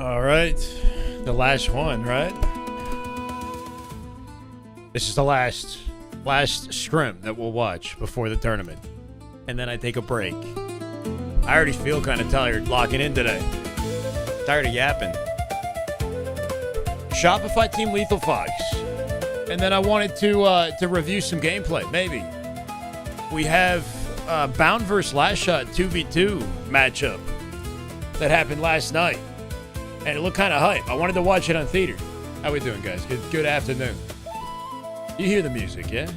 All right. The last one, right? This is the last scrim that we'll watch before the tournament. And then I take a break. I already feel kind of tired locking in today. Tired of yapping. Shopify Team Lethal Fox. And then I wanted to review some gameplay, maybe. We have Bound vs. Lastshot 2v2 matchup that happened last night. And it looked kind of hype. I wanted to watch it on theater. How we doing, guys? Good afternoon. You hear the music, yeah?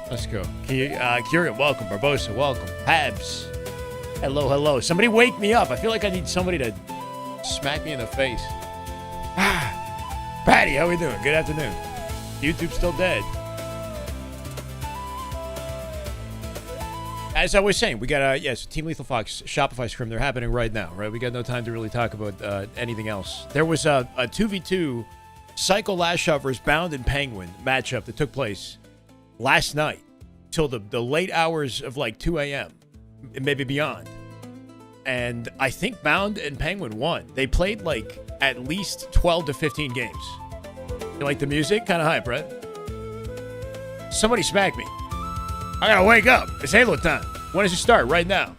Let's go. Curian, welcome. Barbosa, welcome. Habs. Hello. Somebody wake me up. I feel like I need somebody to smack me in the face. Patty, how we doing? Good afternoon. YouTube's still dead. As I was saying, we got yes, Team Lethal Fox Shopify scrim. They're happening right now, right? We got no time to really talk about anything else. There was a 2v2 Psycho Lastshot versus Bound and Penguin matchup that took place last night till the late hours of like 2 a.m. maybe beyond. And I think Bound and Penguin won. They played like at least 12 to 15 games. You like the music? Kind of hype, right? Somebody smack me. I gotta wake up. It's Halo time. When does it start? Right now.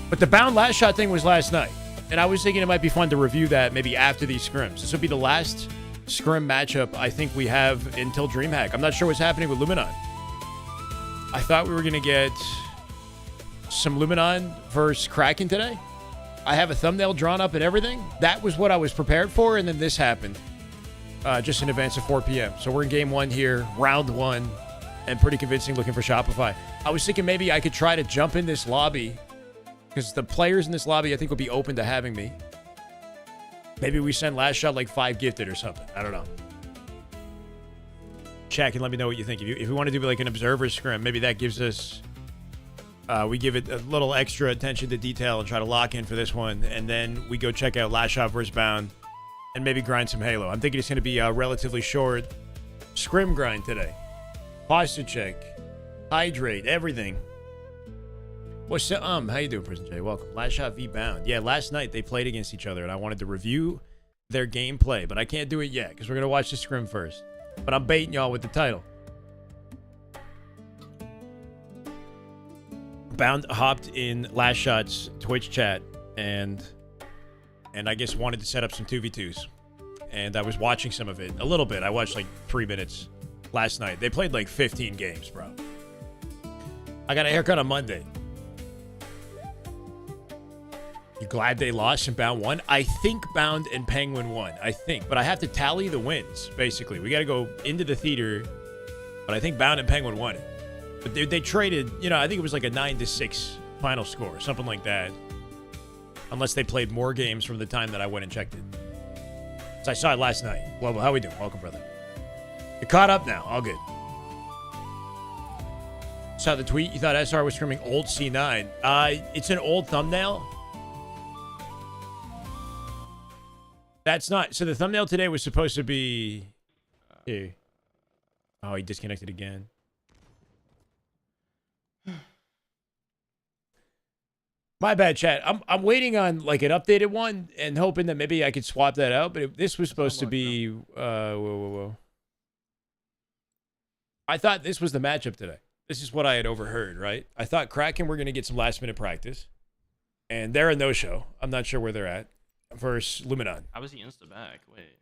But the Bound Lastshot thing was last night. And I was thinking it might be fun to review that maybe after these scrims. This will be the last scrim matchup I think we have until Dreamhack. I'm not sure what's happening with Luminon. I thought we were going to get some Luminon versus Kraken today. I have a thumbnail drawn up and everything. That was what I was prepared for, and then this happened just in advance of 4 p.m. So we're in game one here, round one, and pretty convincing looking for Shopify. I was thinking maybe I could try to jump in this lobby because the players in this lobby I think will be open to having me. Maybe we send Lastshot like 5 gifted or something. I don't know. Chat and let me know what you think. If you want to do like an observer scrim, maybe that gives us... we give it a little extra attention to detail and try to lock in for this one. And then we go check out Lastshot vs. Bound and maybe grind some Halo. I'm thinking it's going to be a relatively short scrim grind today. Posture check. Hydrate. Everything. What's up? How you doing, Prison J? Welcome. Lastshot v Bound. Yeah, last night they played against each other and I wanted to review their gameplay, but I can't do it yet because we're going to watch the scrim first. But I'm baiting y'all with the title. Bound hopped in Lastshot's Twitch chat and I guess wanted to set up some 2v2s. And I was watching some of it. A little bit. I watched like 3 minutes last night. They played like 15 games, bro. I got a haircut on Monday. You glad they lost and Bound won? I think Bound and Penguin won. I think. But I have to tally the wins, basically. We got to go into the theater. But I think Bound and Penguin won it. But they traded, you know, I think it was like a 9-6 final score, something like that. Unless they played more games from the time that I went and checked it. So I saw it last night. Global, how we doing? Welcome, brother. You're caught up now. All good. Saw the tweet. You thought SR was screaming old C9. It's an old thumbnail. That's not... So the thumbnail today was supposed to be... Here. Oh, he disconnected again. My bad, chat. I'm waiting on like an updated one and hoping that maybe I could swap that out. But this was supposed to be... Whoa. I thought this was the matchup today. This is what I had overheard, right? I thought Kraken were going to get some last-minute practice. And they're a no-show. I'm not sure where they're at. Versus Luminon. How was he insta-back? Wait.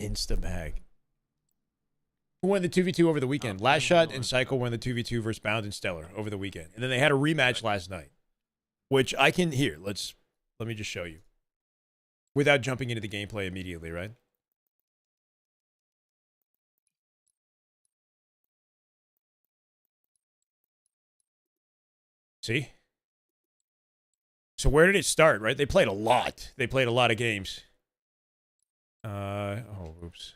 Insta-bag. Who won the 2v2 over the weekend? Lastshot and Cycle won the 2v2 versus Bound and Stellar over the weekend. And then they had a rematch last night. Which I can... Here, let me just show you. Without jumping into the gameplay immediately, right? See? So where did it start, right? They played a lot. They played a lot of games. Oh, oops.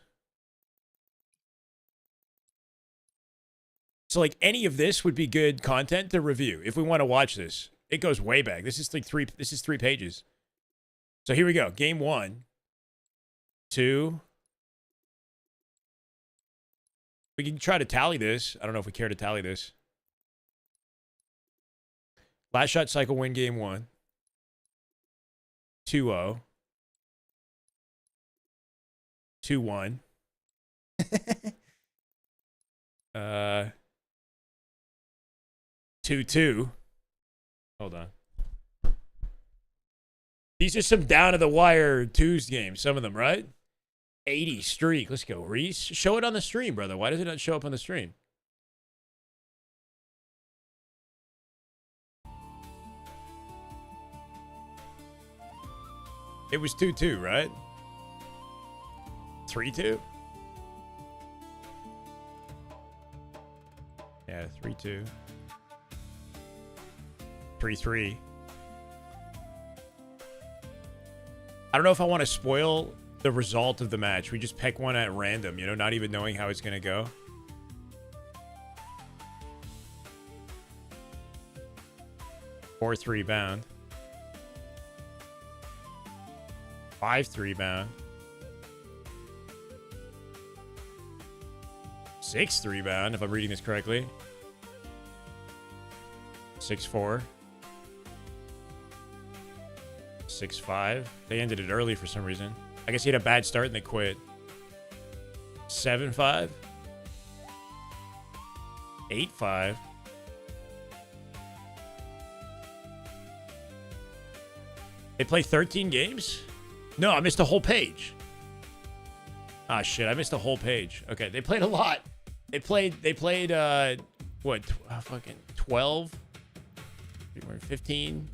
So like any of this would be good content to review if we want to watch this. It goes way back. This is like 3 pages. So here we go. Game 1. 2. We can try to tally this. I don't know if we care to tally this. Lastshot Cycle win game 1. 2-0. 2-1. 2-2. Hold on. These are some down to the wire twos games, some of them, right? 80 streak. Let's go, Reese. Show it on the stream, brother. Why does it not show up on the stream? It was 2-2, right? 3-2? Yeah, 3-2. 3-3. I don't know if I want to spoil the result of the match. We just pick one at random, you know, not even knowing how it's going to go. Four 3 bound. 5-3 bound. 6-3 bound, if I'm reading this correctly. 6-4. 6-5. They ended it early for some reason. I guess he had a bad start and they quit. 7-5. 8-5. They play 13 games? No, I missed a whole page. Ah, shit, I missed a whole page. Okay, they played a lot. They played, what, fucking 12? 15?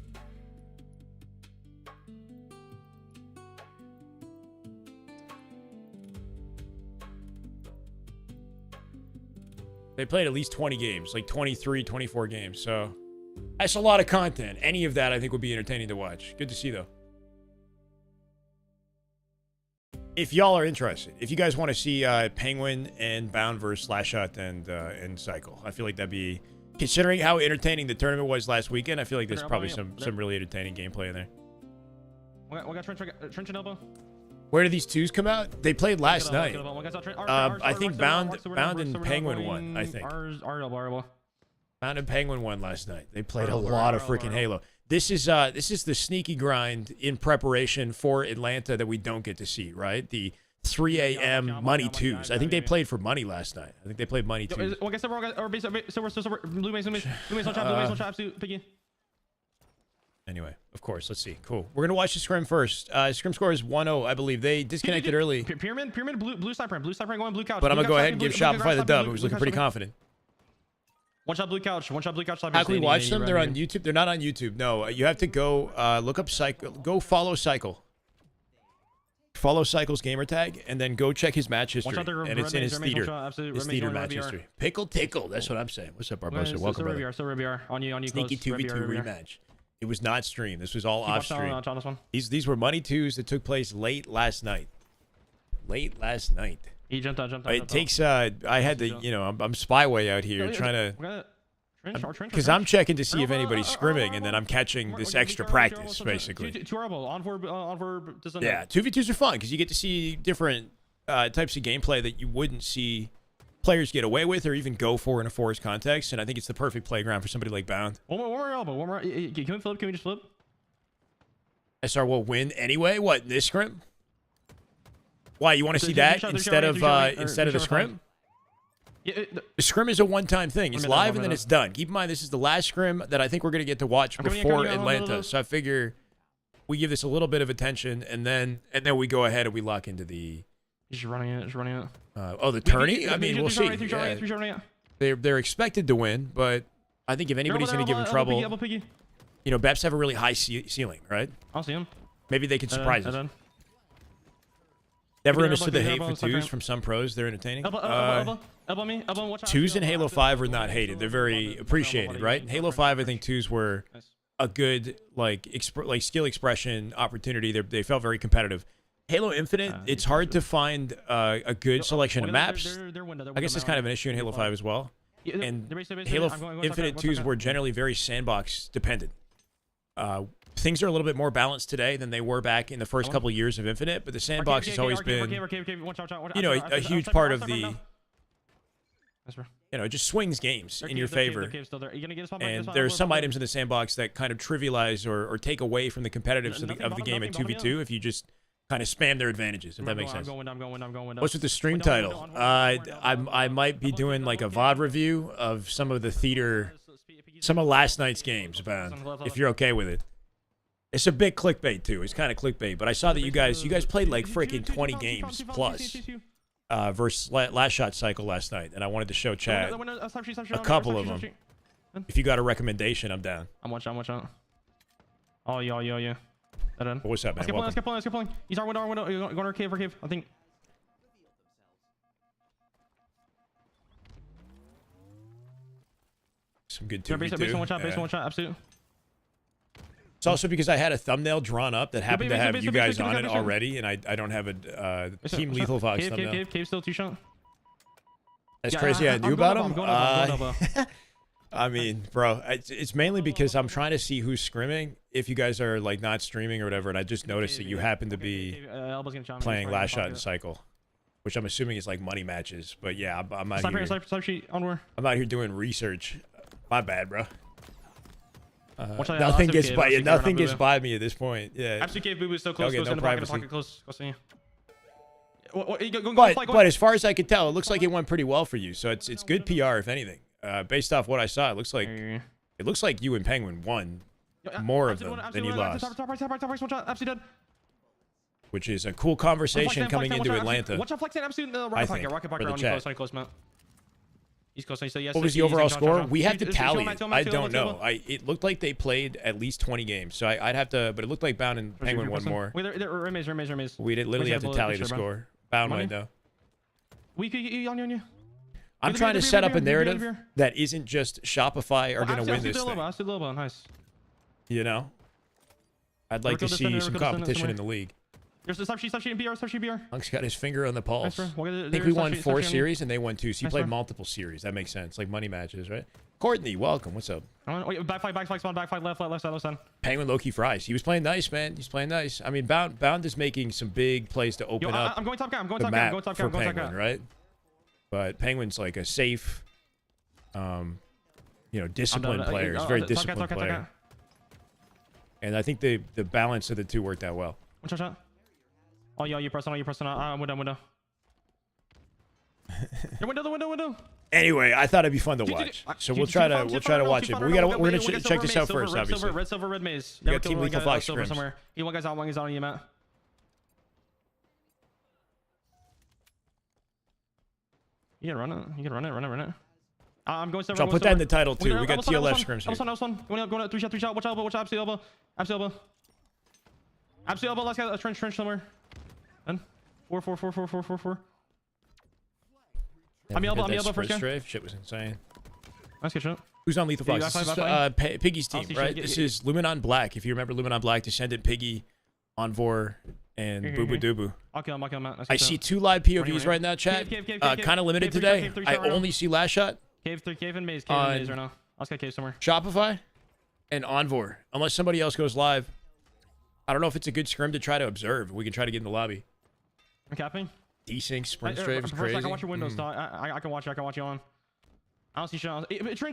They played at least 20 games, like 23, 24 games. So that's a lot of content. Any of that I think would be entertaining to watch. Good to see, though. If y'all are interested, if you guys want to see Penguin and Bound versus Lastshot and Cycle, I feel like that'd be, considering how entertaining the tournament was last weekend, I feel like there's probably some really entertaining gameplay in there. We got trench and elbow. Where did these twos come out? They played last night. I think Bound and Penguin won, I think. Bound and Penguin won last night. They played a lot of freaking Halo. This is the sneaky grind in preparation for Atlanta that we don't get to see, right? The 3 a.m. money twos. I think they played for money last night. I think they played money twos. Anyway, of course, let's see. Cool. We're gonna watch the scrim first. Scrim score is 1-0, I believe. They disconnected early. Pyramid, blue side prime going blue couch. But I'm gonna go ahead and give Shopify the dub. It was looking pretty confident. One shot blue couch. How can we watch them? They're on YouTube. They're not on YouTube. No, you have to go look up Cycle. Go follow Cycle. Follow Cycle's gamer tag, and then go check his match history. And it's in his theater match history. Pickle Tickle. That's what I'm saying. What's up, Barbosa? Welcome, brother. Sneaky 2v2 rematch. It was not streamed. This was all off stream. These were money twos that took place late last night. He jumped out. It takes I had to, you know, I'm Spyway out here trying to, because I'm checking to see if anybody's scrimming, and then I'm catching this extra practice basically. Yeah, 2v2s are fun because you get to see different types of gameplay that you wouldn't see players get away with or even go for in a forest context, and I think it's the perfect playground for somebody like Bound. One more elbow. Can we flip? Can we just flip? SR will win anyway. What, this scrim? Why, you want to see that instead of the scrim? Yeah, the scrim is a one-time thing. It's live and then it's done. Keep in mind, this is the last scrim that I think we're going to get to watch before Atlanta. So I figure we give this a little bit of attention, and then we go ahead and we lock into the. He's running it. The tourney? I mean, we'll see. Yeah. They're expected to win, but I think if anybody's going to give them trouble, you know, Beps have a really high ceiling, right? I'll see him. Maybe they could surprise us. Never understood the hate for twos from some pros. They're entertaining. Twos in Halo 5 are not hated. They're very appreciated, right? In Halo 5, I think twos were a good like skill expression opportunity. They felt very competitive. Halo Infinite, it's hard to find a good selection of maps. I guess it's kind of an issue in Halo 5 as well. And Halo Infinite 2s were generally very sandbox dependent. Things are a little bit more balanced today than they were back in the first couple of years of Infinite, but the sandbox has always been, you know, a huge part of the Nice, bro. you know, it just swings games in your favor. Their cave's still there. You gonna get a spot back? And there are some items in the sandbox that kind of trivialize or take away from the competitiveness of the game at 2v2 if you just kind of spam their advantages, if that makes sense. I'm going. What's with the stream title? I might be doing like a VOD review of some of last night's games, Bound, if you're okay with it. It's a bit clickbait too. It's kind of clickbait, but I saw that you guys played like freaking 20 games plus versus Lastshot cycle last night, and I wanted to show Chad a couple of them. If you got a recommendation, I'm down. I'm watching. Oh, yeah. What's up, man? Let's get pulling. He's our window. Going to our cave, I think. Some good 2v2. Base one shot, absolute. It's also because I had a thumbnail drawn up that happened to have you guys on it already, and I don't have a Team Lethal Fox thumbnail. Cave still 2 shot. That's crazy I knew about him? I mean, bro, it's mainly because I'm trying to see who's scrimming, if you guys are like not streaming or whatever, and I just noticed that you happen to be playing Lastshot and Cycle, which I'm assuming is like money matches. But yeah, I'm out here. I'm out here doing research. My bad, bro. Nothing gets by me at this point. Yeah. Absolute cave, boo, so close. No privacy. Close to you. But as far as I could tell, it looks like it went pretty well for you. So it's good PR, if anything. Based off what I saw, it looks like you and Penguin won more of them than you lost. Which is a cool conversation coming into Atlanta. Watch out, flex it, absolute rocket pocket on you, close, man. He's close. Yes, what was the overall score? We have to tally it. I don't know. It looked like they played at least 20 games, so I'd have to. But it looked like Bound and Penguin won more. Wait, Remaze. We didn't literally have to tally the score. Bound won though. On you. I'm trying to set up a narrative that isn't just Shopify are going to win this thing. Nice. You know, I'd like to see some competition in the league. There's a stop sheet BR. Hunk's got his finger on the pulse. I think we won 4 series and they won 2. So you played multiple series. That makes sense. Like money matches, right? Courtney, welcome. What's up? Back fight, left side. Penguin Loki fries. He was playing nice, man. He's playing nice. I mean, Bound is making some big plays to open up. I'm going top cap. For Penguin, right? But Penguin's like a safe, disciplined player. He's a very disciplined player. And I think the balance of the two worked out well. One shot. Oh, yeah, you're pressing on. Window. The window. Anyway, I thought it'd be fun to watch, so we'll try to watch it. But we're gonna check this out first, obviously. Red maze. We got Team Lethal Fox Scrims. Somewhere. One guy's on you, Matt. You can run it. I'm going silver. I'll put that in the title too. We got TLF Scrims here. Else one. Going up, 3 shot. Watch out, absolute elbow. Absolute elbow. Let's get a trench somewhere. Done. 4. I'm elbow first. Strafe. Shit was insane. Nice good shot. Who's on Lethal Fox? This is Piggy's team, right? This is Luminon Black. If you remember Luminon Black, Descendant, Piggy, Envor, and Boo Boo. I'll kill him, Matt. I see 2 live POVs right now, chat. Kind of limited today. I only see Lastshot. Cave and maze right now. I'll get cave somewhere. Shopify and Envor. Unless somebody else goes live. I don't know if it's a good scrim to try to observe. We can try to get in the lobby. I'm capping. Desync, sprint strafe is crazy. I can watch your windows, dog. I can watch you on. I don't see shots. Trench. 3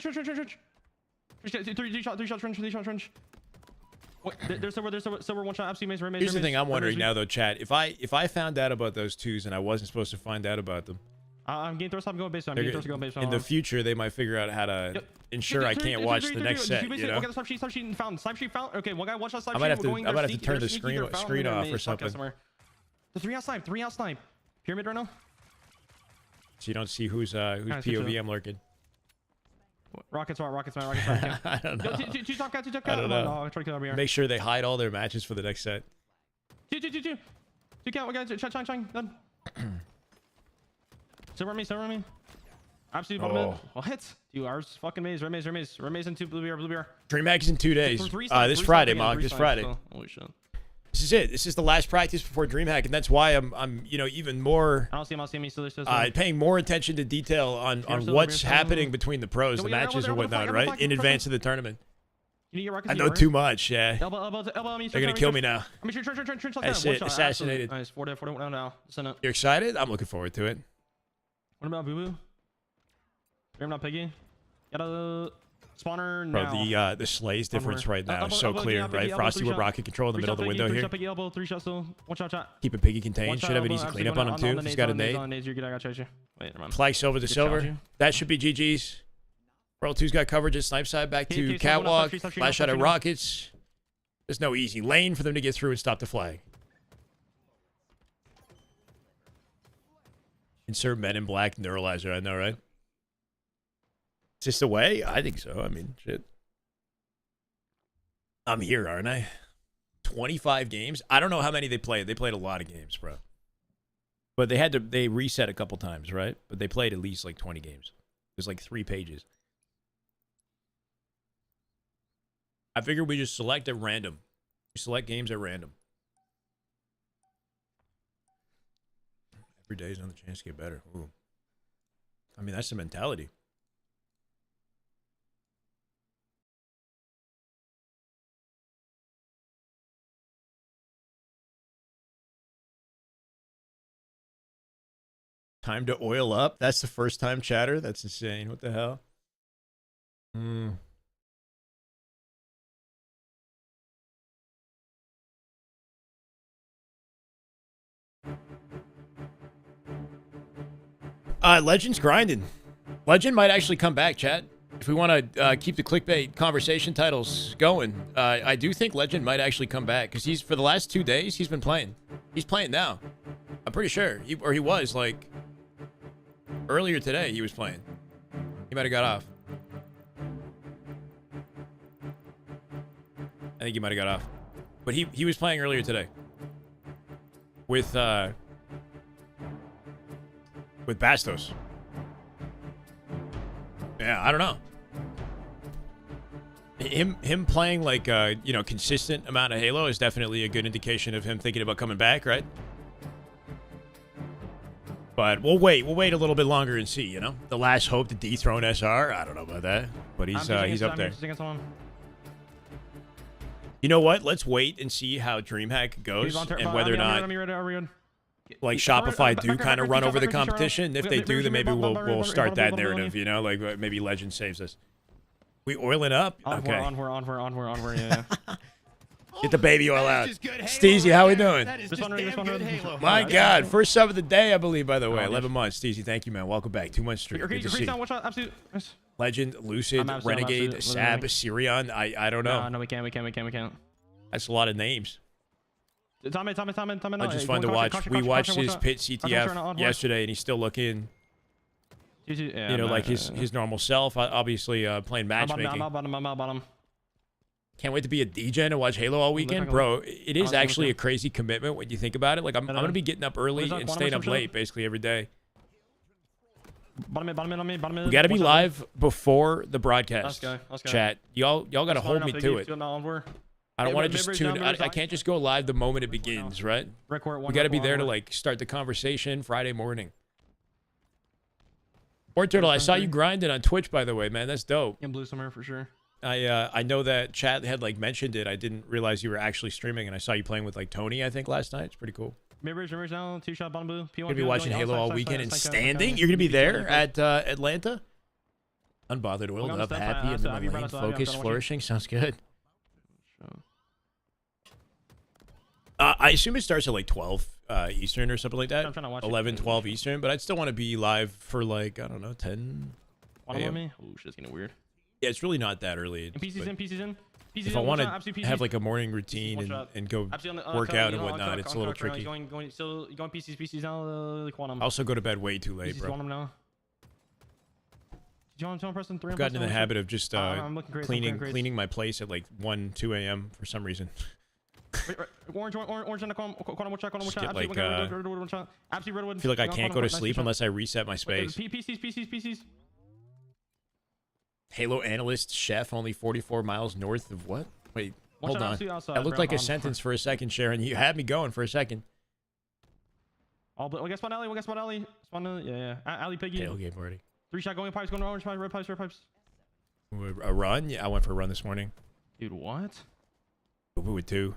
shot trench. What? There's silver 1 shot. Absolute maze. Here's the thing I'm wondering now, though, chat. If I found out about those 2s and I wasn't supposed to find out about them, I'm getting throw. I'm going base. In the future, they might figure out how to ensure I can't watch the next set. You know? Stop sheet found. Okay, one guy watch that. I might have to turn the screen off or something. The 3 out snipe. Pyramid right now. So you don't see whose POV I'm lurking. Rockets right. I don't know. Two top cat. I don't know. Try to kill over here. Make sure they hide all their matches for the next set. Two cat. One guy. Chang. Done. Silver me. Absolute bottom mid. Oh, hits. 2 hours. Fucking maze. Remaze in 2 blue beer. Dreamhack is in 2 days. This Friday, Mog. This Friday. Holy shit. This is it. This is the last practice before Dreamhack, and that's why I'm even more. I don't see him. He's still paying more attention to detail on what's happening between the pros, the matches or whatnot, right? In advance of the tournament. I know too much. Yeah. Elbow. They're gonna kill me now. I mean, trench. That's it. Assassinated. Nice. 4 now. You're excited? I'm looking forward to it. What about Boo Boo? Dream not piggy. Got a spawner Bro, now. the slay's difference Somewhere. right now is Elbow, so elbow, clear, elbow, right? elbow, Frosty three with shot. rocket control in the Three middle of shot the piggy, window three here. shot piggy elbow, 3 shot still. 1 shot chat. Keep it piggy contained. One Should shot have an elbow, easy cleanup absolutely on him too. the He's nades, got a on the nades, nade. on the nades. You're good. I got you. Wait, never mind. Flag silver to Good silver. shot, you. That should be GG's. World 2's got coverage at snipe side. Back to Keep catwalk. stop, Last shot at stop. rockets. There's no easy lane for them to get through and stop the flag. Insert Men in Black neuralizer. I know, right? Is this the way? I think so. I mean, shit. I'm here, aren't I? 25 games. I don't know how many they played. They played a lot of games, bro. But they reset a couple times, right? But they played at least like 20 games. There's like 3 pages. I figured we just select at random. We select games at random. Every day is another chance to get better. Ooh. I mean, that's the mentality. Time to oil up. That's the first time chatter. That's insane. What the hell? Legend's grinding. Legend might actually come back, chat. If we want to keep the clickbait conversation titles going, I do think Legend might actually come back because for the last 2 days he's been playing. He's playing now. I'm pretty sure he was like earlier today. He was playing. He might have got off. I think he might have got off, but he was playing earlier today with Bastos. Yeah, I don't know. Him playing like consistent amount of Halo is definitely a good indication of him thinking about coming back, right? But we'll wait a little bit longer and see, you know? The last hope to dethrone SR. I don't know about that, but he's up there. You know what? Let's wait and see how Dreamhack goes and whether or not like Shopify do kind of run over the competition. If they do, then maybe we'll start that narrative, you know? Like maybe Legend saves us. We oiling up? Okay. Onward, yeah. Get the baby oil out. Steezy, how we doing? My God, first sub of the day, I believe, by the way. 11 months. Steezy, thank you, man. Welcome back. 2 months stream. Good to see you. Legend, Lucid, Renegade, Sab, Sirion. I don't know. No, we can't. That's a lot of names. Time. It's just fun to watch. We watched his pit CTF yesterday, and he's still looking, like his normal self. Obviously, playing matchmaking. Bottom. Can't wait to be a DJ and watch Halo all weekend, bro. It is actually a crazy commitment when you think about it. Like I'm gonna be getting up early and staying up late basically every day. Bottom mid. We gotta be live before the broadcast. Let's go. Chat, y'all gotta hold me to it. I don't want to just tune. I can't just go live the moment it begins, right? We gotta be there to like start the conversation Friday morning. Or Turtle, I saw you grinding on Twitch, by the way, man. That's dope. In blue somewhere for sure. I know that chat had like mentioned it. I didn't realize you were actually streaming, and I saw you playing with like Tony, I think, last night. It's pretty cool. Mid-range now, 2-shot bottom blue. You're gonna be watching Halo all weekend and standing. You're gonna be there at Atlanta. Unbothered, oiled up, happy, and my lane focused, flourishing. Sounds good. I assume it starts at like 12 Eastern or something like that. 11, 12 Eastern, but I'd still want to be live for like, I don't know, 10 a.m. Oh, shit's getting weird. Yeah, it's really not that early. PC's in. If I want to have like a morning routine and go work out and whatnot, it's a little tricky. Going PC's now. Quantum. I also go to bed way too late, bro. Now. I've gotten in the habit of just cleaning my place at like 1, 2 a.m. for some reason. Orange in the corner. I feel like I can't go to sleep unless I reset my space. PCs. Halo analyst chef only 44 miles north of what? Wait, hold on. That looked like a sentence for a second, Sharon. You had me going for a second. We got spawn alley. Yeah. Alley piggy. Tailgate party. 3-shot going pipes, going orange pipes, red pipes. A run? Yeah, I went for a run this morning. Dude, what? Ooh, with 2.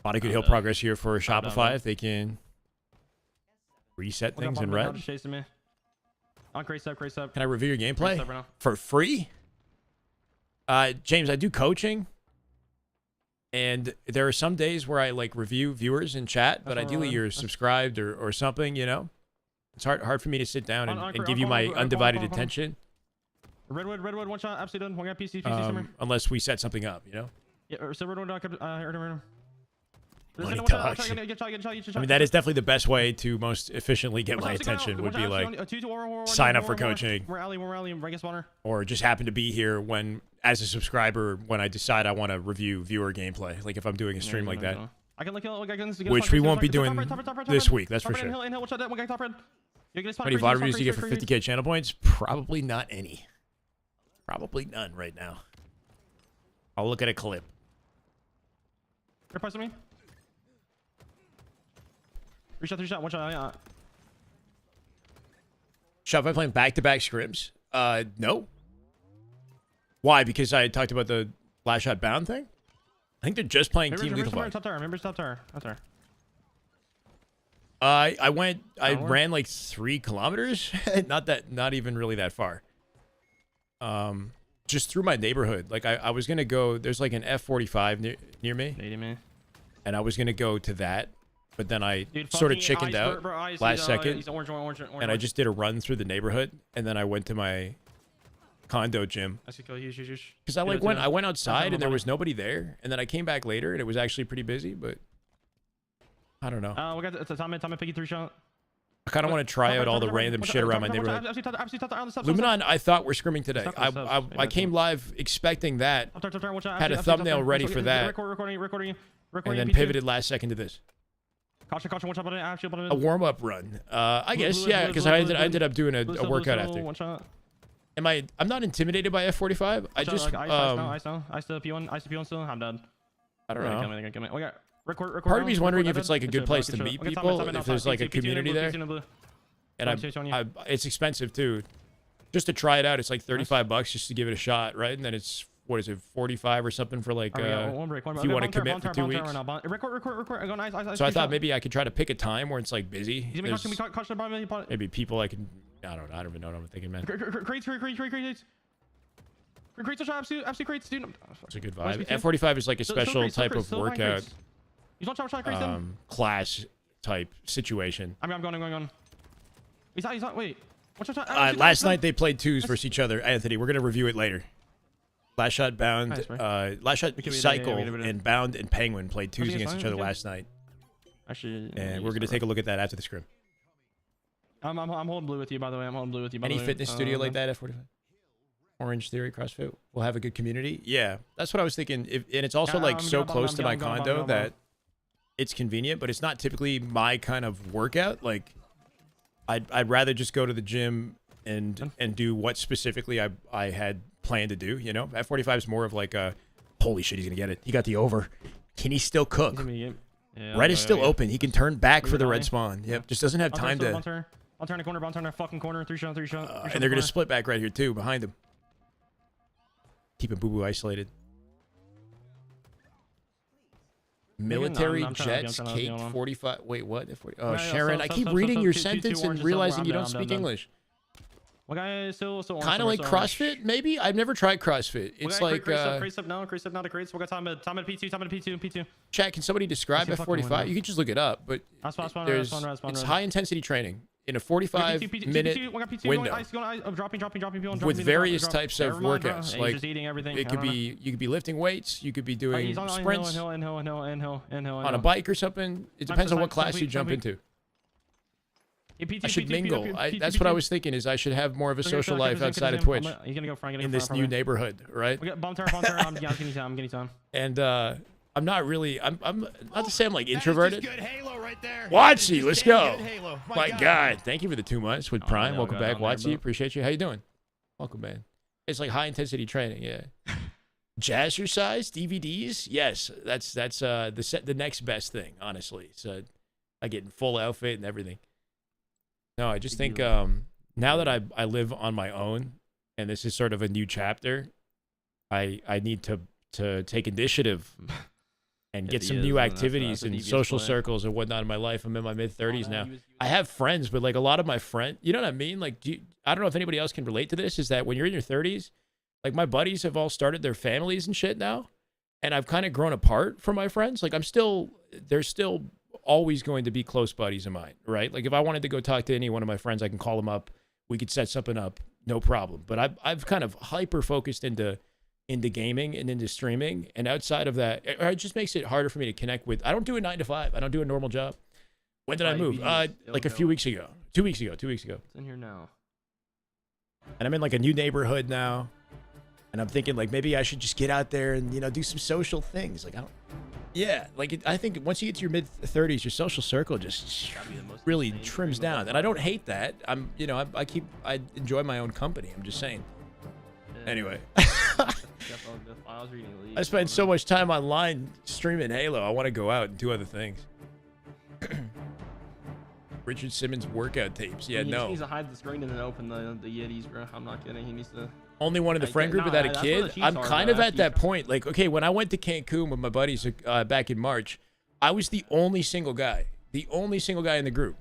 A lot of good hill progress here for Shopify if they can reset things in red. On crate step. Can I review your gameplay Step right now. for free? James, I do coaching, and there are some days where I like review viewers in chat, but ideally you're subscribed or something. You know, it's hard for me to sit down and give you my undivided attention. Redwood, one shot, absolutely done. One guy, PC, unless we set something up, you know. Yeah, or so Redwood, heard him. Money talks. I mean, that is definitely the best way to most efficiently get my attention. Would be like sign up for coaching, or just happen to be here when, as a subscriber, when I decide I want to review viewer gameplay. Like if I'm doing a stream like that, which we won't be doing this week. That's for sure. How many VOD reviews do you get for 50k channel points? Probably not any. Probably none right now. I'll look at a clip. Press me. 3 shot, 1 shot. Shopify playing back-to-back scrims? No. Why? Because I talked about the Lastshot bound thing? I think they're just playing Team Lethal Fox. Remember top tower. I ran like 3 kilometers. not even really that far. Just through my neighborhood. Like I was gonna go. There's like an F45 near me, and I was gonna go to that, but then I sort of chickened out last second, and I just did a run through the neighborhood, and then I went to my condo gym because I went outside and there was nobody there, and then I came back later and it was actually pretty busy, but I don't know. We got it's a Tommy Piggy 3 shot. I kind of want to try out all the random shit around my neighborhood. Luminon, I thought we're scrimming today. I came live expecting that. Had a thumbnail ready for that. And then pivoted last second to this. A warm-up run. I guess, yeah, because I ended up doing a workout after. I'm not intimidated by F45. I just... I still P1 still. I'm done. I don't know. We got... Part of me is wondering if it's like a good place to meet people, if there's like a community there. And it's expensive too. Just to try it out, it's like $35 just to give it a shot, right? And then it's, what is it, 45 or something for like, if you want to commit for 2 weeks. So I thought maybe I could try to pick a time where it's like busy. Maybe people I can, I don't even know what I'm thinking, man. Crates. Absolute crates, dude. It's a good vibe. F45 is like a special type of workout. Class type situation. I'm going. He's not. Wait. Last night they played 2s versus each other. Anthony, we're gonna review it later. Lastshot bound, Lastshot cycle and bound and penguin played 2s against each other last night. Actually, and we're gonna take a look at that after the scrim. I'm holding blue with you, by the way. Any fitness studio like that, F45? Orange Theory, CrossFit. We'll have a good community. Yeah, that's what I was thinking. And it's also like so close to my condo that it's convenient, but it's not typically my kind of workout. Like, I'd rather just go to the gym and do what specifically I had planned to do. You know, F45 is more of like a holy shit, he's gonna get it. He got the over. Can he still cook? Red is still open. He can turn back for the red spawn. Yep, just doesn't have time to. I'll turn a corner. I'll turn a fucking corner. 3 shot. And they're gonna split back right here too, behind him. Keeping Boo Boo isolated. Military jets, cake 45. Wait, what? Oh, Sharon, I keep reading your sentence and realizing you don't speak English. Kind of like CrossFit, maybe? I've never tried CrossFit. It's like... Crates up now. We got time at P2. Chat, can somebody describe F45? You can just look it up, but it's high-intensity training in a 45-minute window with various types of workouts. Like it could be, you could be lifting weights, you could be doing sprints on a bike or something. It depends on what class you jump into. I should mingle. That's what I was thinking. Is I should have more of a social life outside of Twitch in this new neighborhood, right? I'm getting time. And I'm not really. I'm not to say I'm like introverted. Watsy, let's go. My God, thank you for the 2 months with Prime. Welcome back, Watsy. Appreciate you. How you doing? Welcome, man. It's like high intensity training. Yeah. Jazzercise DVDs. Yes, that's the next best thing. Honestly, so I get in full outfit and everything. No, I just think now that I live on my own and this is sort of a new chapter, I need to take initiative and If get he some is, new then that's activities a and devious social play. circles and whatnot in my life. I'm in my mid-30s now. he was- I have friends, but like a lot of my friends, you know what I mean? Like, I don't know if anybody else can relate to this, is that when you're in your 30s, like my buddies have all started their families and shit now, and I've kind of grown apart from my friends. Like they're still always going to be close buddies of mine, right? Like if I wanted to go talk to any one of my friends, I can call them up. We could set something up, no problem. But I've kind of hyper focused into gaming and into streaming, and outside of that, it just makes it harder for me to connect with. I don't do a 9 to 5. I don't do a normal job. When did I move? Like a few weeks ago. 2 weeks ago. 2 weeks ago. It's in here now. And I'm in like a new neighborhood now. And I'm thinking like maybe I should just get out there and, do some social things. Like I think once you get to your mid 30s, your social circle just really trims down. And I don't hate that. I enjoy my own company. I'm just saying. Anyway. I spend so much time online streaming Halo. I want to go out and do other things. Richard Simmons workout tapes. Yeah, He no. needs to hide the screen and then open the Yetis, bro. I'm not kidding. He needs to. Only one in the friend group without a kid. I'm kind of at that point. Like, okay, when I went to Cancun with my buddies back in March, I was the only single guy. The only single guy in the group.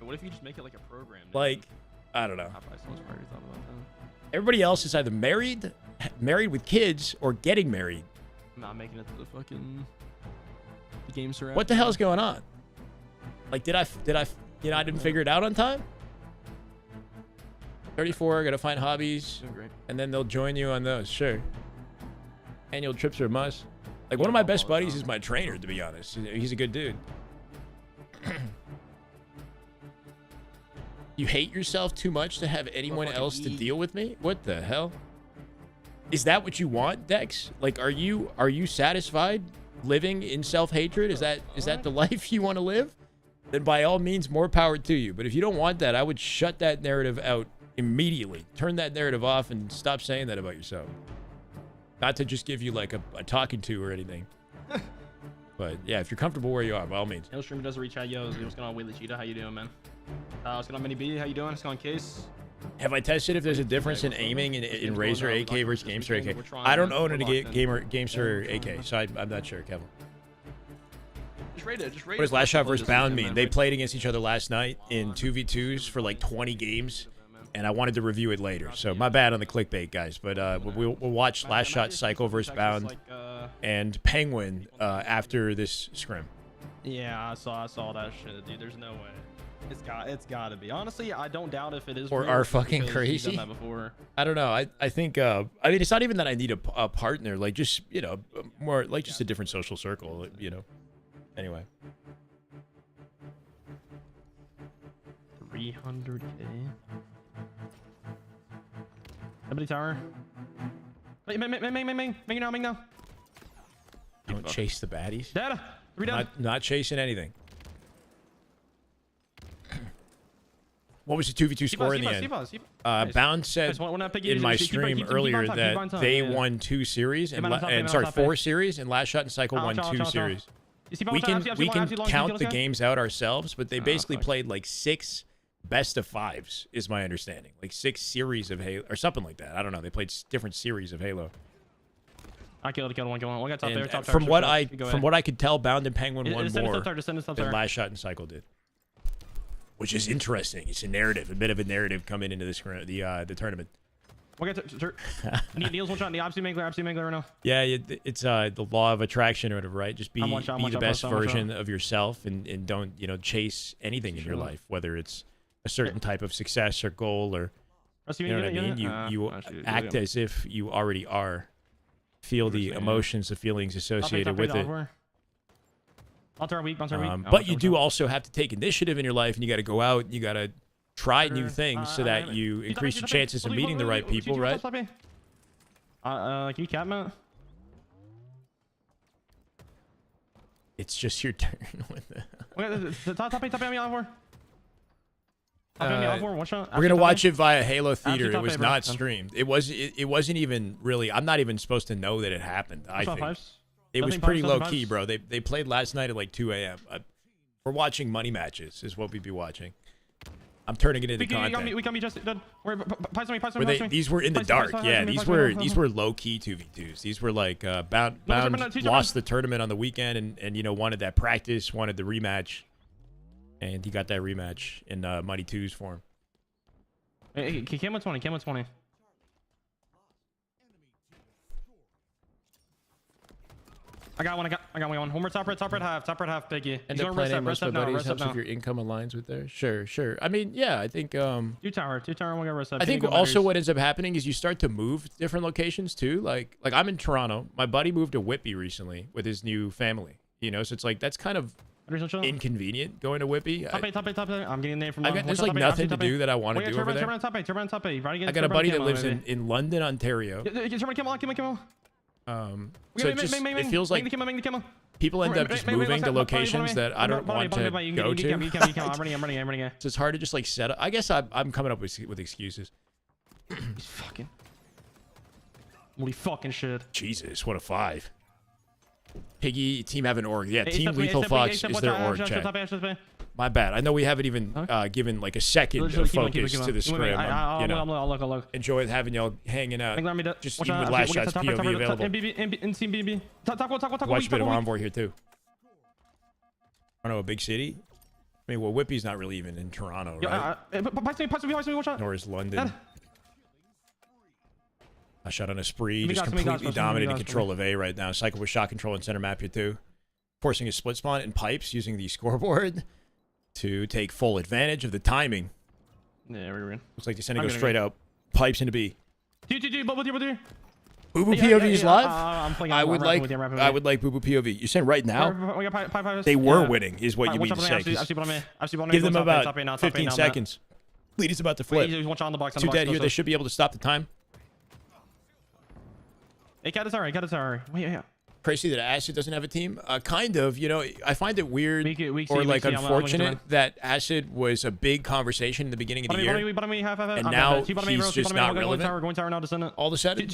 What if you just make it like a program? Like, I don't know. I probably so much already thought about that. Everybody else is either married with kids, or getting married. I'm not making it to the fucking game surround. What the hell's going on? Like, did I I didn't figure it out on time? 34, gotta find hobbies, and then they'll join you on those. Sure. Annual trips are a must. Like, one of my best buddies is my trainer, to be honest. He's a good dude. You hate yourself too much to have anyone else to deal with me? What the hell? Is that what you want, Dex? Like, are you satisfied living in self-hatred? Is that the life you want to live? Then by all means, more power to you. But if you don't want that, I would shut that narrative out immediately. Turn that narrative off and stop saying that about yourself. Not to just give you like a talking to or anything. But yeah, if you're comfortable where you are, by all means. Yo, streamer does a reach out. Yo, what's going on, Wheelie Cheetah? How you doing, man? What's going on, Mini B? How you doing? What's going on, Case? Have I tested if there's a difference in aiming in Razor AK versus Gamester AK? I don't own a Gamester AK, so I'm not sure, Kevin. Just rate it. What does Lastshot versus Bound mean? They played against each other last night in 2v2s for like 20 games, and I wanted to review it later. So my bad on the clickbait, guys. But we'll watch Lastshot Cycle versus Bound and Penguin after this scrim. Yeah, I saw that shit, dude. There's no way. It's got to be. Honestly, I don't doubt if it is. Or real, are just fucking because crazy. he's done that before. I don't know. I think I mean, it's not even that I need a partner. Like, just more like just a different social circle. Anyway. 300K. Somebody tower. Wait, Ming now. Don't chase the baddies. Data. 3 down. Not chasing anything. What was the 2v2 score in the end? Bound said in my stream earlier that they won 2 series and 4 series, and Lastshot and Cycle won 2 series. We can count the games out ourselves, but they basically played like 6 best of 5s, is my understanding. Like 6 series of Halo or something like that. I don't know. They played different series of Halo. I killed one. One guy top there. From what I could tell, Bound and Penguin won more than Lastshot Lastshot and Cycle did. Which is interesting. It's a narrative, a bit of a narrative coming into this the tournament. Neil's one shot. The absolute mangler right now. Yeah, it's the law of attraction or whatever, right? Just be the best version of yourself, and don't chase anything in your life, whether it's a certain type of success or goal, or you know what I mean. You act as if you already are. Feel the emotions, the feelings associated with it. But you do also have to take initiative in your life, and you got to go out, and you got to try new things so that you increase your chances of meeting the right people, right? Can you cap Matt? It's just your turn. Top me on We're gonna watch it via Halo Theater. It was not streamed. It wasn't even really. I'm not even supposed to know that it happened. I think. It was pretty low key, bro. They played last night at like 2 a.m. We're watching money matches, is what we'd be watching. I'm turning it into We content. got me just done. Pies on me. These were in the dark. Yeah, these were low key 2v2s. These were like Bound lost the tournament on the weekend and you know wanted that practice, wanted the rematch, and he got that rematch in Mighty 2's form. Hey, cam with 20. I got one. One more top right half, Biggie. End up playing most of my buddies helps if your income aligns with theirs. Sure. I mean, yeah, I think two tower, one got rest up. I think also what ends up happening is you start to move different locations too. Like I'm in Toronto. My buddy moved to Whitby recently with his new family. You know, so it's like that's kind of inconvenient going to Whitby. Top eight. I'm getting there from. There's like nothing to do that I want to do over there. Turn top eight. I got a buddy that lives in London, Ontario. Come So it feels like people end up just moving to locations that I don't want to go to. I'm running. So it's hard to just like set up. I guess I'm coming up with excuses. He's fucking. Holy fucking shit. Jesus, what a 5. Piggy, team have an org. Yeah, Team Lethal Fox is their org chat. My bad. I know we haven't even given like a second of focus to the scrim. You know, I'll look. Enjoy having y'all hanging out. Just even with Lastshot's POV available. In team BB. Watch a bit of Envoy here too. I don't know, a big city. I mean, well, Whippy's not really even in Toronto, right? Nor is London. I shot on a spree, just completely dominating control of A right now. Cycle with shot control and center map here too. Forcing a split spawn and pipes using the scoreboard to take full advantage of the timing. Yeah, we're in. Looks like Descending goes straight up. Pipes into B. Boo Boo POV's live? I would like Boo Boo POV. You're saying right now? They were winning, is what you mean to say. Give them about 15 seconds. Lead is about to flip. 2 dead here. They should be able to stop the time. Hey, cat is alright. Wait. Crazy that Acid doesn't have a team. Kind of, you know, I find it weird or like unfortunate that Acid was a big conversation in the beginning of the year, and now he's just not relevant. All of a sudden,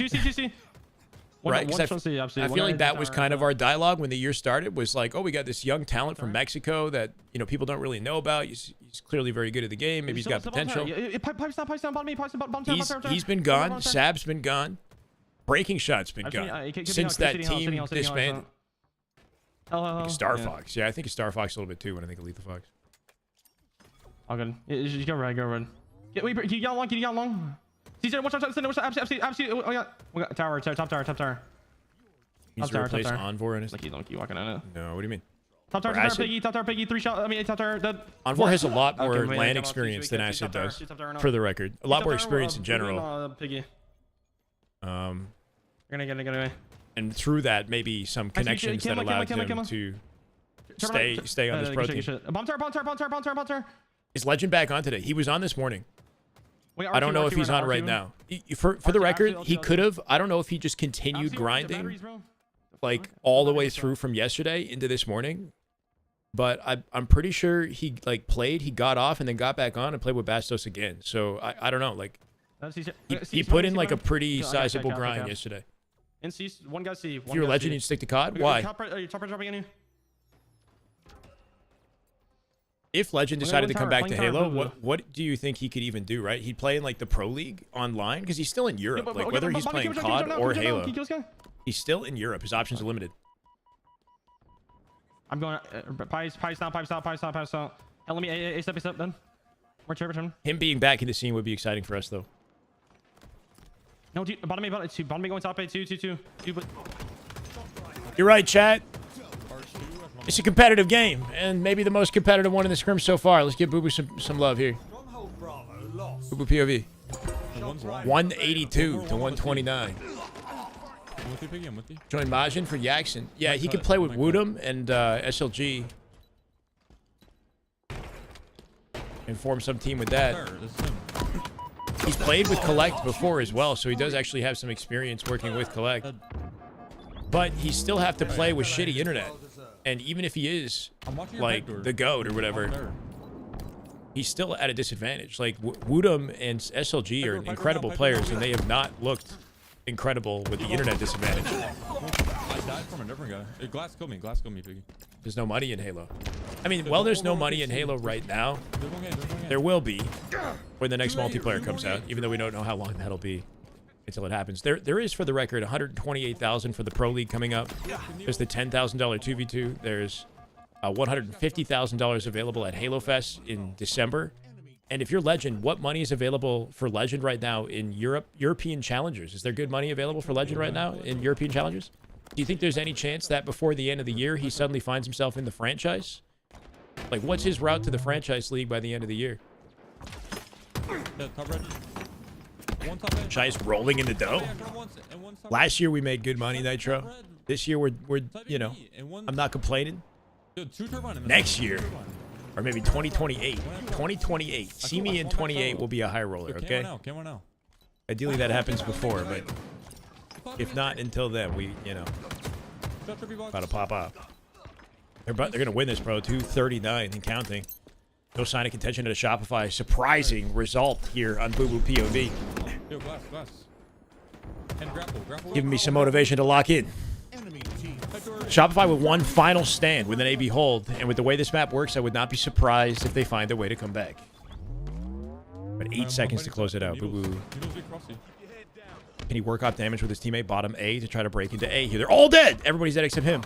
right? Because I feel like that was kind of our dialogue when the year started. Was like, oh, we got this young talent from Mexico that you know people don't really know about. He's clearly very good at the game. Maybe he's got potential. He's been gone. Sab's been gone. Breaking Shot's been gone since that team disbanded. Star Fox. Yeah, I think of Star Fox a little bit too when I think of Lethal Fox. All good. Just go right. Wait, you got long. Caesar, watch out. Absolutely. We got tower. Top tower. He's to replace Envor in his... Like you don't keep walking on it. No, what do you mean? Top tower, Piggy, 3 shot. Top tower, dead. Envor has a lot more land experience than Acid does, for the record. A lot more experience in general. Piggy. Gonna get away. And through that, maybe some connections that allowed him to stay on this pro team. Bomb tower. Is Legend back on today? He was on this morning. I don't know if he's on right now. For the record, he could have. I don't know if he just continued grinding like all the way through from yesterday into this morning. But I'm pretty sure he like played, he got off and then got back on and played with Bastos again. So I don't know. Like he put in like a pretty sizable grind yesterday. In C, one guy C. If you're a Legend, you'd stick to COD? Why? Top right dropping in you. If Legend decided to come back to Halo, what do you think he could even do, right? He'd play in like the Pro League online because he's still in Europe. Like whether he's playing COD or Halo, he's still in Europe. His options are limited. I'm going pipes down. And let me A step then. More turbo. Him being back in the scene would be exciting for us though. No, dude, bottom A going top A, 2. You're right, chat. It's a competitive game, and maybe the most competitive one in the scrim so far. Let's give Boo Boo some love here. Boo Boo POV. 182 to 129. Join Majin for Yaxon. Yeah, he could play with Woodham and SLG. And form some team with that. He's played with Collect before as well, so he does actually have some experience working with Collect. But he still have to play with shitty internet. And even if he is, like, the GOAT or whatever, he's still at a disadvantage. Like, Woodham and SLG are incredible players, and they have not looked incredible with the internet disadvantage. I died from a different guy. Glass killed me, Piggy. There's no money in Halo. I mean, well, there's no money in Halo right now. There will be when the next multiplayer comes out, even though we don't know how long that'll be until it happens. There is, for the record, 128,000 for the Pro League coming up. There's the $10,000 2v2. There's $150,000 available at Halo Fest in December. And if you're Legend, what money is available for Legend right now in European Challengers? Is there good money available for Legend right now in European Challengers? Do you think there's any chance that before the end of the year, he suddenly finds himself in the franchise? Like, what's his route to the franchise league by the end of the year? Shy's rolling in the dough. Last year we made good money, Nitro. This year we're you know, I'm not complaining. Next year, or maybe 2028. 2028. See me in 28 will be a high roller, okay? Ideally that happens before, but if not until then, we, you know, about to pop up. They're gonna win this, bro. 239 and counting. No sign of contention at a Shopify. Surprising result here on Boo Boo POV. Giving me some motivation to lock in. Shopify with one final stand with an AB hold, and with the way this map works, I would not be surprised if they find a way to come back. But 8 seconds to close it out. Boo Boo. Can he work off damage with his teammate bottom A to try to break into A here? They're all dead. Everybody's dead except him.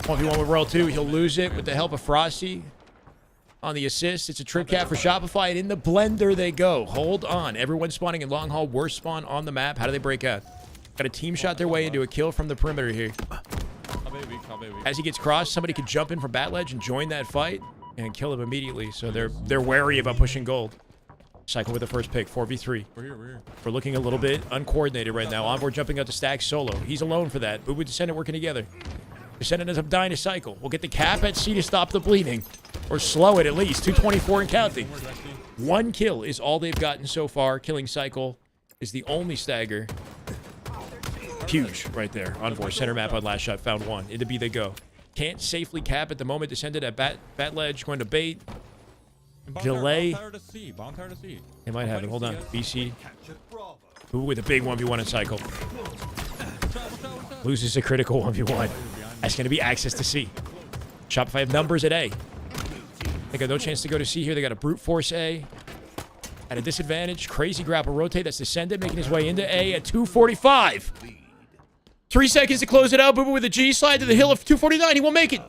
1v1 with Royal 2. He'll lose it with the help of Frosty on the assist. It's a trip cap for Shopify, and in the blender they go. Hold on. Everyone's spawning in long haul. Worst spawn on the map. How do they break out? Got a team shot their way into a kill from the perimeter here. As he gets crossed, somebody could jump in from bat ledge and join that fight and kill him immediately. So they're wary about pushing gold. Cycle with the first pick, 4v3. We're here. We're looking a little bit uncoordinated right now. Envoy jumping out to stack solo. He's alone for that. Boo Boo Descendant working together. Descendant ends up dying to cycle. We'll get the cap at C to stop the bleeding. Or slow it at least. 224 and counting. One kill is all they've gotten so far. Killing cycle is the only stagger. Huge right there. Envoy center map on last shot. Found one. Into B they go. Can't safely cap at the moment. Descended at bat ledge. Going to bait. Delay. They might have it. Hold on. BC. Ooh, with a big 1v1 in cycle. Loses a critical 1v1. That's going to be access to C. Shopify have numbers at A. They got no chance to go to C here. They got a brute force A. At a disadvantage. Crazy grapple rotate. That's Descendant making his way into A at 245. 3 seconds to close it out. Boo Boo with a G slide to the hill of 249. He won't make it.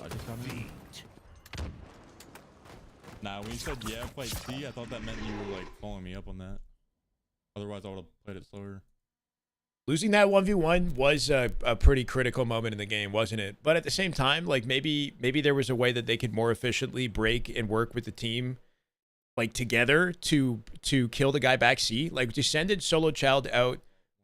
Nah, when you said yeah, play C, I thought that meant you were like following me up on that. Otherwise, I would have played it slower. Losing that 1v1 was a pretty critical moment in the game, wasn't it? But at the same time, like maybe there was a way that they could more efficiently break and work with the team, like together to kill the guy back C. Like Descended solo child out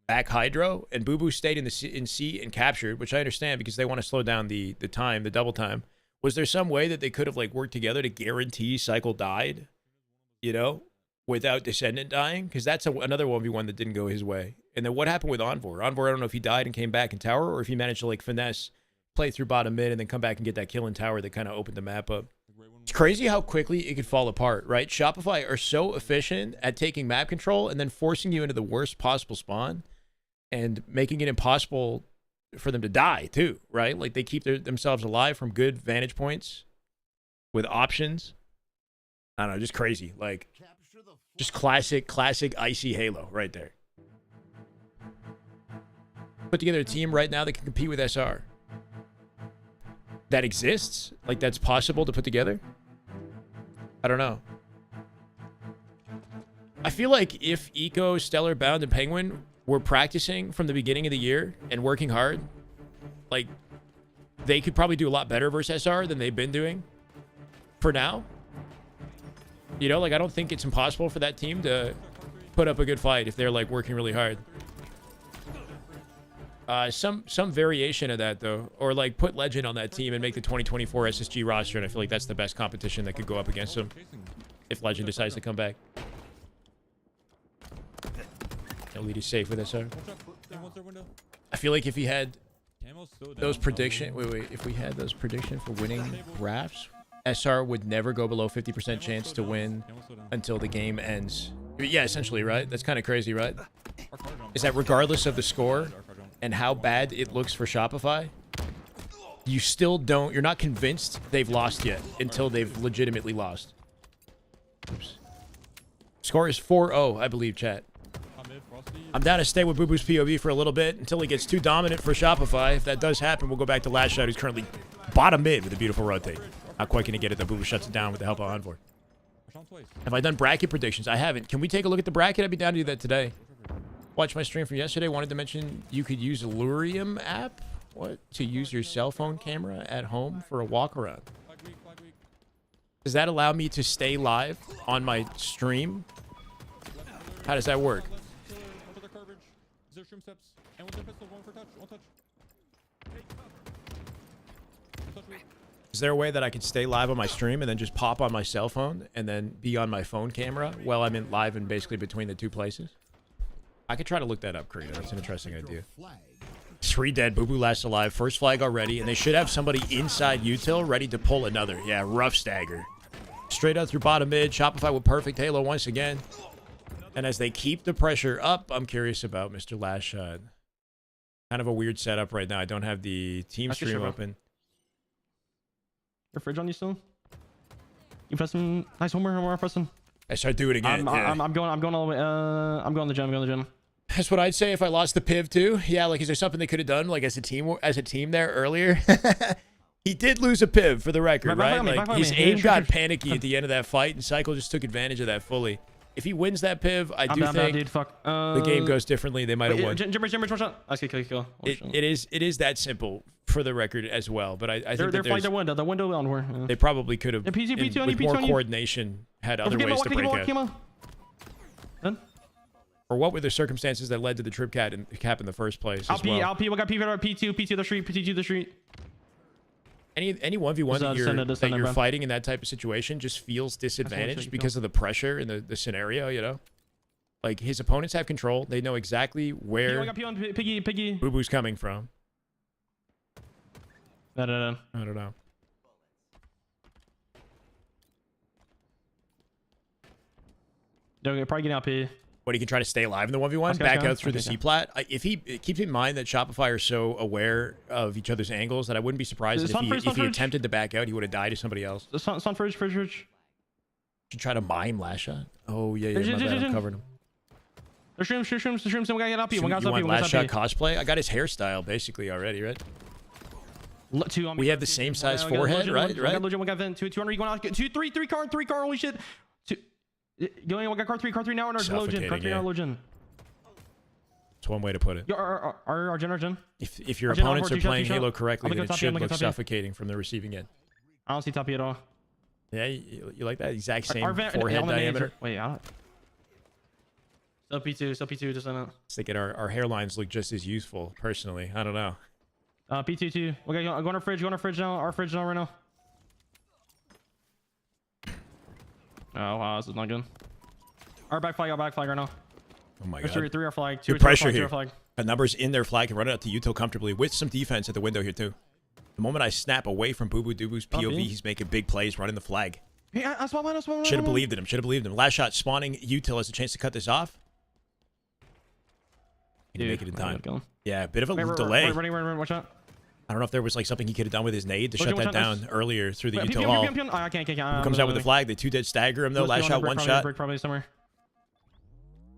back Hydro, and Boo Boo stayed in C and captured, which I understand because they want to slow down the time, the double time. Was there some way that they could have like worked together to guarantee Cycle died, you know, without Descendant dying? Because that's another 1v1 that didn't go his way. And then what happened with Envoy? Envoy, I don't know if he died and came back in tower, or if he managed to like finesse, play through bottom mid, and then come back and get that kill in tower that kind of opened the map up. It's crazy how quickly it could fall apart, right? Shopify are so efficient at taking map control and then forcing you into the worst possible spawn and making it impossible for them to die too, right? Like they keep themselves alive from good vantage points with options. I don't know, just crazy. Like just classic icy Halo right there. Put together a team right now that can compete with SR. That exists? Like that's possible to put together? I don't know. I feel like if Eco, Stellar, Bound, and Penguin were practicing from the beginning of the year and working hard, like they could probably do a lot better versus SR than they've been doing for now. You know, like I don't think it's impossible for that team to put up a good fight if they're like working really hard. Some variation of that though, or like put Legend on that team and make the 2024 SSG roster, and I feel like that's the best competition that could go up against them if Legend decides to come back. The lead is safe with SR. I feel like if he had those prediction, if we had those prediction for winning rafts, SR would never go below 50% chance to win until the game ends. Yeah, essentially, right? That's kind of crazy, right? Is that regardless of the score and how bad it looks for Shopify? you still don't, you're not convinced they've lost yet until they've legitimately lost. Oops. Score is 4-0, I believe, chat. I'm down to stay with Boo Boo's POV for a little bit until he gets too dominant for Shopify. If that does happen, we'll go back to Lastshot, who's currently bottom mid with a beautiful rotate. Not quite going to get it, though. Boo Boo shuts it down with the help of Envoy. Have I done bracket predictions? I haven't. Can we take a look at the bracket? I'd be down to do that today. Watch my stream from yesterday. Wanted to mention you could use Lurium app. What? To use your cell phone camera at home for a walk around. Does that allow me to stay live on my stream? How does that work? Is there a way that I can stay live on my stream and then just pop on my cell phone and then be on my phone camera while I'm in live and basically between the two places? I could try to look that up, Karina. That's an interesting idea. 3 dead. Boo Boo last alive. First flag already. And they should have somebody inside util ready to pull another. Yeah, rough stagger. Straight out through bottom mid. Shopify with perfect halo once again. And as they keep the pressure up, I'm curious about Mr. Lastshot. Kind of a weird setup right now. I don't have the team stream open. Your fridge on you still? You pressing? Nice homework, Preston. I start doing it again. I'm going all the way. I'm going to the gym. That's what I'd say if I lost the piv too. Yeah, like is there something they could have done like as a team there earlier? He did lose a piv for the record, right? Like his aim got panicky at the end of that fight, and Cycle just took advantage of that fully. If he wins that piv, I do think the game goes differently. They might have won. Jimmers, one shot. I see, kill. It is that simple for the record as well. But I think they're flying the window onward. Yeah. They probably could have, with more coordination, had other ways to break out. Or what were the circumstances that led to the trip cap in the first place? I'll P. We got P2 the street, P2 the street. Any 1v1 that you're fighting in that type of situation just feels disadvantaged because of the pressure and the scenario, you know? Like, his opponents have control. They know exactly where Piggy. Boo Boo's coming from. No. I don't know. They're probably getting out P. What, he can try to stay alive in the 1v1, back out through the C-plat. If he keeps in mind that Shopify are so aware of each other's angles that I wouldn't be surprised if he attempted to back out, he would have died to somebody else. Sun fridge. Should try to mime Lastshot. Oh, yeah, my bad, I'm covering him. The shrooms, we gotta get up P. You want Lastshot cosplay? I got his hairstyle basically already, right? We have the same size forehead, right? We got 200, you going out, 3 car, holy shit. Going, we got car 3 now in our Logen. Car 3 now Logen. That's one way to put it. Our gen. If your opponents are playing Halo correctly, then it should look suffocating from the receiving end. I don't see top at all. Yeah, you like that exact same forehead diameter? Wait, I don't. So P2, just on it. It's thinking our hairlines look just as useful, personally. I don't know. P2 too. Okay, go on our fridge now. Our fridge now right now. Oh wow, this is not good. Our back flag right now. Oh my god. 3 our flag. Good pressure here. A numbers in their flag can run it out to util comfortably with some defense at the window here too. The moment I snap away from Boo Boo Doo-Boo's POV, he's making big plays running the flag. Yeah, I spawned. Should have believed in him. Lastshot spawning util has a chance to cut this off. He can make it in time. Yeah, a bit of a delay. Running, watch out. I don't know if there was like something he could have done with his nade to shut that down earlier through the util hall. I can't. Who comes out with the flag? They 2 dead stagger him though. Lastshot, one shot. Probably somewhere.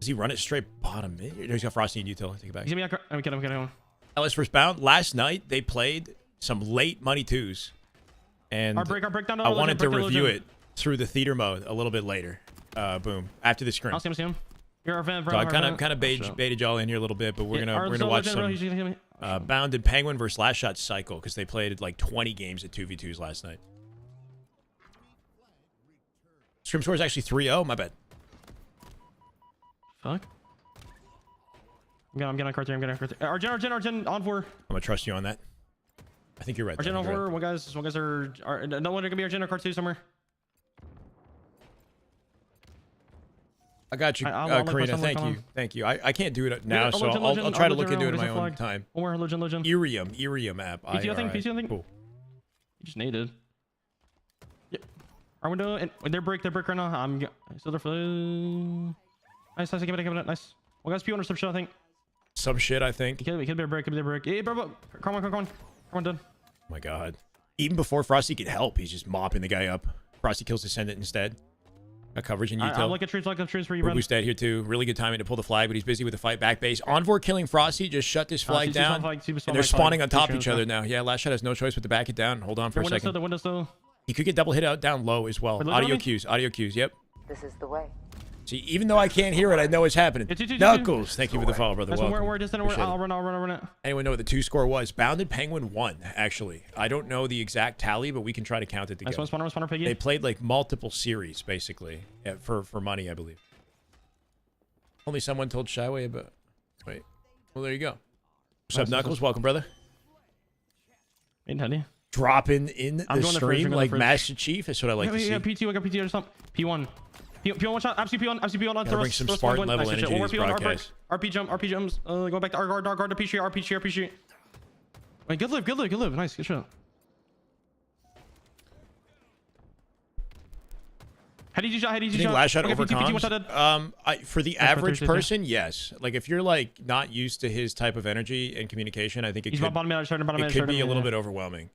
Does he run it straight bottom mid? He's got Frosty and util. Take it back. He's gonna be I'm kidding. LS first bound. Last night they played some late money 2s, and our breakdown. I wanted to review it through the theater mode a little bit later. Boom. After the scrim. I'll see him. You're a fan, bro. So I kind of baited y'all in here a little bit, but we're gonna watch some Bound and Penguin versus Lastshot cycle because they played like 20 games at 2v2s last night. Scrim score is actually 3-0. My bad. Fuck. I'm getting on card 3. Our gen on 4. I'm gonna trust you on that. I think you're right. Our gen on 4. One guys are no one gonna be our gen or card 2 somewhere. I got you, Karina. Thank you. I can't do it now, so I'll try to look into it in my own time. One more Legion. Irium app. PC, I think. Cool. You just needed. Yep. Our window, and they're brick right now. I'm still there for nice. Give it. Nice. Well, guys, P under some shit, I think. Some shit, I think. It could be a brick. Hey, bro. Come on. Done. my God. Even before Frosty could help, he's just mopping the guy up. Frosty kills Descendant instead. Got coverage in util. I like a trees for you, bro. Bubu's dead here too. Really good timing to pull the flag, but he's busy with the fight back base. Envor killing Frosty just shut this flag down. And they're spawning on top of each other now. Yeah, Lastshot has no choice but to back it down. Hold on for a second. The window still. He could get double hit out down low as well. Audio cues. Yep. This is the way. See, even though I can't hear it, I know it's happening. Knuckles, thank you for the follow, brother. We're distant. I'll run it. Anyone know what the 2 score was? Bounded Penguin won, actually. I don't know the exact tally, but we can try to count it together. Spawner, Piggy. They played like multiple series, basically, for money, I believe. Only someone told Shyway about... Wait. Well, there you go. What's up, Knuckles? Welcome, brother. Ain't honey. Dropping in the stream like Master Chief. That's what I like to see. Yeah, PT, I got PT or something. P1. P1 one shot, absolute P1, absolute P1 on Gotta bring some Spartan level energy to this broadcast. RP jumps, go back to guard the P street, RP street. Wait, good live, nice, good shot. How did you shot? Do you think Lastshot overcomes? For the average person, yes. Like if you're like not used to his type of energy and communication, I think it could be a little bit overwhelming.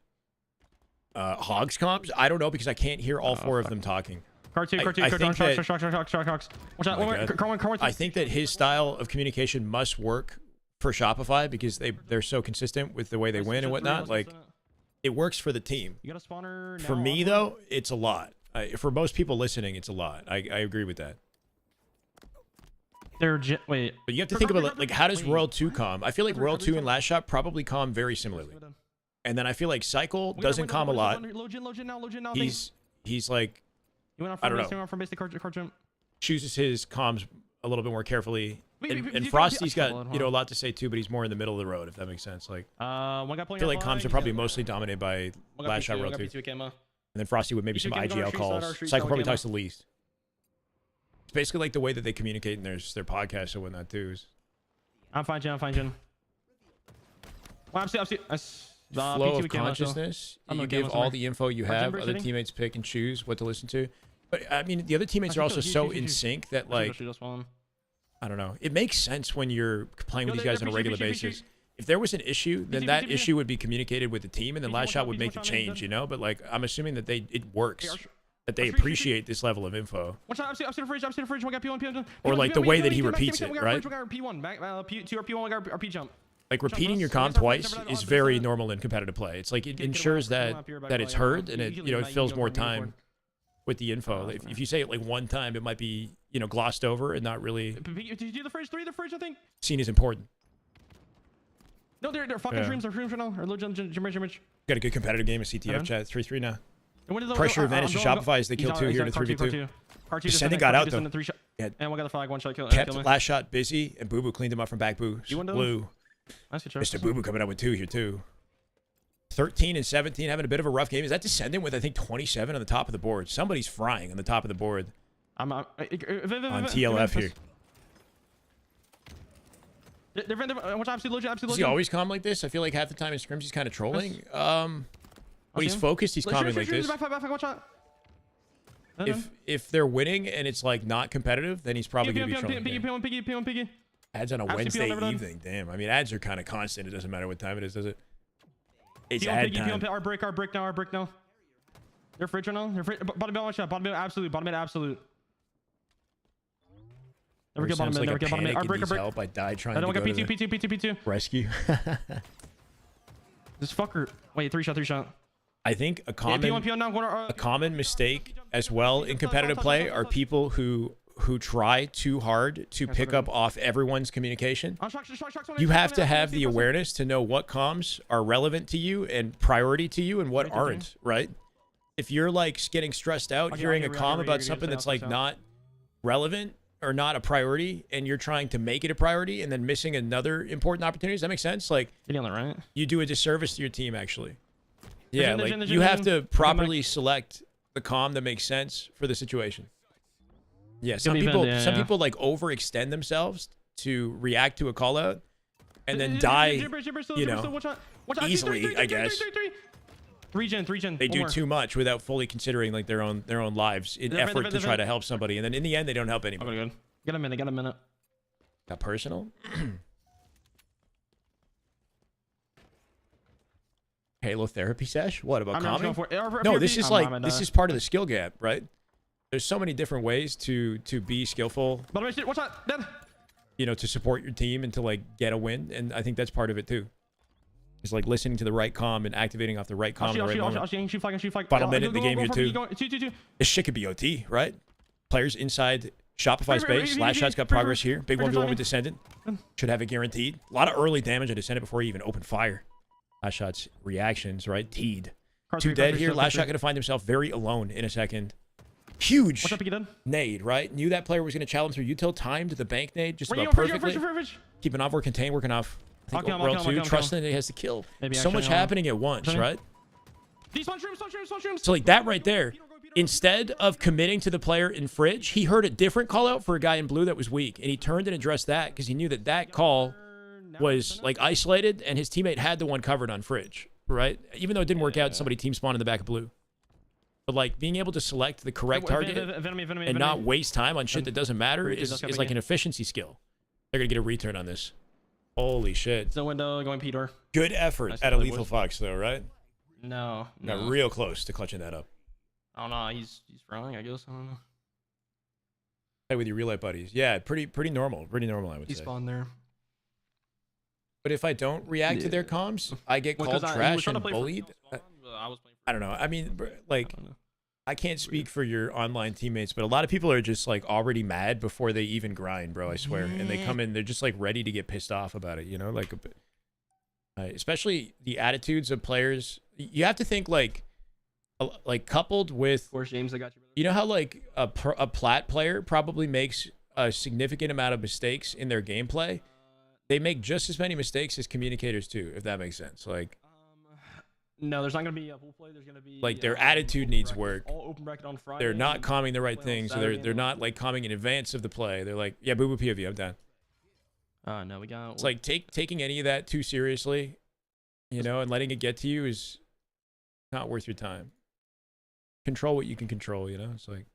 Hogs comms? I don't know because I can't hear all 4 of them talking. I think that his style of communication must work for Shopify because they're so consistent with the way they win and whatnot. Like, it works for the team. For me, though, it's a lot. For most people listening, it's a lot. I agree with that. Wait. But you have to think about, like, how does Royal 2 calm? I feel like Royal 2 and Lastshot probably calm very similarly. And then I feel like Cycle doesn't calm a lot. He's like... I don't know. Chooses his comms a little bit more carefully. And Frosty's got, a lot to say too, but he's more in the middle of the road, if that makes sense. Like, I feel like comms are probably mostly dominated by Lastshot Royal 2. And then Frosty with maybe some IGL calls. Cycle probably talks the least. It's basically like the way that they communicate in their podcasts and whatnot too. I'm fine, Jen. Well, I'm see. Flow of consciousness. You give all the info you have. Other teammates pick and choose what to listen to. But I mean, the other teammates are also so in sync that, like, I don't know. It makes sense when you're playing with these guys on a regular basis. If there was an issue, then that issue would be communicated with the team, and then Lastshot would make the change, But like, I'm assuming that it works, that they appreciate this level of info. Or like the way that he repeats it, right? Like repeating your comm twice is very normal in competitive play. It's like it ensures that it's heard and it fills more time with the info. If you say it like one time, it might be glossed over and not really. Did you do the fridge? I think. Seen as important. No, they're fucking streams. They're streams right now. Or Got a good competitive game of CTF chat. 3-3 now. Pressure advantage to Shopify as they kill 2 here in a 3v2. Descendant got out though. And one got the flag. One shot kill. Kept Lastshot busy and Bubu cleaned him up from back boo. Blue. Mr. Bubu coming out with 2 here too. 13 and 17 having a bit of a rough game. Is that Descendant with I think 27 on the top of the board? Somebody's frying on the top of the board. On TLF here. Does he always calm like this? I feel like half the time in scrims he's kind of trolling. When he's focused, he's calming like this. If they're winning and it's like not competitive, then he's probably gonna be trolling. Piggy. Ads on a Wednesday evening. Damn. I mean, ads are kind of constant. It doesn't matter what time it is, does it? It's ad time. Our brick now. They're fridge right now. They're fridge. Bottom mid, one shot. Bottom mid, absolute. Never get bottom mid. Our brick. Help. I died trying to go P2. Rescue. This fucker. Wait, 3 shot. I think a common mistake as well in competitive play are people who try too hard to pick up off everyone's communication. You have to have the awareness to know what comms are relevant to you and priority to you and what aren't, right? If you're like getting stressed out hearing a comm about something that's like not relevant or not a priority and you're trying to make it a priority and then missing another important opportunity, does that make sense? Like, you do a disservice to your team actually. Yeah, like you have to properly select the comm that makes sense for the situation. Yeah, some people like overextend themselves to react to a call out and then die, easily, I guess. 3 gen. They do too much without fully considering like their own lives in effort to try to help somebody, and then in the end they don't help anybody. Get a minute. Got personal? Halo therapy sesh? What about I'm just calming? going for it. No, this is like this is part of the skill gap, right? There's so many different ways to be skillful. By the way, shit, watch out, dead. You know, to support your team and to like get a win, and I think that's part of it too. It's like listening to the right comm and activating off the right comm. Final minute in the game, you're two. This shit could be OT, right? Players inside Shopify space. Lastshot's got progress here. Big 1v1 with Descendant. Should have it guaranteed. A lot of early damage on Descendant before he even opened fire. Lastshot's reactions, right? Teed. Two dead here. Lastshot going to find himself very alone in a second. Huge nade, right? Knew that player was going to challenge through util. Timed the bank nade just about perfectly. Keeping off work contain, working off. I think World 2, trusting that he has to kill. So much happening at once, right? So like that right there, instead of committing to the player in fridge, he heard a different call out for a guy in blue that was weak, and he turned and addressed that because he knew that that call was like isolated, and his teammate had the one covered on fridge, right? Even though it didn't work out, somebody team spawned in the back of blue. But like being able to select the correct target and not waste time on shit that doesn't matter is like an efficiency skill. They're gonna get a return on this. Holy shit. It's no window going P door. Good effort at a Lethal Fox though, right? No. Got real close to clutching that up. I don't know. He's frying, I guess. I don't know. Play with your real life buddies. Yeah, pretty normal. Pretty normal, I would say. He spawned there. But if I don't react to their comms, I get called trash and bullied. I don't know. I mean, like, I can't speak for your online teammates, but a lot of people are just like already mad before they even grind, bro. I swear. And they come in, they're just like ready to get pissed off about it, you know? Like, especially the attitudes of players. You have to think like coupled with, you know how like a plat player probably makes a significant amount of mistakes in their gameplay. They make just as many mistakes as communicators too, if that makes sense. Like, no, there's not going to be a full play. There's going to be like their attitude needs work. All open bracket on Friday. They're not calming the right things. So they're not like calming in advance of the play. They're like, yeah, boo boo POV, I'm done. No, we got. It's like taking any of that too seriously, you know, and letting it get to you is not worth your time. Control what you can control, you know. It's like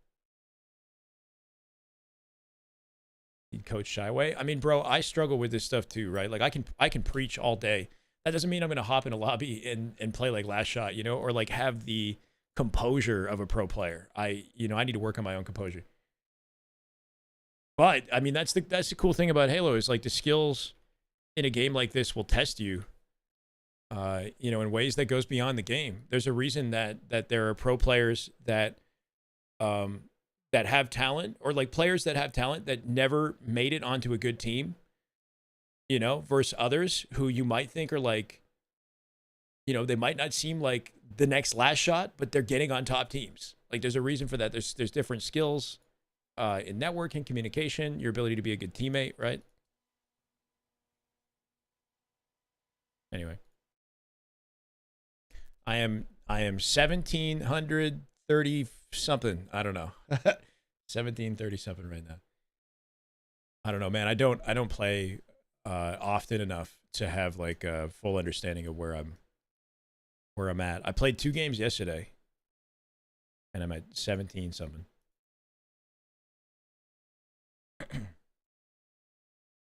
Coach Shyway. I mean, bro, I struggle with this stuff too, right? Like I can preach all day. That doesn't mean I'm gonna hop in a lobby and play like Lastshot, you know, or like have the composure of a pro player. I need to work on my own composure. But I mean, that's the cool thing about Halo is like the skills in a game like this will test you, you know, in ways that goes beyond the game. There's a reason that there are pro players that have talent, or like players that have talent that never made it onto a good team, you know, versus others who you might think are like, you know, they might not seem like the next Lastshot, but they're getting on top teams. Like there's a reason for that. There's different skills in networking, communication, your ability to be a good teammate, right? Anyway, I am 1730 something. I don't know. 1730 something right now. I don't know, man. I don't play often enough to have like a full understanding of where I'm at. I played 2 games yesterday and I'm at 17 something.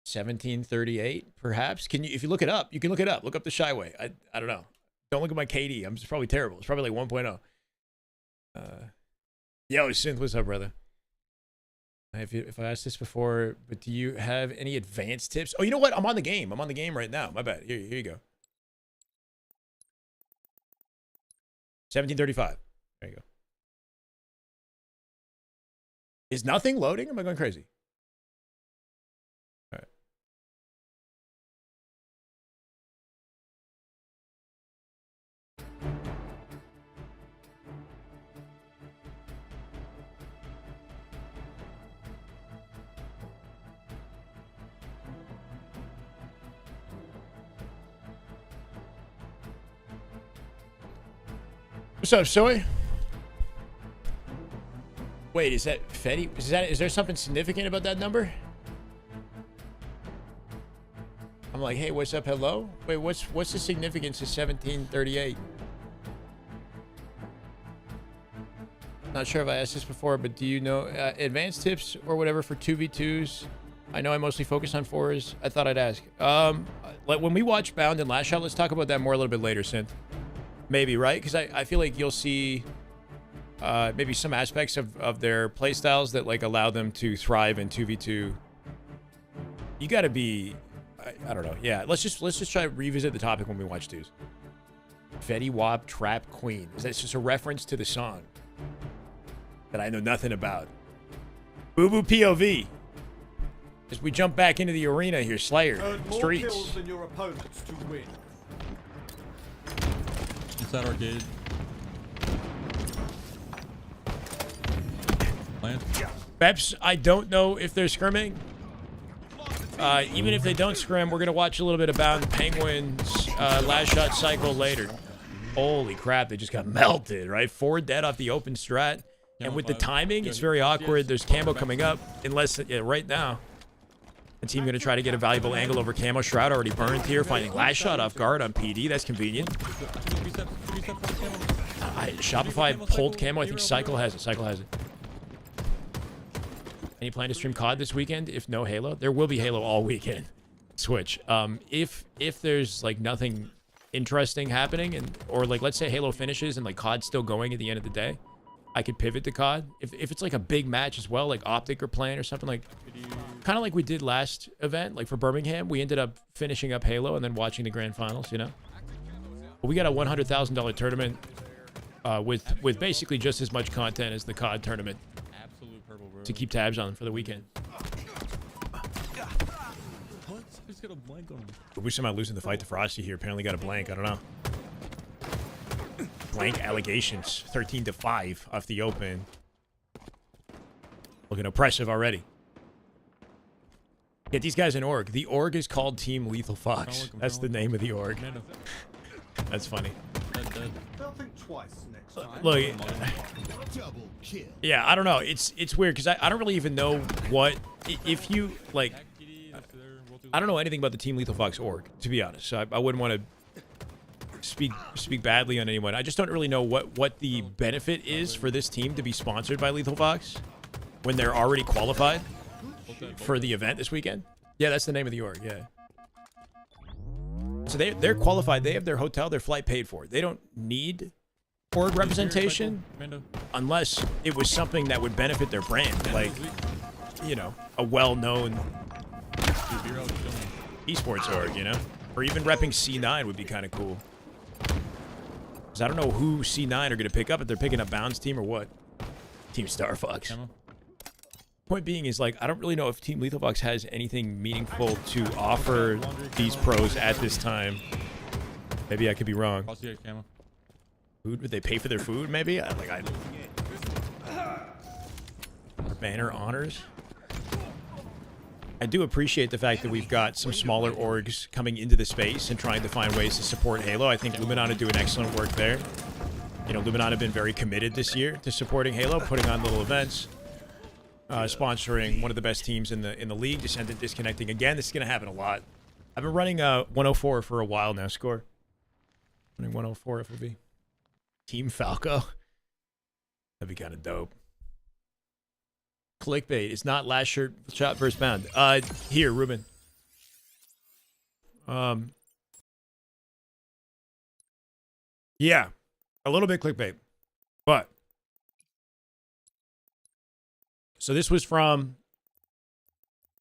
1738 perhaps. If you look it up, you can look it up. Look up the Shyway. I don't know. Don't look at my KD. It's probably terrible. It's probably like 1.0. Yo, Synth, what's up, brother? If I asked this before, but do you have any advanced tips? Oh, you know what? I'm on the game. I'm on the game right now. My bad. Here you go. 1735. There you go. Is nothing loading? Am I going crazy? All right. What's up, Soy? Wait, is that Fetty? Is there something significant about that number? I'm like, hey, what's up? Hello? Wait, what's the significance of 1738? Not sure if I asked this before, but do you know advanced tips or whatever for 2v2s? I know I mostly focus on 4s. I thought I'd ask. Like when we watch Bound and Lastshot, let's talk about that more a little bit later, Synth. Maybe, right? Because I feel like you'll see maybe some aspects of their playstyles that like allow them to thrive in 2v2. You got to be, I don't know. Yeah, let's just try to revisit the topic when we watch dudes. Fetty Wap Trap Queen. Is that just a reference to the song that I know nothing about? Boo Boo POV. As we jump back into the arena here, Slayer, Earn more streets. kills than your opponents to win. Inside arcade. Plant. Beps, I don't know if they're scrimming. Even if they don't scrim, we're going to watch a little bit about Penguins' last shot cycle later. Holy crap, they just got melted, right? 4 dead off the open strat. And with the timing, it's very awkward. There's camo coming up. Unless, right now, the team going to try to get a valuable angle over camo. Shroud already burned here, finding last shot off guard on PD. That's convenient. Shopify pulled camo. I think Cycle has it. Cycle has it. Any plan to stream COD this weekend? If no Halo, there will be Halo all weekend. Switch. If there's like nothing interesting happening, or like let's say Halo finishes and like COD's still going at the end of the day, I could pivot to COD. If it's like a big match as well, like Optic or playing or something, like kind of like we did last event, like for Birmingham, we ended up finishing up Halo and then watching the grand finals. You know, but we got a $100,000 tournament with basically just as much content as the COD tournament. To keep tabs on for the weekend. What? He's got a blank on him. We somehow losing the fight to Frosty here. Apparently got a blank. I don't know. Blank allegations. 13-5 off the open. Looking oppressive already. Get these guys an org. The org is called Team Lethal Fox. That's the name of the org. That's funny. They'll think twice next time. Look, yeah, I don't know. It's weird because I don't really even know what if you like. I don't know anything about the Team Lethal Fox org, to be honest. So I wouldn't want to speak badly on anyone. I just don't really know what the benefit is for this team to be sponsored by Lethal Fox when they're already qualified for the event this weekend. Yeah, that's the name of the org. Yeah. So they're qualified. They have their hotel, their flight paid for. They don't need org representation unless it was something that would benefit their brand, like, you know, a well-known esports org, you know, or even repping C9 would be kind of cool. Because I don't know who C9 are going to pick up, if they're picking up Bounds team or what. Team Star Fox. Point being is, like, I don't really know if Team Lethal Fox has anything meaningful to offer these pros at this time. Maybe I could be wrong. Food? Would they pay for their food, maybe? Our banner honors. I do appreciate the fact that we've got some smaller orgs coming into the space and trying to find ways to support Halo. I think Luminon are doing excellent work there. You know, Luminon have been very committed this year to supporting Halo, putting on little events, sponsoring one of the best teams in the league. Descendant disconnecting again. This is going to happen a lot. I've been running 104 for a while now. Score. Running 104 FOV. Team Falco. That'd be kind of dope. Clickbait. It's not last shot first bound. Here, Ruben. Yeah, a little bit clickbait, but so this was from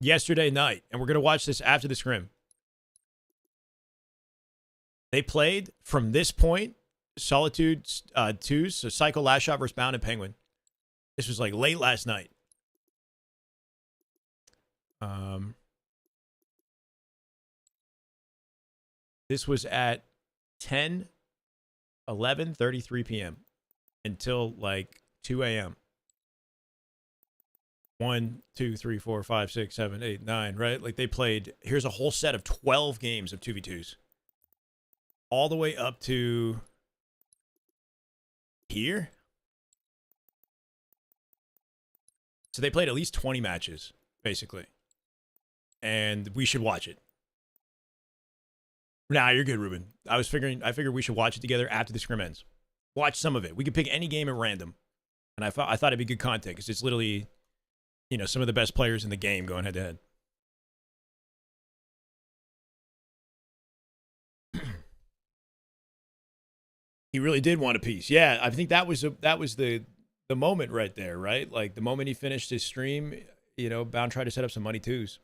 yesterday night, and we're gonna watch this after the scrim. They played from this point, Solitude 2s, so Cycle, Last Shot versus Bound and Penguin. This was like late last night. This was at 11:33 p.m. until like 2 a.m. 1, 2, 3, 4, 5, 6, 7, 8, 9, right? Like they played, here's a whole set of 12 games of 2v2s. All the way up to here. So they played at least 20 matches, basically. And we should watch it. Nah, you're good, Ruben. I figured we should watch it together after the scrim ends. Watch some of it. We could pick any game at random. And I thought it'd be good content because it's literally, you know, some of the best players in the game going head to head. He really did want a piece. Yeah, I think that was the moment right there, right? Like the moment he finished his stream, Bound tried to set up some money twos,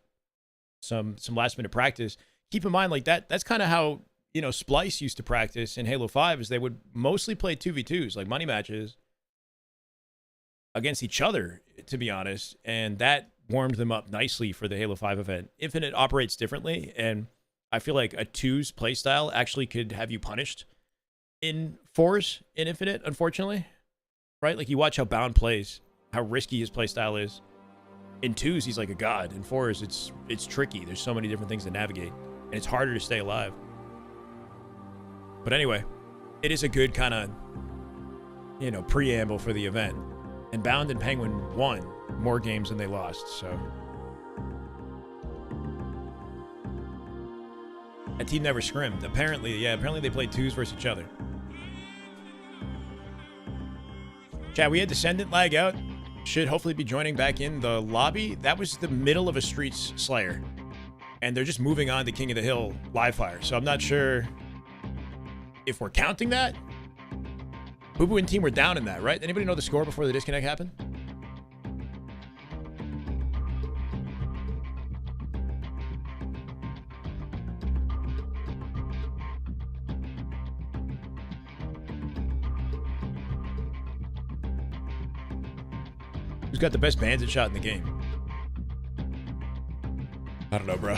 some last minute practice. Keep in mind, like that's kind of how Splice used to practice in Halo 5, is they would mostly play 2v2s, like money matches against each other, to be honest, and that warmed them up nicely for the Halo 5 event. Infinite operates differently, and I feel like a 2's playstyle actually could have you punished in 4s in Infinite, unfortunately. Right? Like you watch how Bound plays, how risky his playstyle is. In 2s, he's like a god. In 4s, it's tricky. There's so many different things to navigate, and it's harder to stay alive. But anyway, it is a good kind of, preamble for the event. And Bound and Penguin won more games than they lost, so. That team never scrimmed. Apparently they played 2s versus each other. Chat, we had Descendant lag out. Should hopefully be joining back in the lobby. That was the middle of a Streets Slayer. And they're just moving on to King of the Hill live fire. So I'm not sure if we're counting that. Boo Boo and team were down in that, right? Anybody know the score before the disconnect happened? Who's got the best bandit shot in the game? I don't know, bro.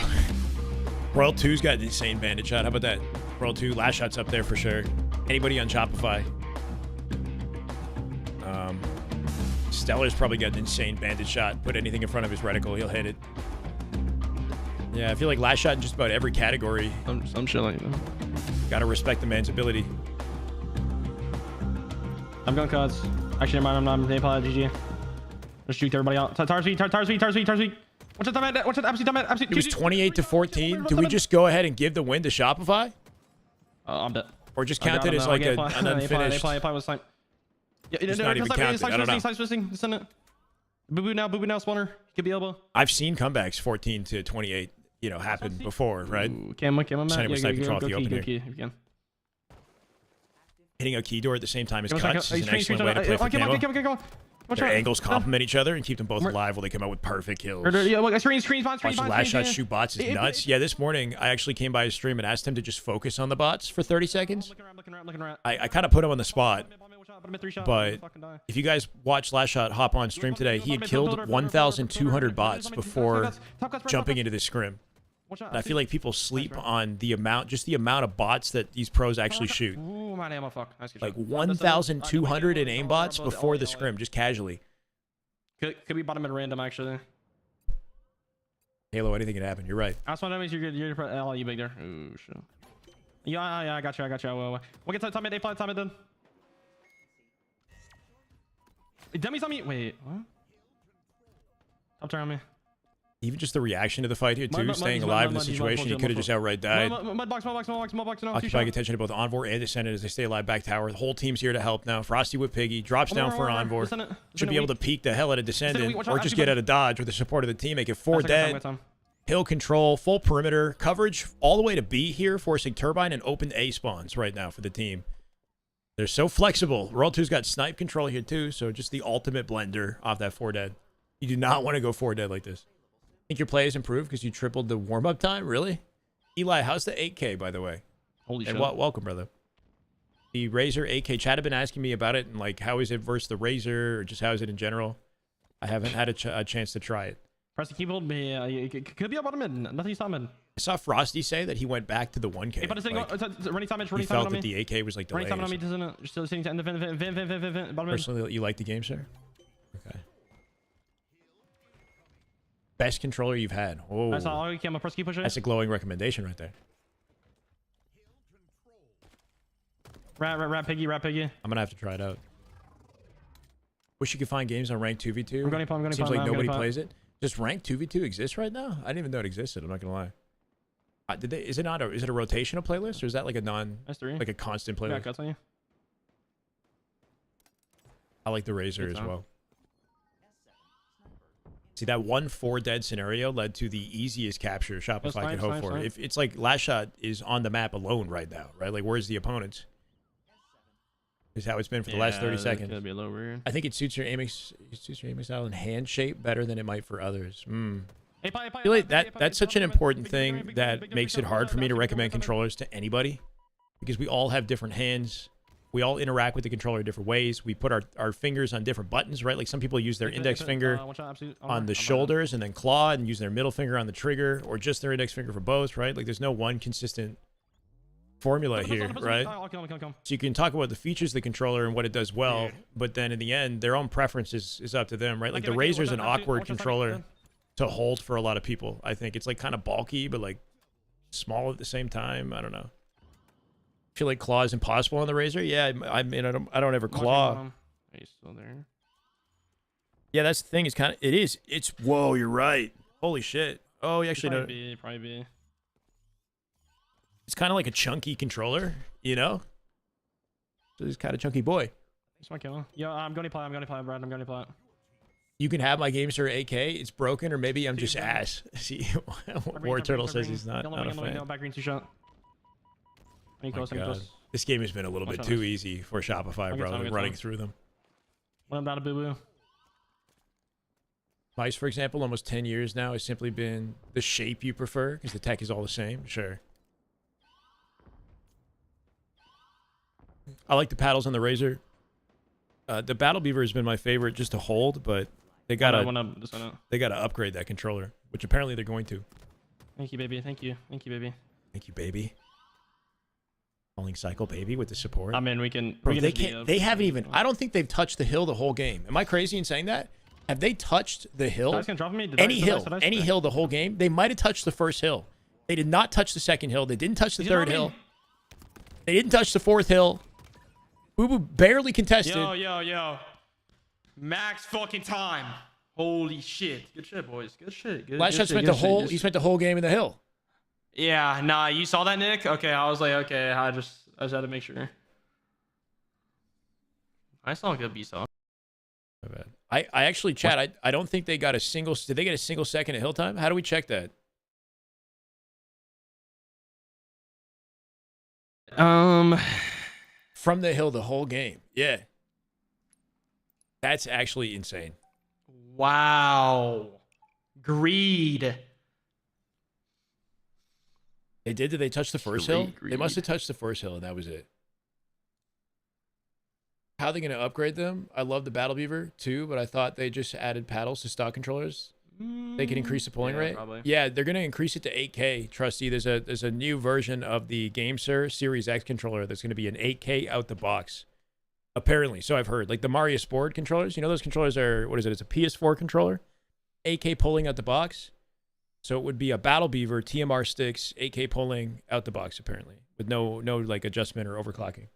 Royal 2's got an insane bandit shot. How about that? Royal 2, Lastshot's up there for sure. Anybody on Shopify? Stellar's probably got an insane bandit shot. Put anything in front of his reticle, he'll hit it. Yeah, I feel like Lastshot in just about every category. Some shit like that. Gotta respect the man's ability. I'm going cards. Actually, I'm Napalm GG. Just juked everybody out. Tars weak. What's that? Absolutely. It was 28-14. Do we just go ahead and give the win to Shopify? I'm dead. Or just count it as like an unfinished? Napalm was like. Yeah, it's not even counted. I don't know. Slice twisting. Send it. Boo Boo now, spawner. Could be elbow. I've seen comebacks 14-28, happen before, right? Cam, Sniper control at the open here. If you can. Hitting a key door at the same time as cuts is an excellent way to play for camo. Their angles complement each other and keep them both alive while they come out with perfect kills. Screen, watching Lastshot shoot bots is nuts. Yeah, this morning I actually came by his stream and asked him to just focus on the bots for 30 seconds. I kind of put him on the spot. But if you guys watch Lastshot hop on stream today, he had killed 1,200 bots before jumping into this scrim. And I feel like people sleep on the amount of bots that these pros actually shoot. Like 1,200 in aimbots before the scrim, just casually. Could be bottom mid random, actually. Halo, anything can happen. You're right. That's what that means. You're good. You're you big there. Ooh, shit. Yeah, I got you. We'll get to top mid. Top mid then. Demi's on me. Wait, what? Top turn on me. Even just the reaction to the fight here, too, staying alive in the situation, he could have just outright died. Occupying attention to both Envor and Descendant as they stay alive back tower. The whole team's here to help now. Frosty with Piggy drops down for Envor. Should be able to peek the hell out of Descendant or just get out of dodge with the support of the team. Make it 4 dead. Hill control, full perimeter coverage all the way to B here, forcing Turbine and open A spawns right now for the team. They're so flexible. Royal 2's got snipe control here, too, so just the ultimate blender off that 4 dead. You do not want to go 4 dead like this. Think your play has improved because you tripled the warm-up time? Really? Eli, how's the 8K, by the way? Holy shit. Welcome, brother. The Razor 8K. Chad had been asking me about it, and like, how is it versus the Razor, or just how is it in general? I haven't had a chance to try it. Press the keyboard. It could be a bottom mid. Nothing top mid. I saw Frosty say that he went back to the 1K. Hey, but he felt that the 8K was like delayed. Personally, you like the game, sir? Okay. Best controller you've had. Oh, that's a glowing recommendation right there. Rat piggy. I'm gonna have to try it out. Wish you could find games on ranked 2v2. I'm gonna Seems like nobody plays it. Does ranked 2v2 exist right now? I didn't even know it existed. I'm not gonna lie. Is it a rotational playlist, or is that like a like a constant playlist? Yeah, I like the Razor as well. See, that 1-4 dead scenario led to the easiest capture Shopify could hope for. If it's like Lastshot is on the map alone right now, right? Like, where's the opponents? Is how it's been for the last 30 seconds. Gonna be a little weird. I think it suits your aiming style and hand shape better than it might for others. I feel like that's such an important thing that makes it hard for me to recommend controllers to anybody, because we all have different hands. We all interact with the controller in different ways. We put our fingers on different buttons, right? Like some people use their index finger on the shoulders and then claw and use their middle finger on the trigger, or just their index finger for both, right? Like there's no one consistent formula here, right? So you can talk about the features of the controller and what it does well, but then in the end, their own preference is up to them, right? Like the Razor's an awkward controller to hold for a lot of people. I think it's like kind of bulky, but like small at the same time. I don't know. Feel like claw is impossible on the Razor. Yeah, I mean, I don't ever claw. Are you still there? Yeah, that's the thing. It's whoa, you're right. Holy shit. Oh, you actually know. Probably be. It's kind of like a chunky controller, you know? So he's kind of chunky boy. It's my kill. Yeah, I'm going to play, Brad. I'm going to play. You can have my Game Sir AK. It's broken, or maybe I'm just ass. See, War Turtle says he's not a fan. Back green, 2 shot. Close. This game has been a little bit too easy for Shopify, bro. Running through them. What about a boo-boo? Mice, for example, almost 10 years now has simply been the shape you prefer, because the tech is all the same. Sure. I like the paddles on the Razor. The Battle Beaver has been my favorite just to hold, but they gotta upgrade that controller, which apparently they're going to. Thank you, baby. Thank you, baby. Thank you, baby. Falling cycle, baby, with the support. I mean, we can. Bro, they can't. They haven't even. I don't think they've touched the hill the whole game. Am I crazy in saying that? Have they touched the hill? Any hill the whole game? They might have touched the first hill. They did not touch the second hill. They didn't touch the third hill. They didn't touch the fourth hill. Boo Boo barely contested. Yo. Max fucking time. Holy shit. Good shit, boys. Good shit. Lastshot spent the whole game in the hill. Yeah, nah, you saw that, Nick? Okay, I was like, okay, I just had to make sure. I saw a good B-saw. My bad. I actually, Chad, I don't think they got a single... Did they get a single second at hill time? How do we check that? From the hill the whole game. Yeah. That's actually insane. Wow. Greed. They did? Did they touch the first hill? They must have touched the first hill, and that was it. How are they going to upgrade them? I love the Battle Beaver, too, but I thought they just added paddles to stock controllers. They can increase the pulling rate. Probably. Yeah, they're going to increase it to 8K. Trusty, there's a new version of the GameSir Series X controller that's going to be an 8K out the box. Apparently, so I've heard. Like the Mario Sport controllers, you know those controllers are, what is it? It's a PS4 controller. 8K pulling out the box. So it would be a Battle Beaver, TMR sticks, 8K pulling out the box, apparently, with no like adjustment or overclocking.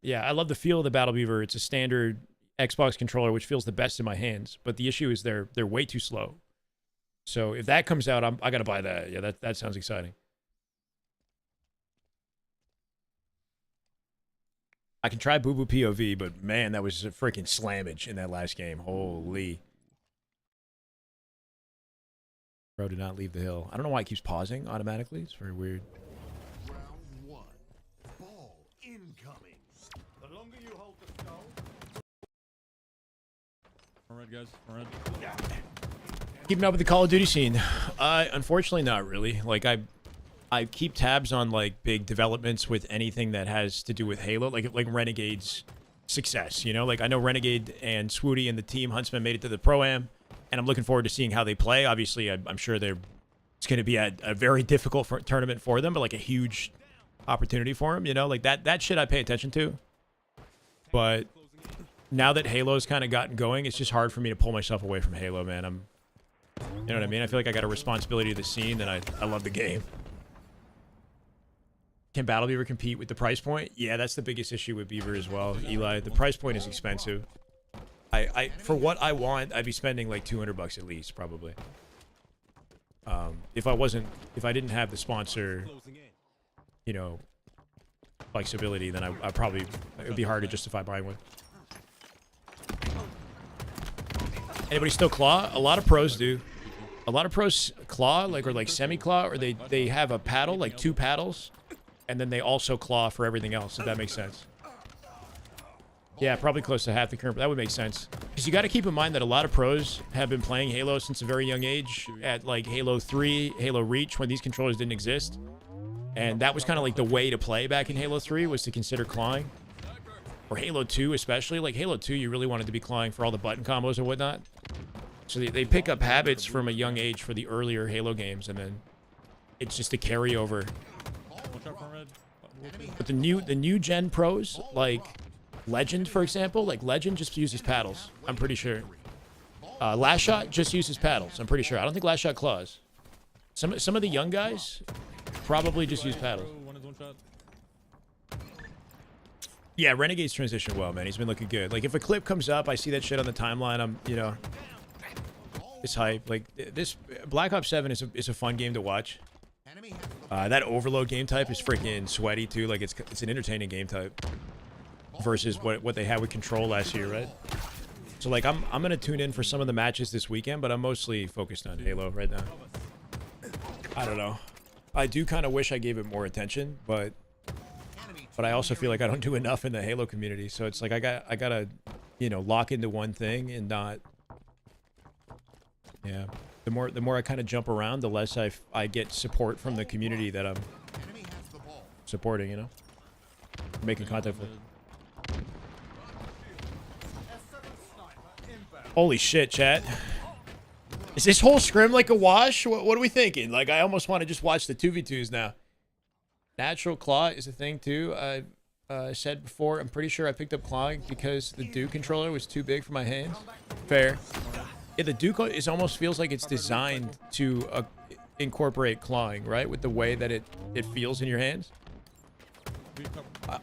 Yeah, I love the feel of the Battle Beaver. It's a standard Xbox controller, which feels the best in my hands. But the issue is they're way too slow. So if that comes out, I gotta buy that. Yeah, that sounds exciting. I can try Boo Boo POV, but man, that was a freaking slammage in that last game. Holy. Bro did not leave the hill. I don't know why it keeps pausing automatically. It's very weird. Round 1. Ball incoming. The longer you hold the skull. All right, guys. All right. Keeping up with the Call of Duty scene. Unfortunately, not really. Like I keep tabs on like big developments with anything that has to do with Halo, like Renegade's success. You know, like I know Renegade and Swooty and the team Huntsman made it to the Pro-Am, and I'm looking forward to seeing how they play. Obviously, I'm sure it's going to be a very difficult tournament for them, but like a huge opportunity for them. You know, like that shit I pay attention to. But now that Halo's kind of gotten going, it's just hard for me to pull myself away from Halo, man. You know what I mean? I feel like I got a responsibility to the scene, and I love the game. Can Battle Beaver compete with the price point? Yeah, that's the biggest issue with Beaver as well, Eli. The price point is expensive. For what I want, I'd be spending like $200 at least, probably. If I didn't have the sponsor, you know, flexibility, then I probably, it would be hard to justify buying one. Anybody still claw? A lot of pros do. A lot of pros claw, or like semi-claw, or they have a paddle, like 2 paddles, and then they also claw for everything else, if that makes sense. Yeah, probably close to half the current, but that would make sense. Because you got to keep in mind that a lot of pros have been playing Halo since a very young age at like Halo 3, Halo Reach, when these controllers didn't exist. And that was kind of like the way to play back in Halo 3 was to consider clawing. Or Halo 2 especially. Like Halo 2, you really wanted to be clawing for all the button combos and whatnot. So they pick up habits from a young age for the earlier Halo games, and then it's just a carryover. Watch out front red. But the new gen pros, like Legend, for example, like Legend just uses paddles. I'm pretty sure. Lastshot just uses paddles. I'm pretty sure. I don't think Lastshot claws. Some of the young guys probably just use paddles. One is one shot. Yeah, Renegade's transition well, man. He's been looking good. Like if a clip comes up, I see that shit on the timeline. I'm, you know, it's hype. Like this Black Ops 7 is a fun game to watch. That overload game type is freaking sweaty too. Like it's an entertaining game type versus what they had with Control last year, right? So like I'm gonna tune in for some of the matches this weekend, but I'm mostly focused on Halo right now. I don't know. I do kind of wish I gave it more attention, but I also feel like I don't do enough in the Halo community. So it's like I gotta, you know, lock into one thing and not. Yeah. The more I kind of jump around, the less I get support from the community that I'm supporting, you know? Making content for. Holy shit, chat. Is this whole scrim like a wash? What are we thinking? Like, I almost want to just watch the 2v2s now. Natural claw is a thing, too. I said before, I'm pretty sure I picked up clawing because the Duke controller was too big for my hands. Fair. Yeah, the Duke is almost feels like it's designed to incorporate clawing, right? With the way that it feels in your hands.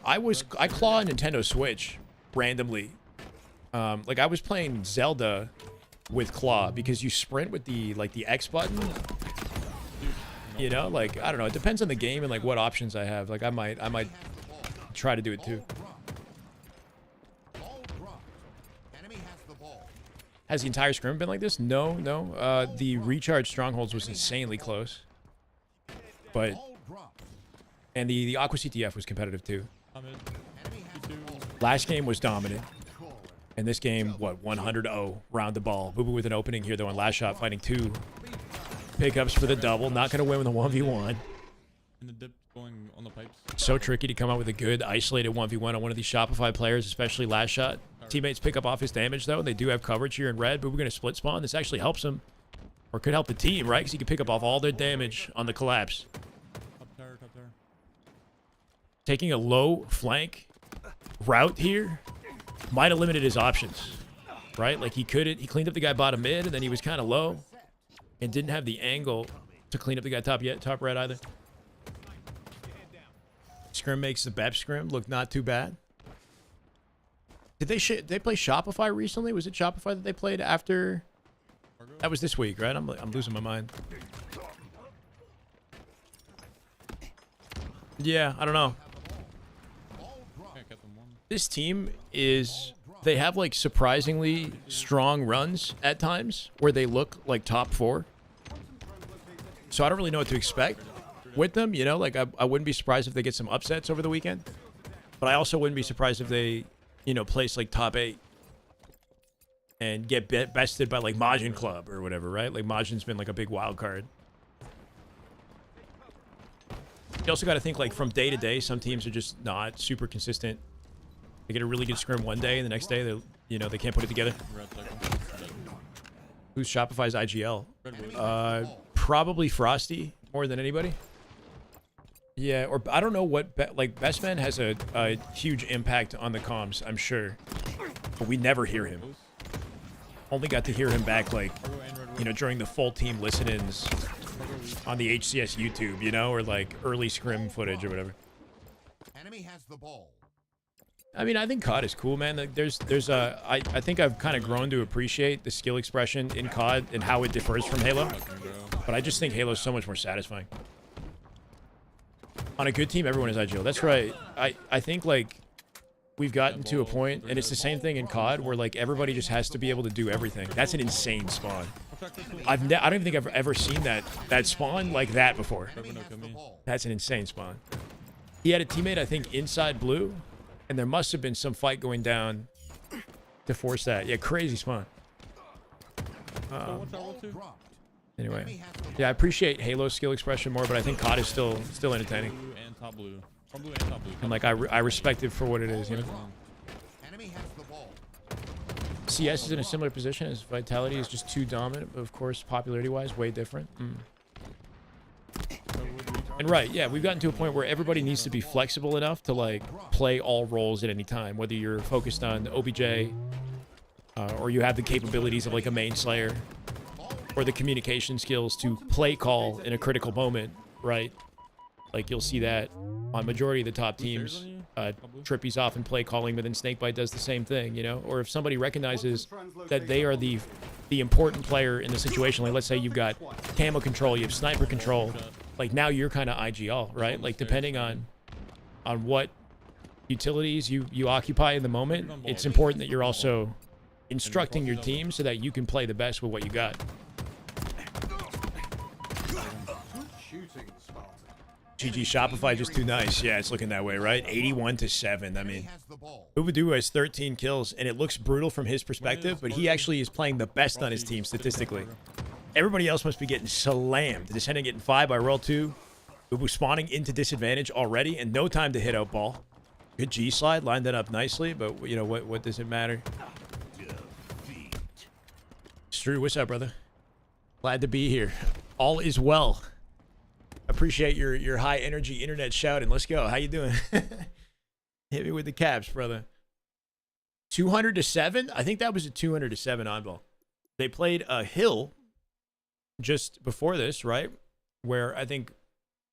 I claw a Nintendo Switch randomly. Like I was playing Zelda with claw because you sprint with the X button. You know, like I don't know. It depends on the game and like what options I have. Like I might try to do it too. Has the entire scrim been like this? No. The recharge strongholds was insanely close. But and the Aqua CTF was competitive too. Last game was dominant. And this game, what, 100-0, round the ball. Boo Boo with an opening here though on Lastshot, fighting 2 pickups for the double. Not gonna win with a 1v1. And the dip going on the pipes. So tricky to come out with a good isolated 1v1 on one of these Shopify players, especially Lastshot. Teammates pick up off his damage, though. They do have coverage here in red, but we're going to split spawn. This actually helps him. Or could help the team, right? Because he can pick up off all their damage on the collapse. Top tower, top tower. Taking a low flank route here might have limited his options, right? Like he cleaned up the guy bottom mid, and then he was kind of low and didn't have the angle to clean up the guy top red either. Scrim makes the BEP scrim look not too bad. Did they play Shopify recently? Was it Shopify that they played after? That was this week, right? I'm losing my mind. Yeah, I don't know. This team they have like surprisingly strong runs at times where they look like top 4. So I don't really know what to expect with them, you know? Like I wouldn't be surprised if they get some upsets over the weekend. But I also wouldn't be surprised if they, you know, place like top 8 and get bested by like Majin Club or whatever, right? Like Majin's been like a big wild card. You also got to think like from day to day, some teams are just not super consistent. They get a really good scrim one day and the next day they can't put it together. Who's Shopify's IGL? Probably Frosty more than anybody. Yeah, or I don't know what, like, Bestman has a huge impact on the comms, I'm sure. But we never hear him. Only got to hear him back, like, you know, during the full team listen-ins on the HCS YouTube, you know, or like early scrim footage or whatever. Enemy has the ball. I mean, I think COD is cool, man. Like, I think I've kind of grown to appreciate the skill expression in COD and how it differs from Halo. But I just think Halo is so much more satisfying. On a good team, everyone is IGL. That's right. I think, like, we've gotten to a point, and it's the same thing in COD, where, like, everybody just has to be able to do everything. That's an insane spawn. I don't even think I've ever seen that spawn like that before. That's an insane spawn. He had a teammate, I think, inside blue, And there must have been some fight going down to force that. Yeah, crazy spawn. One shot, roll 2. Anyway, yeah, I appreciate Halo's skill expression more, but I think COD is still entertaining. Blue and top blue. From blue and top blue. And like I respect it for what it is, you know. Enemy has the ball. CS is in a similar position as Vitality is just too dominant, but of course, popularity-wise, way different. And right, yeah, we've gotten to a point where everybody needs to be flexible enough to like play all roles at any time, whether you're focused on OBJ or you have the capabilities of like a main slayer or the communication skills to play call in a critical moment, right? Like you'll see that on majority of the top teams. Trippy's often play calling, but then Snakebite does the same thing, you know? Or if somebody recognizes that they are the important player in the situation, like let's say you've got camo control, you have sniper control, like now you're kind of IGL, right? Like depending on what utilities you occupy in the moment, it's important that you're also instructing your team so that you can play the best with what you got. GG Shopify just too nice. Yeah, it's looking that way, right? 81-7. I mean, Ubudu has 13 kills, and it looks brutal from his perspective, but he actually is playing the best on his team statistically. Everybody else must be getting slammed. Descendant getting 5 by roll 2. Ubu spawning into disadvantage already, and no time to hit out ball. Good G slide, lined that up nicely, but you know what does it matter? Strew, what's up, brother? Glad to be here. All is well. Appreciate your high energy internet shouting. Let's go. How you doing? Hit me with the caps, brother. 200-7? I think that was a 200-7 on ball. They played a hill just before this, right? Where I think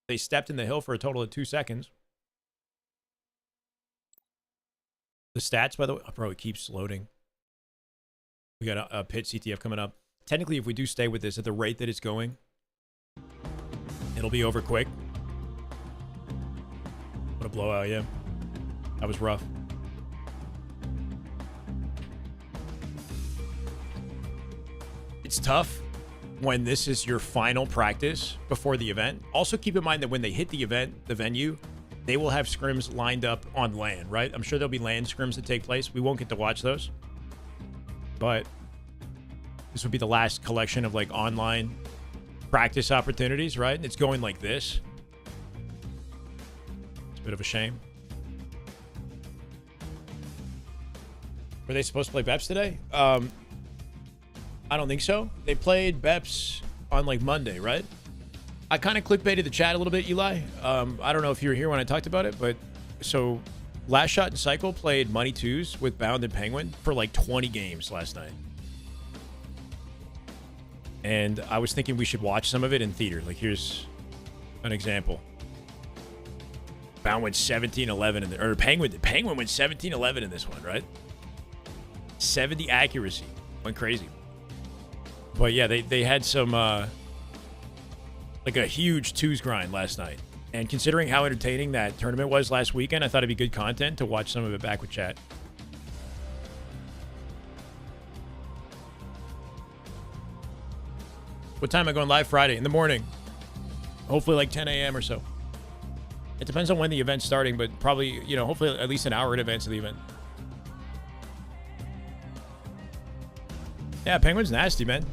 they stepped in the hill for a total of 2 seconds. The stats, by the way, bro, it keeps loading. We got a pit CTF coming up. Technically, if we do stay with this at the rate that it's going, it'll be over quick. What a blowout, yeah. That was rough. It's tough when this is your final practice before the event. Also keep in mind that when they hit the event, the venue, they will have scrims lined up on LAN, right? I'm sure there'll be LAN scrims that take place. We won't get to watch those. But this would be the last collection of like online practice opportunities, right? And it's going like this. It's a bit of a shame. Were they supposed to play Beps today? I don't think so. They played Beps on like Monday, right? I kind of clickbaited the chat a little bit, Eli. I don't know if you were here when I talked about it, but so Lastshot and Cycle played Money Twos with Bound and Penguin for like 20 games last night. And I was thinking we should watch some of it in theater. Like, here's an example. Bound went 17-11 in the, or Penguin went 17-11 in this one, right? 70 accuracy. Went crazy. But yeah, they had some like a huge twos grind last night. And considering how entertaining that tournament was last weekend, I thought it'd be good content to watch some of it back with chat. What time am I going live? Friday in the morning. Hopefully like 10 a.m. or so. It depends on when the event's starting, but probably, you know, hopefully at least an hour in advance of the event. Yeah, Penguin's nasty, man.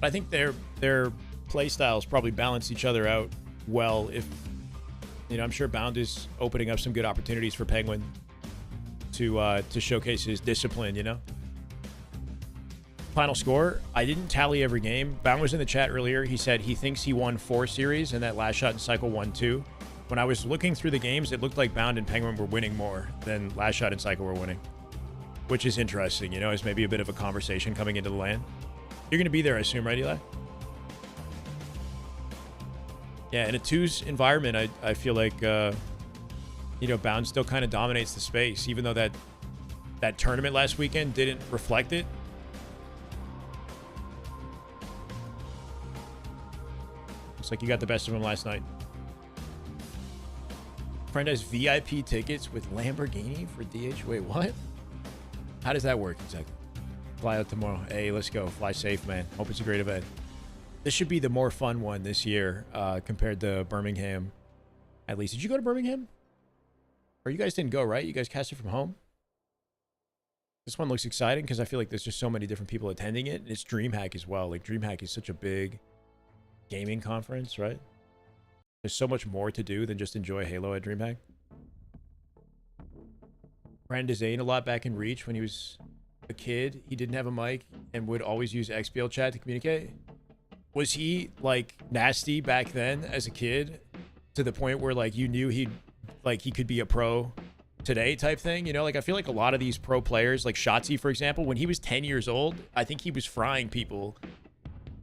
I think their play styles probably balance each other out well. If, you know, I'm sure Bound is opening up some good opportunities for Penguin to showcase his discipline, you know? Final score, I didn't tally every game. Bound was in the chat earlier. He said he thinks he won 4 series and that Lastshot and Cycle won 2. When I was looking through the games, it looked like Bound and Penguin were winning more than Lastshot and Cycle were winning, which is interesting, you know, as maybe a bit of a conversation coming into the LAN. You're going to be there, I assume, right, Eli? Yeah, in a twos environment, I feel like, you know, Bound still kind of dominates the space, even though that tournament last weekend didn't reflect it. Looks like you got the best of him last night. Friend has VIP tickets with Lamborghini for DH. Wait, what? How does that work exactly? Fly out tomorrow. Hey, let's go. Fly safe, man. Hope it's a great event. This should be the more fun one this year compared to Birmingham At least, did you go to Birmingham? Or you guys didn't go, right? You guys casted from home? This one looks exciting because I feel like there's just so many different people attending it. And it's Dreamhack as well. Like, Dreamhack is such a big gaming conference, right? There's so much more to do than just enjoy Halo at Dreamhack. Ran Zane a lot back in Reach when he was a kid. He didn't have a mic and would always use XBL chat to communicate. Was he, like, nasty back then as a kid to the point where, like, you knew he could be a pro today type thing? You know, like, I feel like a lot of these pro players, like Shotzi, for example, when he was 10 years old, I think he was frying people,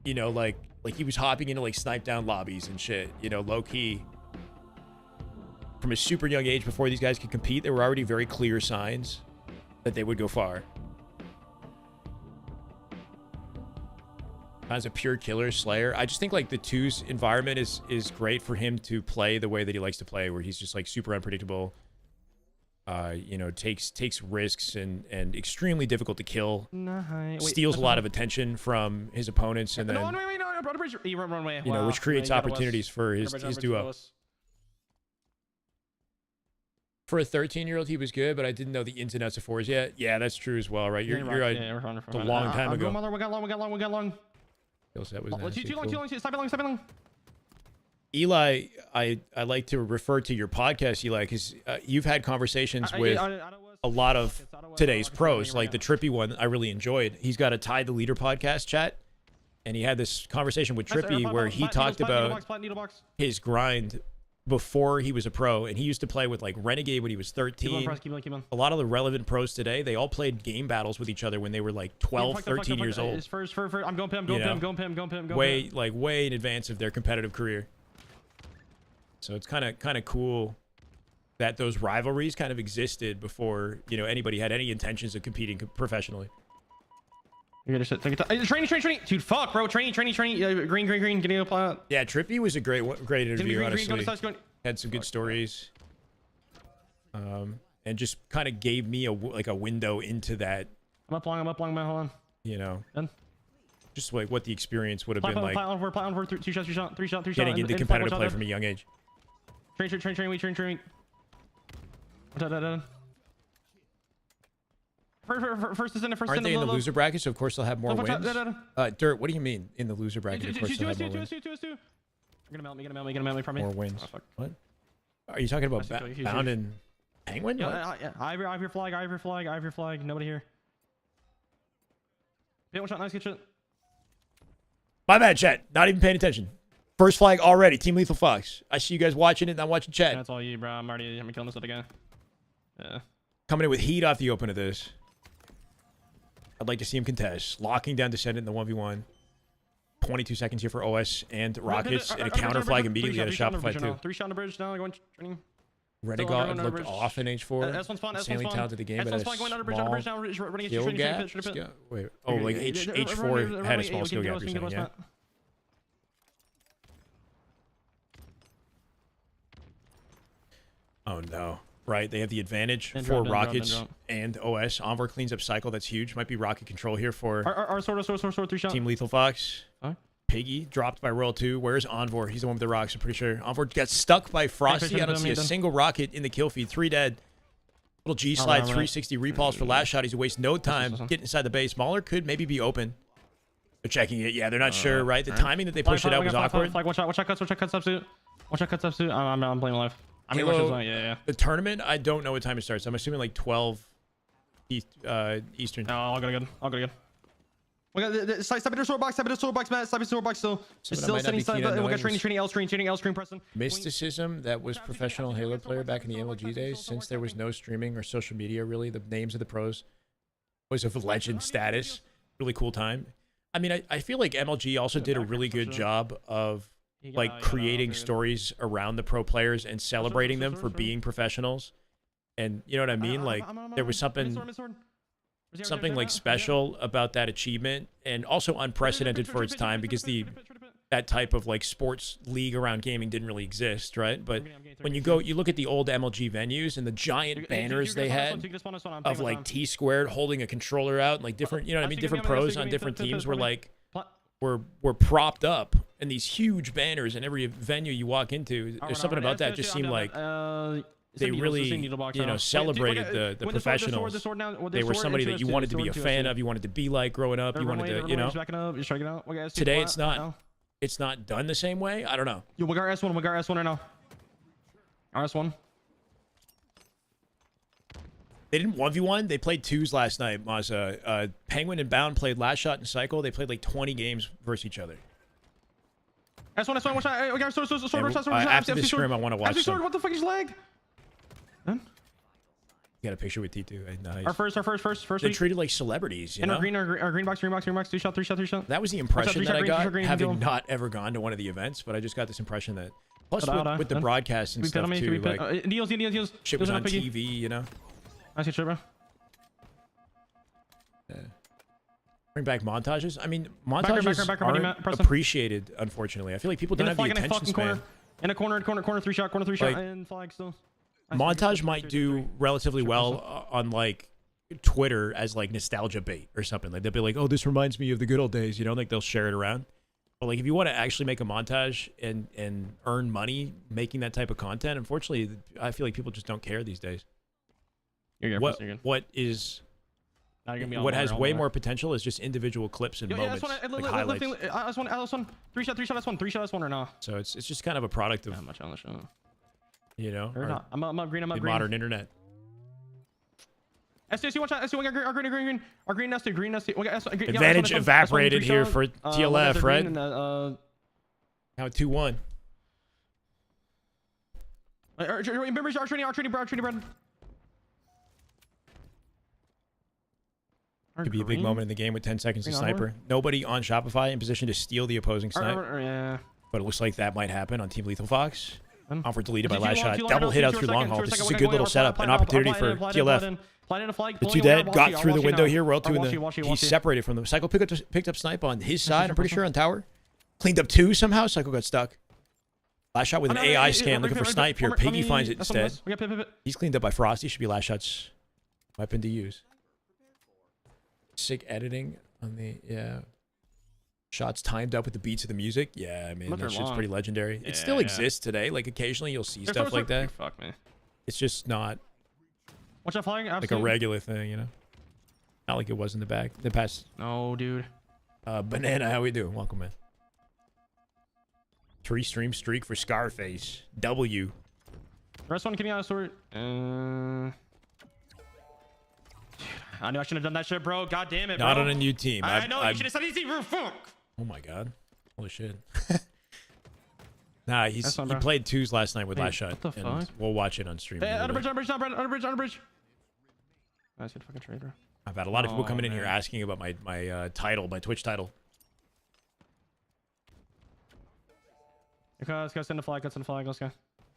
you know, like he was hopping into, like, snipe down lobbies and shit, you know, low key. From a super young age, before these guys could compete, there were already very clear signs that they would go far. As a pure killer slayer, I just think, like, the 2's environment is great for him to play the way that he likes to play, where he's just, like, super unpredictable. You know, takes risks and extremely difficult to kill. Steals a lot of attention from his opponents, and then you know, which creates opportunities for his duo. For a 13-year-old, he was good, but I didn't know the ins and outs of 4s yet. Yeah, that's true as well, right? You're right. It's a long time ago. We got long. That was Too long. Stop it long. Eli, I like to refer to your podcast, Eli, because you've had conversations with a lot of today's pros, like the Trippy one I really enjoyed. He's got a Tie the Leader podcast chat, and he had this conversation with Trippy where he talked about his grind before he was a pro, and he used to play with, like, Renegade when he was 13. Keep on. A lot of the relevant pros today, they all played game battles with each other when they were, like, 12, 13 years old. First. I'm going Pim. Way in advance of their competitive career. So it's kind of cool that those rivalries kind of existed before, you know, anybody had any intentions of competing professionally. Training. Dude, fuck, bro. Training. Green. Getting up on. Yeah, Trippy was a great interview, honestly. Had some good stories. And just kind of gave me a window into that. I'm up long, man. Hold on. You know. Done. Just like what the experience would have been like. Plat on 2 shots, 3 shot. Getting into competitive play from a young age. Train. First is in the first. Aren't they in the loser bracket? So of course they'll have more wins. Dirt, what do you mean in the loser bracket? Of course they'll have more wins. You're gonna melt me from me. More wins. What? Are you talking about Bound and Penguin? Yeah. I have your flag. Nobody here. Hit one shot. Nice, good shit. My bad, chat. Not even paying attention. First flag already. Team Lethal Fox. I see you guys watching it, and I'm watching chat. That's all you, bro. I'm killing this other guy. Yeah. Coming in with heat off the open of this. I'd like to see him contest. Locking down Descendant in the 1v1. 22 seconds here for OS and Rockets. And a counter flag immediately out of Shopify, too. 3 shot on the bridge now. Going training. Renegade looked off in H4. S1's fun. Insanely talented the game, but S1's fun. Going under bridge now. Running at skill gap. Wait. Oh, like H4 had a small skill gap, you're saying, yeah? Oh, no. Right, they have the advantage for Rockets and OS. Envor cleans up Cycle. That's huge. Might be Rocket control here for our sword, 3 shot. Team Lethal Fox. Piggy dropped by Royal 2. Where's Envor? He's the one with the rocks, I'm pretty sure. Envor got stuck by Frosty. I don't see a single rocket in the kill feed. 3 dead. Little G slide, 360 repulse for Lastshot. He's wasting no time getting inside the base. Mauler could maybe be open. They're checking it. Yeah, they're not sure, right? The timing that they pushed it out was awkward. Watch out cuts substitute. I'm playing live. Halo, yeah. The tournament, I don't know what time it starts. I'm assuming like 12 Eastern. No, all good. We got the side of the sword box, Matt. Side of the sword box still. It's still sitting side. We got training, L screen, Preston. Mysticism, that was professional Halo player back in the MLG days. Since there was no streaming or social media, really, the names of the pros was of legend status. Really cool time. I mean, I feel like MLG also did a really good job of like creating stories around the pro players and celebrating them for being professionals. And you know what I mean? Like there was something like special about that achievement, and also unprecedented for its time, because that type of like sports league around gaming didn't really exist, right? But when you look at the old MLG venues and the giant banners they had of like T squared holding a controller out, and like different, you know what I mean, different pros on different teams were like were propped up in these huge banners in every venue you walk into. There's something about that just seemed like they really, celebrated the professionals. They were somebody that you wanted to be a fan of, you wanted to be like growing up, you wanted to, Today it's not done the same way. I don't know. Yo, we got S1 right now. RS1. They didn't 1v1. They played 2s last night, Mazza. Penguin and Bound played Lastshot and Cycle. They played like 20 games versus each other. S1, one shot. We got sword. After this scrim, I want to watch some. What the fuck is lag? You got a picture with T2. Our first. They're treated like celebrities, you know? Our green box, 3 shot. That was the impression that I got, having not ever gone to one of the events, but I just got this impression that, plus with the broadcast and stuff too, like, Deals. shit was on TV, you know? Nice shit, bro. Bring back montages. I mean, montages aren't appreciated, unfortunately. I feel like people don't have the attention span. In a corner, 3 shot, and flag still. Montage might do relatively well on like Twitter as like nostalgia bait or something. Like they'll be like, "Oh, this reminds me of the good old days," you know, like they'll share it around. But like if you want to actually make a montage and earn money making that type of content, unfortunately, I feel like people just don't care these days. What has way more potential is just individual clips and moments, like highlights. S1, 3 shot, S1 or no? So it's just kind of a product of, much on the show. You know, I'm up green. Modern internet. STC, one shot. STC, our green nested. Advantage evaporated here for TLF, right? Now 2-1. Remember our training, Brad. Could be a big moment in the game with 10 seconds to sniper. Nobody on Shopify in position to steal the opposing sniper. Yeah. But it looks like that might happen on Team Lethal Fox. Offer deleted by Lastshot. Double hit out through long haul. This is a good little setup. An opportunity for TLF. The 2 dead. Got through the window here. Royal 2 in the... He's separated from them. Cycle picked up snipe on his side, I'm pretty sure, on tower. Cleaned up 2 somehow. Cycle got stuck. Lastshot with an AI scan looking for snipe here. Piggy finds it instead. He's cleaned up by Frosty. Should be Lastshot's weapon to use. Sick editing on the... Yeah. Shots timed up with the beats of the music. Yeah, I mean, that shit's pretty legendary. It still exists today. Like, occasionally you'll see stuff like that. Fuck me. It's just not... Watch that flying. Like a regular thing, you know? Not like it was in the past. No, dude. Banana, how we doing? Welcome, man. 3-stream streak for Scarface. W. Rest one, give me out of sword. I knew I shouldn't have done that shit, bro. God damn it, bro. Not on a new team. I know. You should have said easy. Fuck. Oh my god. Holy shit. Nah, he played 2s last night with Lastshot. What the fuck? We'll watch it on stream. Under bridge. Nice good fucking trade, bro. I've had a lot of people coming in here asking about my title, my Twitch title. Okay, let's go send the flag. Let's go.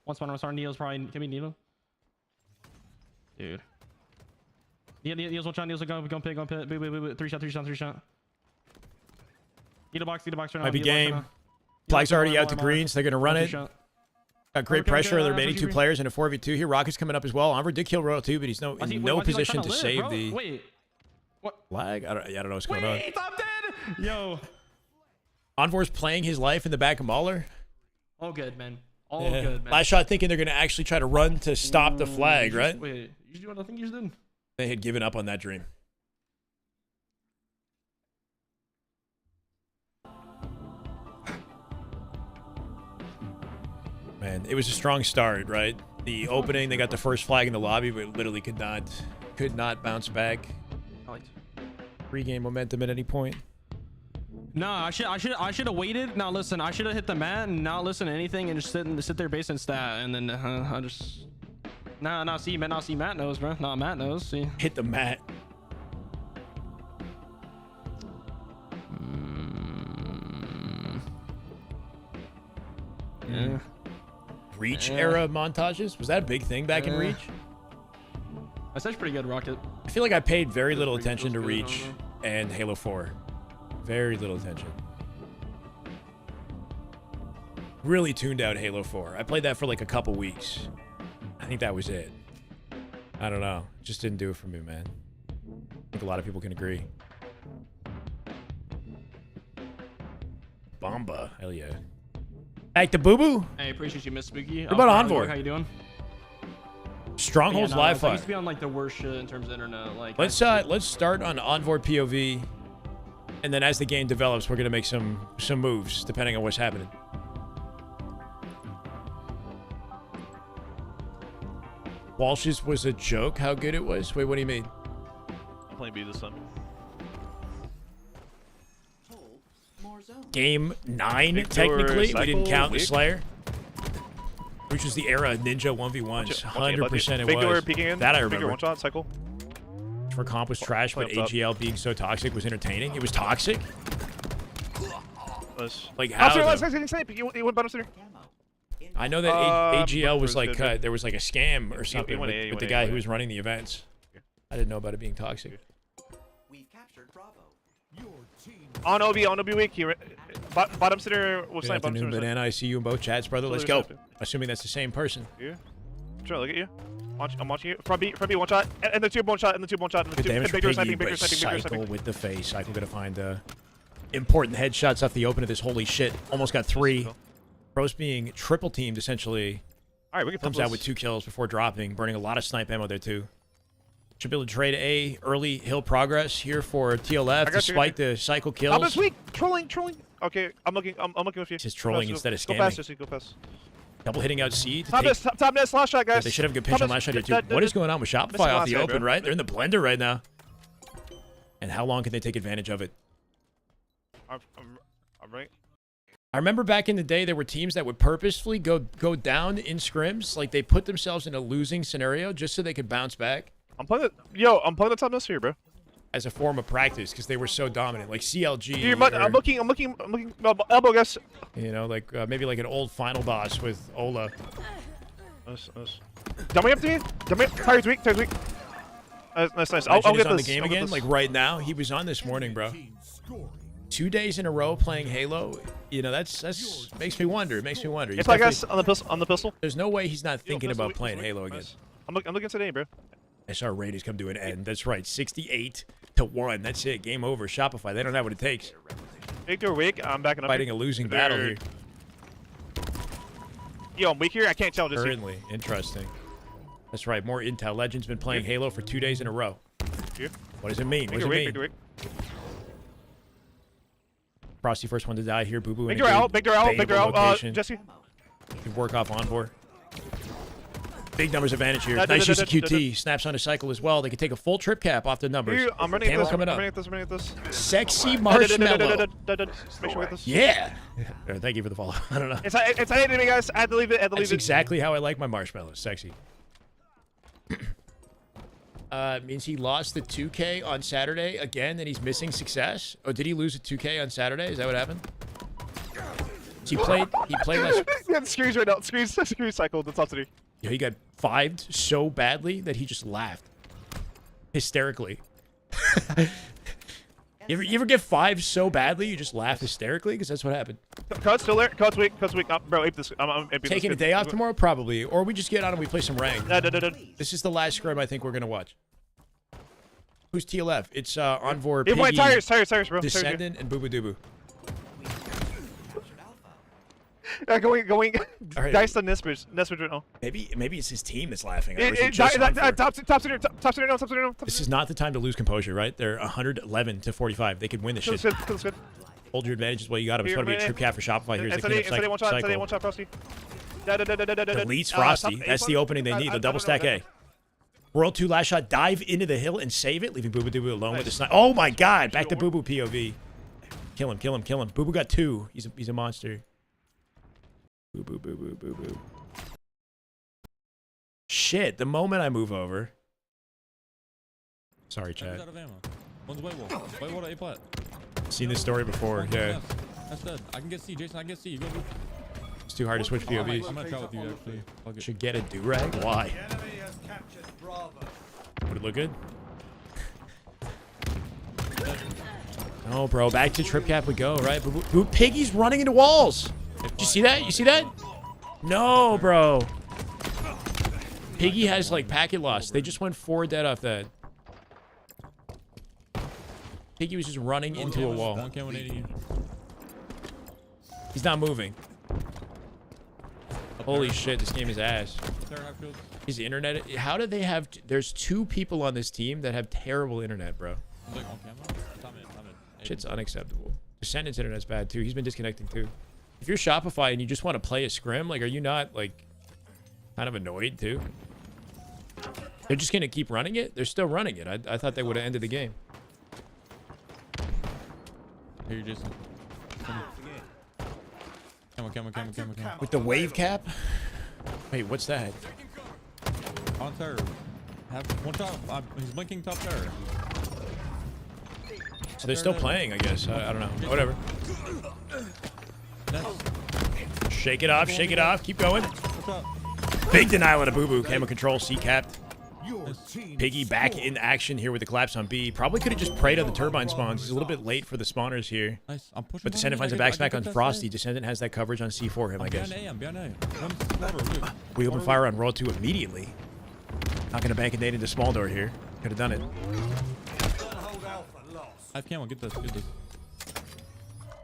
Once one of our Neil's probably give me Neil. Dude. Neil's watch on. Neil's going pit. 3 shot. Eat a box right now. Might be game. Flag's already out to greens. They're going to run it. Got great pressure. The remaining 2 players in a 4v2 here. Rocket's coming up as well. Enver did kill Royal 2, but he's in no position to save the flag. I don't know what's going on. Wait, I'm dead. Yo. Envor's playing his life in the back of Mauler. All good, man. All good, man. Lastshot thinking they're going to actually try to run to stop the flag, right? Wait, you do what I think you did. They had given up on that dream. Man, it was a strong start, right? The opening, they got the first flag in the lobby, but literally could not bounce back. Pre-game momentum at any point. Nah, I should have waited. Now listen, I should have hit the mat and not listen to anything and just sit there base and stat, and then I just see Matt knows, bro. Not Matt knows. See, hit the mat. Yeah. Reach era montages? Was that a big thing back in Reach? That's actually pretty good, Rocket. I feel like I paid very little attention to Reach and Halo 4. Very little attention. Really tuned out Halo 4. I played that for like a couple weeks. I think that was it. I don't know. It just didn't do it for me, man. I think a lot of people can agree. Bomba. Hell yeah. Back to Boo Boo. Hey, appreciate you, Miss Spooky. What about Envoy? How you doing? Strongholds live I fire. used to be on like the worst shit in terms of internet. Like, Let's start on Envoy POV, and then as the game develops, we're gonna make some moves depending on what's happening. Walsh's was a joke. How good it was? Wait, what do you mean? I'm playing B this time. Game 9, Victor, technically. We Cycle, didn't count the Wick. Slayer. Which was the era of Ninja 1v1s. 100% it Victor was. peeking in. That I Victor remember. one shot cycle. For comp was trash, but Play up top. AGL being so toxic was entertaining. It was toxic? Nice. Like how? Oh, though? sorry, getting sniped. You went bottom center. I know that AGL was like, there was like a scam or something went with, A, you with the went A, guy you who went was running the events. I didn't know about it being toxic. We've captured Bravo. Your team On OB weak. He bottom center. We'll Good snipe bottom afternoon, center. Banana. I see you in both chats, brother. Let's go. Sniping. Assuming that's the same person. You? Trying to look at you. I'm watching you. Front B one shot. And the tube one shot. And the tube one shot. And the Good tube. damage And for bigger Piggy, sniping. Bigger but sniping. Bigger Cycle sniping. with the face. Cycle gonna find important headshots off the open of this. Holy shit. Almost got 3. Bros being triple teamed, essentially. All right, we can Comes out with 2 kills before dropping, burning a lot of snipe ammo there, too. Should be able to trade A, early hill progress here for TLF, got you, despite the cycle kills. I'm this weak. Trolling. Okay, I'm looking with you. Just trolling instead of Go scamming. fast, Jesse. Go fast. Double hitting out C to Top take... net, top net, slash shot, guys. They should have a good pitch on last shot here, too. What is going on with Shopify Missing off last the guy, open, bro. right? They're in the blender right now. And how long can they take advantage of it? I'm right. I remember back in the day, there were teams that would purposefully go down in scrims. Like, they put themselves in a losing scenario just so they could bounce back I'm playing the top net here, bro. as a form of practice because they were so dominant. Like CLG, Here, or, I'm looking. Elbow, guys. you know, like maybe like an old final boss with Ola. Nice. Dummy up to me. Dummy up. Tire's weak. Nice. I'll Legend is get on this. the game I'll get again, this. like right now. He was on this morning, bro. team scoring. 2 days in a row playing Halo. You know, that's makes me wonder. It makes me wonder. He's It's like definitely- guys on the pistol. There's no way he's not Yo, thinking pistol about weak, playing pistol Halo weak. again. Nice. I'm looking today, bro. SR raid has come to an end. That's right. 68-1. That's it. Game over. Shopify. They don't have what it takes. Victor weak. I'm backing up. Fighting a losing battle here. Yo, I'm weak here. I can't tell. Just Currently. Interesting. That's right. More intel. Legend's been playing Halo for 2 days in a row. here. What does it mean? What does Victor it weak. mean? Victor weak. Frosty first one to die here. Boo Boo. Victor out. Victor out. Victor out. Jesse. Good work off Envoy. Big numbers advantage here. Da, da, Nice da, use of da, da, da. QT. Snaps on a cycle as well. They can take a full trip cap off the numbers. Here, I'm running at Camo this. coming I'm up. running at this. Sexy marshmallow. Make sure we get this. Yeah. Thank you for the follow. I don't know. It's hitting me, guys. I had to leave it. That's exactly how I like my marshmallows. Sexy. Means he lost the 2K on Saturday again, and he's missing success. Oh, did he lose a 2K on Saturday? Is that what happened? So he played less. Yeah, screens right now. Screens cycle. That's up to me. Yeah, he got 5'd so badly that he just laughed hysterically. you ever get 5 so badly you just laugh hysterically? Because that's what happened. Code's still there. Code's weak. Bro, ape this. I'm aping Taking a this. day off tomorrow? Probably. Or we just get on and we play some rank. Da. This is the last scrim I think we're going to watch. Who's TLF? It's Envor, Hey, Piggy, tires, bro. Descendant, and Boo Boo Doo Boo. Going. All right. Dice on Nespers right now. Maybe it's his team that's laughing. Or is it just Top center now. This is not the time to lose composure, right? They're 111-45. They could win this shit. Good. Hold your advantage is what you got. It's going to be a trip cap for Shopify. Here's the cleanup One cycle. shot, Frosty. Deletes Frosty. That's the opening they need. The double stack A. World 2 last shot. Dive into the hill and save it, leaving Boo Boo Doo Boo alone with the snipe. Oh my god. Back to Boo Boo POV. Kill him. Boo Boo got 2. He's a monster. Boo Boo. Shit. The moment I move over. Sorry, He's chat. out of ammo. One's white wall. White wall to A plat. Seen this story before. Yeah. That's dead. I can get C, Jason. I can get C. You go. It's too hard to switch I'm POVs. gonna try with you actually. Fuck it. Should get a do-rag? Why? The enemy has captured Bravo. Would it look good? Oh, bro. Back to trip cap we go, right? Boo Piggy's running into walls. Did you see that? You see that? No, bro. Piggy has, like, packet loss. They just went 4 dead off that. Piggy was just running into a wall. One cam 180. He's not moving. Holy shit, this game is ass. Terror half shield. Is the internet? How do they have? There's 2 people on this team that have terrible internet, bro. He's like on camera. Top mid. Shit's unacceptable. Descendant's internet's bad too. He's been disconnecting too. If you're Shopify and you just want to play a scrim, like, are you not like kind of annoyed too? They're just gonna keep running it. They're still running it. I thought they would have ended the game. Here, you Jason. Come on. With the wave cap? Wait, what's that? On terror. Have one top. He's blinking top terror. So they're still playing, I guess. I don't know. Whatever. Nice. Shake it off. Shake it off. Keep going. What's up? Big denial at a boo-boo. Camo control. C-capped. Your team Piggy back in action here with the collapse on B. Probably could have just prayed on the turbine spawns. He's a little bit late for the spawners here. Nice. I'm pushing. But Descendant finds a backsmack on Frosty. Descendant has that coverage on C for him, I guess. Beyond A. One water, good. We open fire on roll 2 immediately. Not gonna bank a nade into small door here. Could have done it. Stronghold Alpha lost. I have camo. Get this.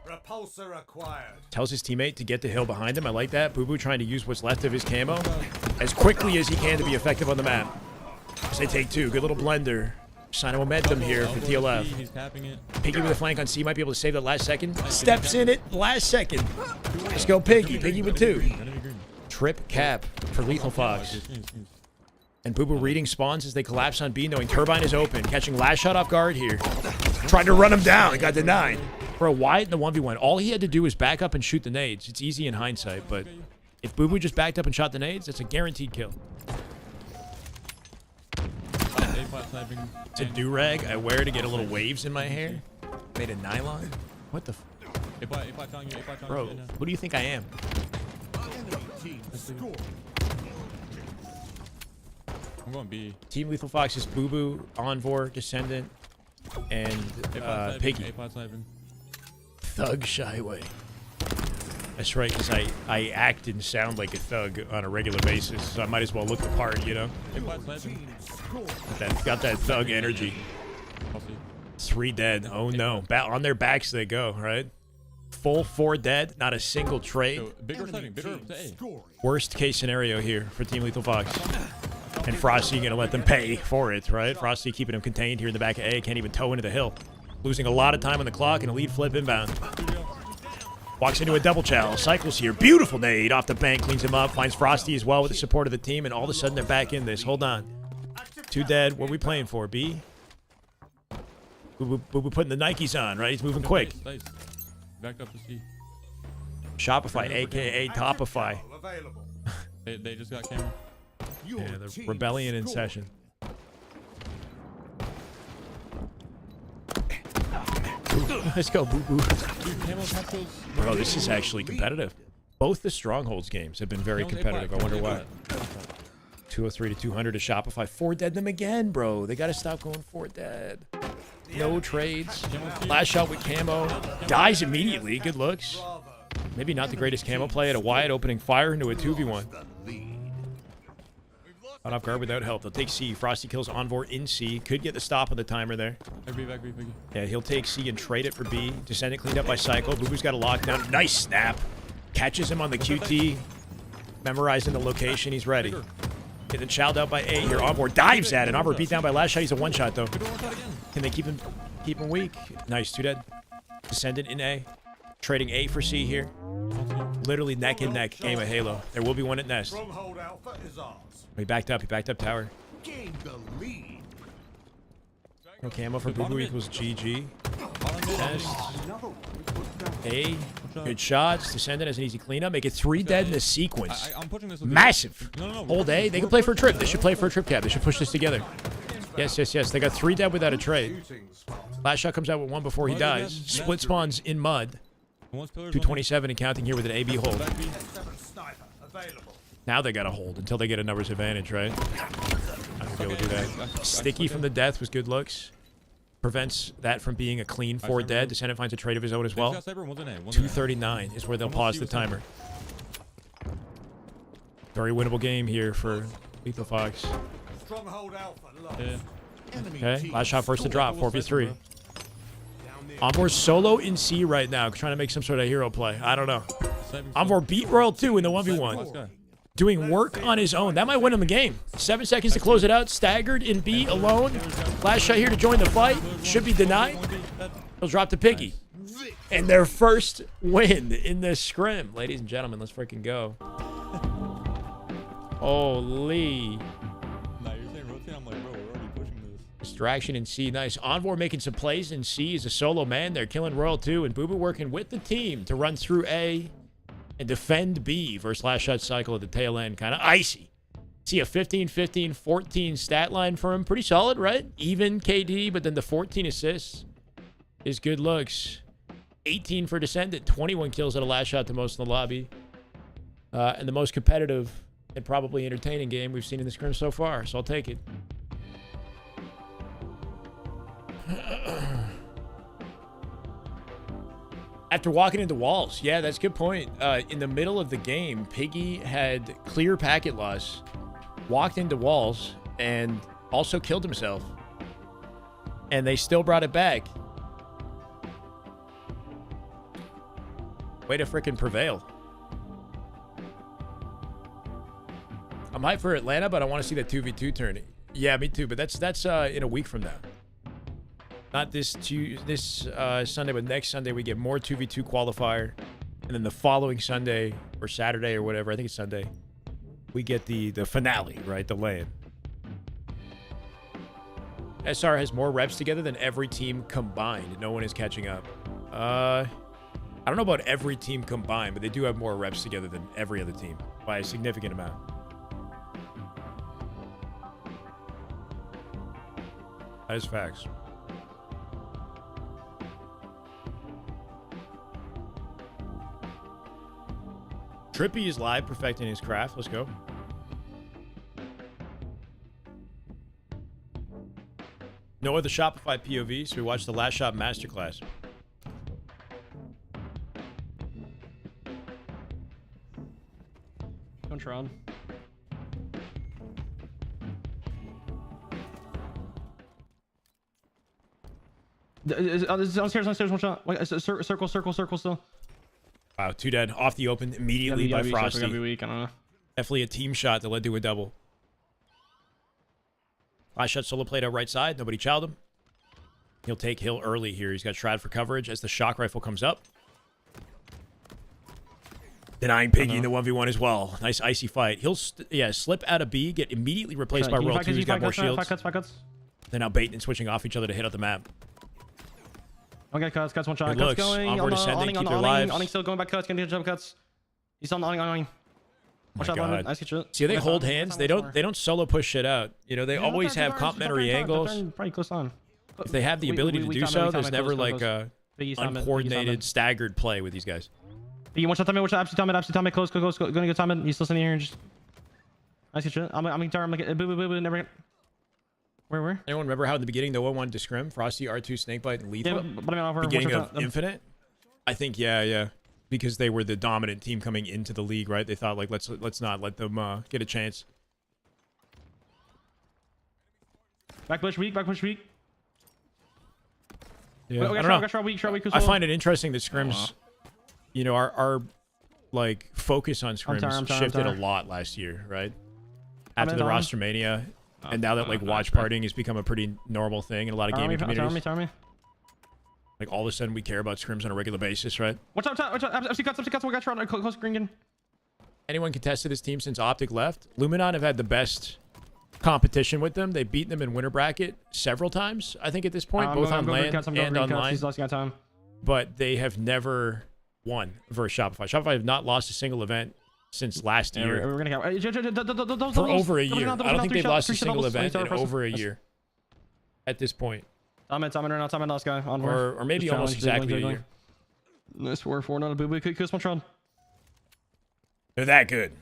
Repulsor acquired. Tells his teammate to get the hill behind him. I like that. Boo Boo trying to use what's left of his camo as quickly as he can to be effective on the map. As they take 2. Good little blender. Sign of momentum here for TLF. He's tapping it. Piggy with a flank on C might be able to save that last second. Steps in it last second. Let's go Piggy. Piggy with 2. Trip cap for Lethal Fox. And Boo Boo reading spawns as they collapse on B, knowing Turbine is open. Catching Lastshot off guard here. Trying to run him down. It got denied. Bro, Wyatt in the 1v1. All he had to do was back up and shoot the nades. It's easy in hindsight, but if Boo Boo just backed up and shot the nades, that's a guaranteed kill. It's a do-rag I wear to get a little waves in my hair. Made of nylon. What the Bro, what do you think I am? Enemy team score. I'm going B. Team Lethal Fox is Boo Boo, Envor, Descendant, and Piggy. Thug Shyway. That's right, because I act and sound like a thug on a regular basis, so I might as well look the part, you know? Got that thug energy. 3 dead. Oh no. On their backs they go, right? Full 4 dead, not a single trade. Bigger setting, bigger A. Worst case scenario here for Team Lethal Fox. And Frosty gonna let them pay for it, right? Frosty keeping him contained here in the back of A. Can't even toe into the hill. Losing a lot of time on the clock and a lead flip inbound. Walks into a double chow. Cycles here. Beautiful nade off the bank. Cleans him up. Finds Frosty as well with the support of the team. And all of a sudden they're back in this. Hold on. 2 dead. What are we playing for? B? We're putting the Nikes on, right? He's moving quick. Backed up to C. Shopify, a.k.a. Topify. Available. They just got camera. Your Yeah, the team rebellion in score. session. Let's go, Boo Boo. Bro, this is actually competitive. Both the Strongholds games have been very competitive. I wonder why. 203 to 200 to Shopify. 4 dead them again, bro. They got to stop going 4 dead. No trades. Last shot with camo. Dies immediately. Good looks. Maybe not the greatest camo play at a Wyatt opening fire into a 2v1. Caught off guard without help. They'll take C. Frosty kills Envor in C. Could get the stop on the timer there. Yeah, he'll take C and trade it for B. Descendant cleaned up by Cycle. Boo Boo's got a lockdown. Nice snap. Catches him on the QT. Memorizing the location. He's ready. Getting chowed out by A here. Envor dives at it. Envor beat down by Lastshot. He's a one-shot, though. Can they keep him weak? Nice. 2 dead. Descendant in A. Trading A for C here. Literally neck and neck. Game of Halo. There will be one at Nest. Stronghold Alpha is ours. He backed up. He backed up tower. Gain the lead. No camo for Boo Boo equals GG. Nest. A. Good shots. Descendant has an easy cleanup. Make it 3 dead in a sequence. I'm pushing this. Massive. No. Hold A. They can play for a trip. They should play for a trip cap. They should push this together. Yes. They got 3 dead without a trade. Last shot comes out with 1 before he dies. Split spawns in mud. 227 and counting here with an AB hold. Sniper available. Now they got to hold until they get a numbers advantage, right? I can be able to do that. Sticky from the death was good looks. Prevents that from being a clean 4 dead. Descendant finds a trade of his own as well. 239 is where they'll pause the timer. Very winnable game here for Lethal Fox. Stronghold Alpha lost. Yeah. Enemy Okay, team last shot first to drop. 4v3. down near Envor solo in C right now, trying to make some sort of hero play. I don't know. Saving Envor beat Royal 2 in the Let's 1v1. go. Doing work on his own. That might win him the game. 7 seconds to close it out. Staggered in B alone. Lastshot here to join the fight. Should be denied. He'll drop to Piggy. And their first win in the scrim. Ladies and gentlemen, let's freaking go. Holy. Nah, you're saying rotate. I'm like, bro, we're already pushing this. Distraction in C. Nice. Envor making some plays in C. He's a solo man. They're killing Royal 2. And Boo Boo working with the team to run through A and defend B versus Lastshot cycle at the tail end. Kind of icy. See a 15, 15, 14 stat line for him. Pretty solid, right? Even KD, but then the 14 assists is good looks. 18 for Descendant. 21 kills at a Lastshot, the most in the lobby. And the most competitive and probably entertaining game we've seen in the scrim so far. So I'll take it. After walking into walls. Yeah, that's a good point. In the middle of the game, Piggy had clear packet loss, walked into walls, and also killed himself. And they still brought it back. Way to freaking prevail. I'm hyped for Atlanta, but I want to see that 2v2 tourney. Yeah, me too, but that's in a week from now. Not this Sunday, but next Sunday we get more 2v2 qualifier. And then the following Sunday or Saturday or whatever, I think it's Sunday, we get the finale, right? The LAN. SR has more reps together than every team combined. No one is catching up. I don't know about every team combined, but they do have more reps together than every other team by a significant amount. That is facts. Trippy is live perfecting his craft. Let's go. No other Shopify POV, so we watched the Lastshot masterclass. Tron. Downstairs, one shot. Wait, circle still. Wow, 2 dead. Off the open immediately by Frosty. Every week, I don't know. Definitely a team shot that led to a double. Lastshot solo played out right side. Nobody chowed him. He'll take Hill early here. He's got Shroud for coverage as the shock rifle comes up. Denying Piggy in the 1v1 as well. Nice icy fight. He'll slip out of B, get immediately replaced by Royal 2. He's got more shields. Five cuts. They're now baiting and switching off each other to hit up the map. Okay, cuts, one shot. Good Cuts looks. going. Onward descending, keep their lives. Awning still going back cuts, gonna jump cuts. He's on the awning. My God. Nice shit. See, they hold hands. They don't solo push shit out. You know, they always have complementary angles. Probably close on. If they have the ability to do so, there's never like a uncoordinated, staggered play with these guys. You want to time it? Watch absolute time it. Close. Gonna go time it. He's still sitting here and just. Nice shit. I'm like boo. Never. Where? Anyone remember how in the beginning no one wanted to scrim? Frosty, R2, Snakebite, and Lethal? Yeah, but I mean, beginning of Infinite? I think, yeah. Because they were the dominant team coming into the league, right? They thought, like, let's not let them get a chance. Back push weak. Yeah, I don't know. I find it interesting that scrims, you know, our like focus on scrims shifted a lot last year, right? After the roster mania. And now that like watch partying has become a pretty normal thing in a lot of gaming communities. Like all of a sudden we care about scrims on a regular basis, right? Watch out. FC cuts. We got shot. Close green. Anyone contested this team since Optic left? Luminon have had the best competition with them. They've beaten them in winter bracket several times, I think, at this point, both on LAN and online. But they have never won versus Shopify. Shopify have not lost a single event since last year. We're gonna for over a year. I don't think they've lost a single event in over a year at this point. Time it right now. Last guy. Or maybe almost exactly a year. Nice 4-4, not a boo-boo. Kiss one Tron. They're that good.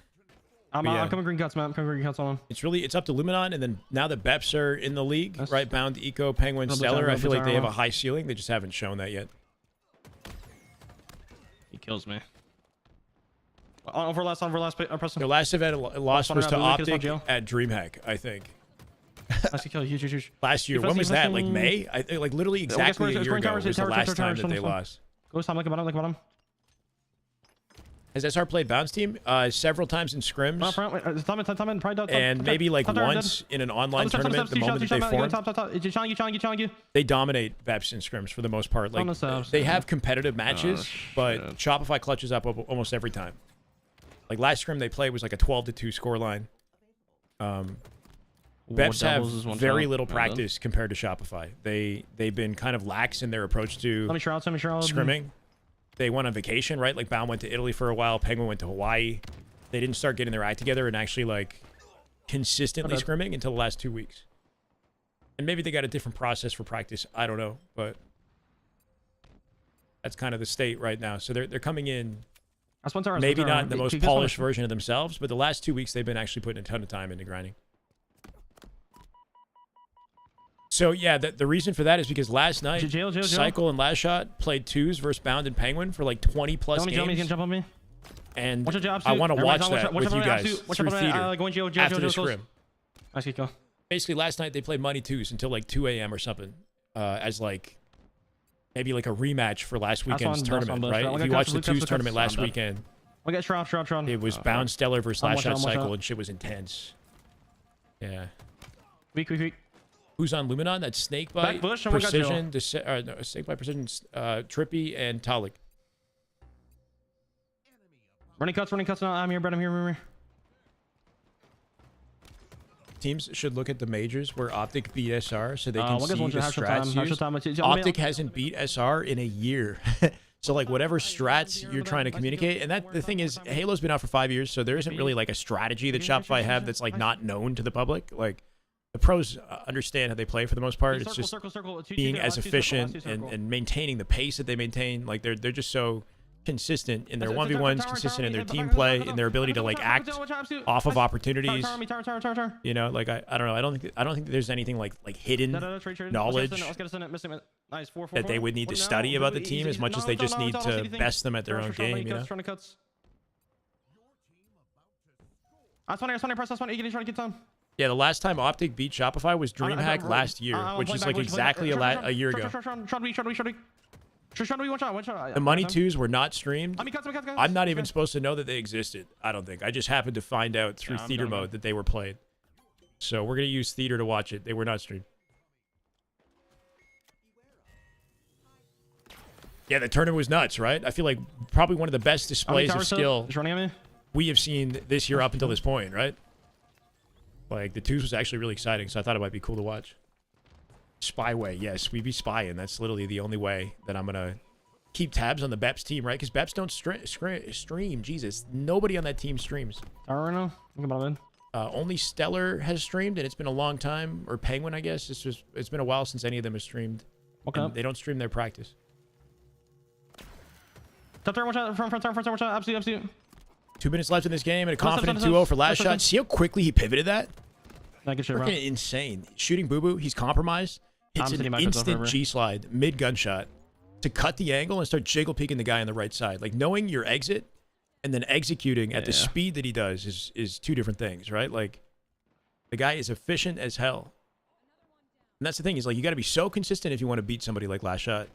I'm coming green cuts, man. I'm coming green cuts on him. It's up to Luminon, and then now that Beps are in the league, right? Bound, Eco, Penguin, Stellar. I feel like they have a high ceiling. They just haven't shown that yet. He kills me. Over last, The last event lost was to Optic at Dreamhack, I think. Nice kill. Huge. Last year. If I When see was that? Like fucking- May? Like literally exactly a year ago was the last time that they lost. Go Tom, like about him. Has SR played bounce team? Several times in scrims. And maybe like once in an online tournament the moment that they formed. They dominate Veps in scrims for the most part. Like they have competitive matches, but Shopify clutches up almost every time. Like last scrim they played was like a 12-2 score line. Veps have very little practice compared to Shopify. They've been kind of lax in their approach to scrimming. They went on vacation, right? Like Baum went to Italy for a while. Penguin went to Hawaii. They didn't start getting their act together and actually like consistently scrimming until the last 2 weeks. And maybe they got a different process for practice. I don't know, but that's kind of the state right now. So they're coming in maybe not the most polished version of themselves, but the last 2 weeks they've been actually putting a ton of time into grinding. So yeah, the reason for that is because last night Cycle and Lastshot played twos versus Bound and Penguin for like 20 plus games. Jump on me. And I want to watch that with you guys through theater after the scrim. Nice kill. Basically, last night they played money twos until like 2 a.m. or something, as like maybe like a rematch for last weekend's tournament, right? If you watched the twos tournament last weekend, it was Bound Stellar versus Lastshot Cycle, and shit was intense. Yeah. Weak. Who's on Luminon? That's Snakebite, Precision, no, Snakebite, Precision, Trippy, and Talik. Running cuts. No, I'm here, Brett. I'm here. Teams should look at the majors where Optic beat SR so they can see the strats used. Optic hasn't beat SR in a year. So like whatever strats you're trying to communicate, and that the thing is, Halo's been out for 5 years, so there isn't really like a strategy that Shopify have that's like not known to the public. Like the pros understand how they play for the most part. It's just being as efficient and maintaining the pace that they maintain. Like they're just so consistent in their 1v1s, consistent in their team play, in their ability to like act off of opportunities. You know, like I don't know. I don't think there's anything like hidden knowledge that they would need to study about the team as much as they just need to best them at their own game. You know. Yeah, the last time Optic beat Shopify was Dreamhack last year, which is like exactly a year ago. The money twos were not streamed. I'm not even supposed to know that they existed. I don't think. I just happened to find out through theater mode that they were played. So we're going to use theater to watch it. They were not streamed. Yeah, the tournament was nuts, right? I feel like probably one of the best displays of skill we have seen this year up until this point, right? Like, the twos was actually really exciting, so I thought it might be cool to watch. Spyway, yes, we be spying. That's literally the only way that I'm going to keep tabs on the Beps team, right? Because Beps don't stream. Jesus, nobody on that team streams. I don't know. Think about it. Only Stellar has streamed, and it's been a long time. Or Penguin, I guess. It's been a while since any of them have streamed. Okay. They don't stream their practice. Top turn, watch out. Front turn, watch out. Absolute. 2 minutes left in this game, and a confident 2-0 for Lastshot. See how quickly he pivoted that? Freaking insane. Shooting Boo-Boo. He's compromised. Hits an instant G-slide, mid-gunshot, to cut the angle and start jiggle peeking the guy on the right side. Like, knowing your exit and then executing at the speed that he does is two different things, right? Like, the guy is efficient as hell. And that's the thing. Is like, you got to be so consistent if you want to beat somebody like Lastshot.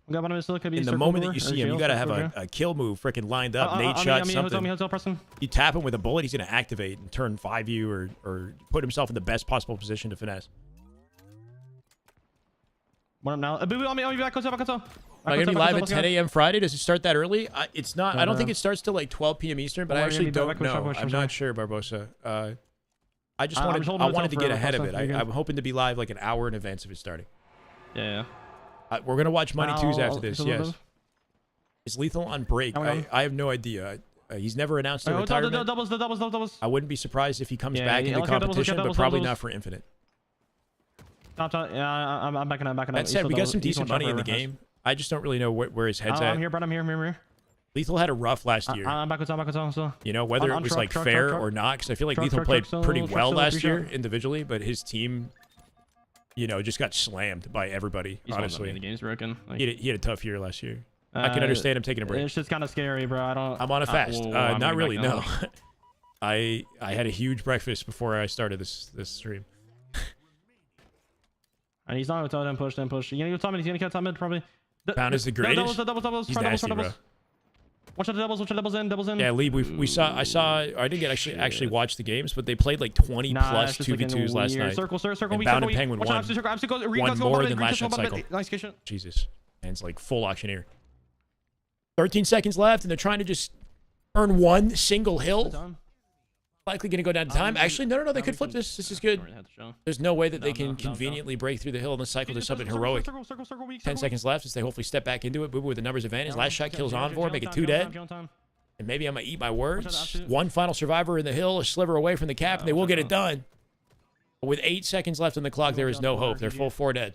In the moment that you see him, you got to have a kill move freaking lined up, nade shot, something. You tap him with a bullet, he's going to activate and turn 5U or put himself in the best possible position to finesse. What up now? Boo-boo on me, back. Am I going to be live at 10 a.m. Friday? Does it start that early? It's not. I don't think it starts till like 12 p.m. Eastern, but I actually don't know. I'm not sure, Barbosa. I just wanted to get ahead of it. I'm hoping to be live like an hour in advance of it starting. Yeah. We're going to watch Money Twos after this, yes. Is Lethal on break? I have no idea. He's never announced a retirement. The doubles. I wouldn't be surprised if he comes back into competition, but probably not for Infinite. Yeah, I'm backing up. That said, we got some decent money in the game. I just don't really know where his head's at. I'm here, Brett. I'm here. Lethal had a rough last year. I'm back with Tom. You know, whether it was like fair or not, because I feel like Lethal played pretty well last year individually, but his team, you know, just got slammed by everybody, honestly. The game's broken. He had a tough year last year. I can understand him taking a break. It's just kind of scary, bro. I'm on a fast. Not really, no. I had a huge breakfast before I started this stream. And he's not going to tell him push, then push. He's going to tell me he's going to kill top mid probably. Pound is the greatest. Doubles. He's Try nasty, doubles. bro. Watch out the doubles in. Yeah, Lee, I didn't get actually watch the games, but they played like 20 plus 2v2s last night. Circle. And Bound and Penguin won more than last shot cycle. Nice kitchen. Jesus. Man's like full auctioneer. 13 seconds left, and they're trying to just earn one single hill. Likely going to go down to time. Actually, no. They could flip this. This is good. There's no way that they can conveniently break through the hill in this cycle. There's something heroic. 10 seconds left as they hopefully step back into it. Boo Boo with the numbers advantage. Last shot kills Envor, make it 2 dead. And maybe I'm going to eat my words. One final survivor in the hill, a sliver away from the cap, and they will get it done. But with 8 seconds left on the clock, there is no hope. They're full 4 dead.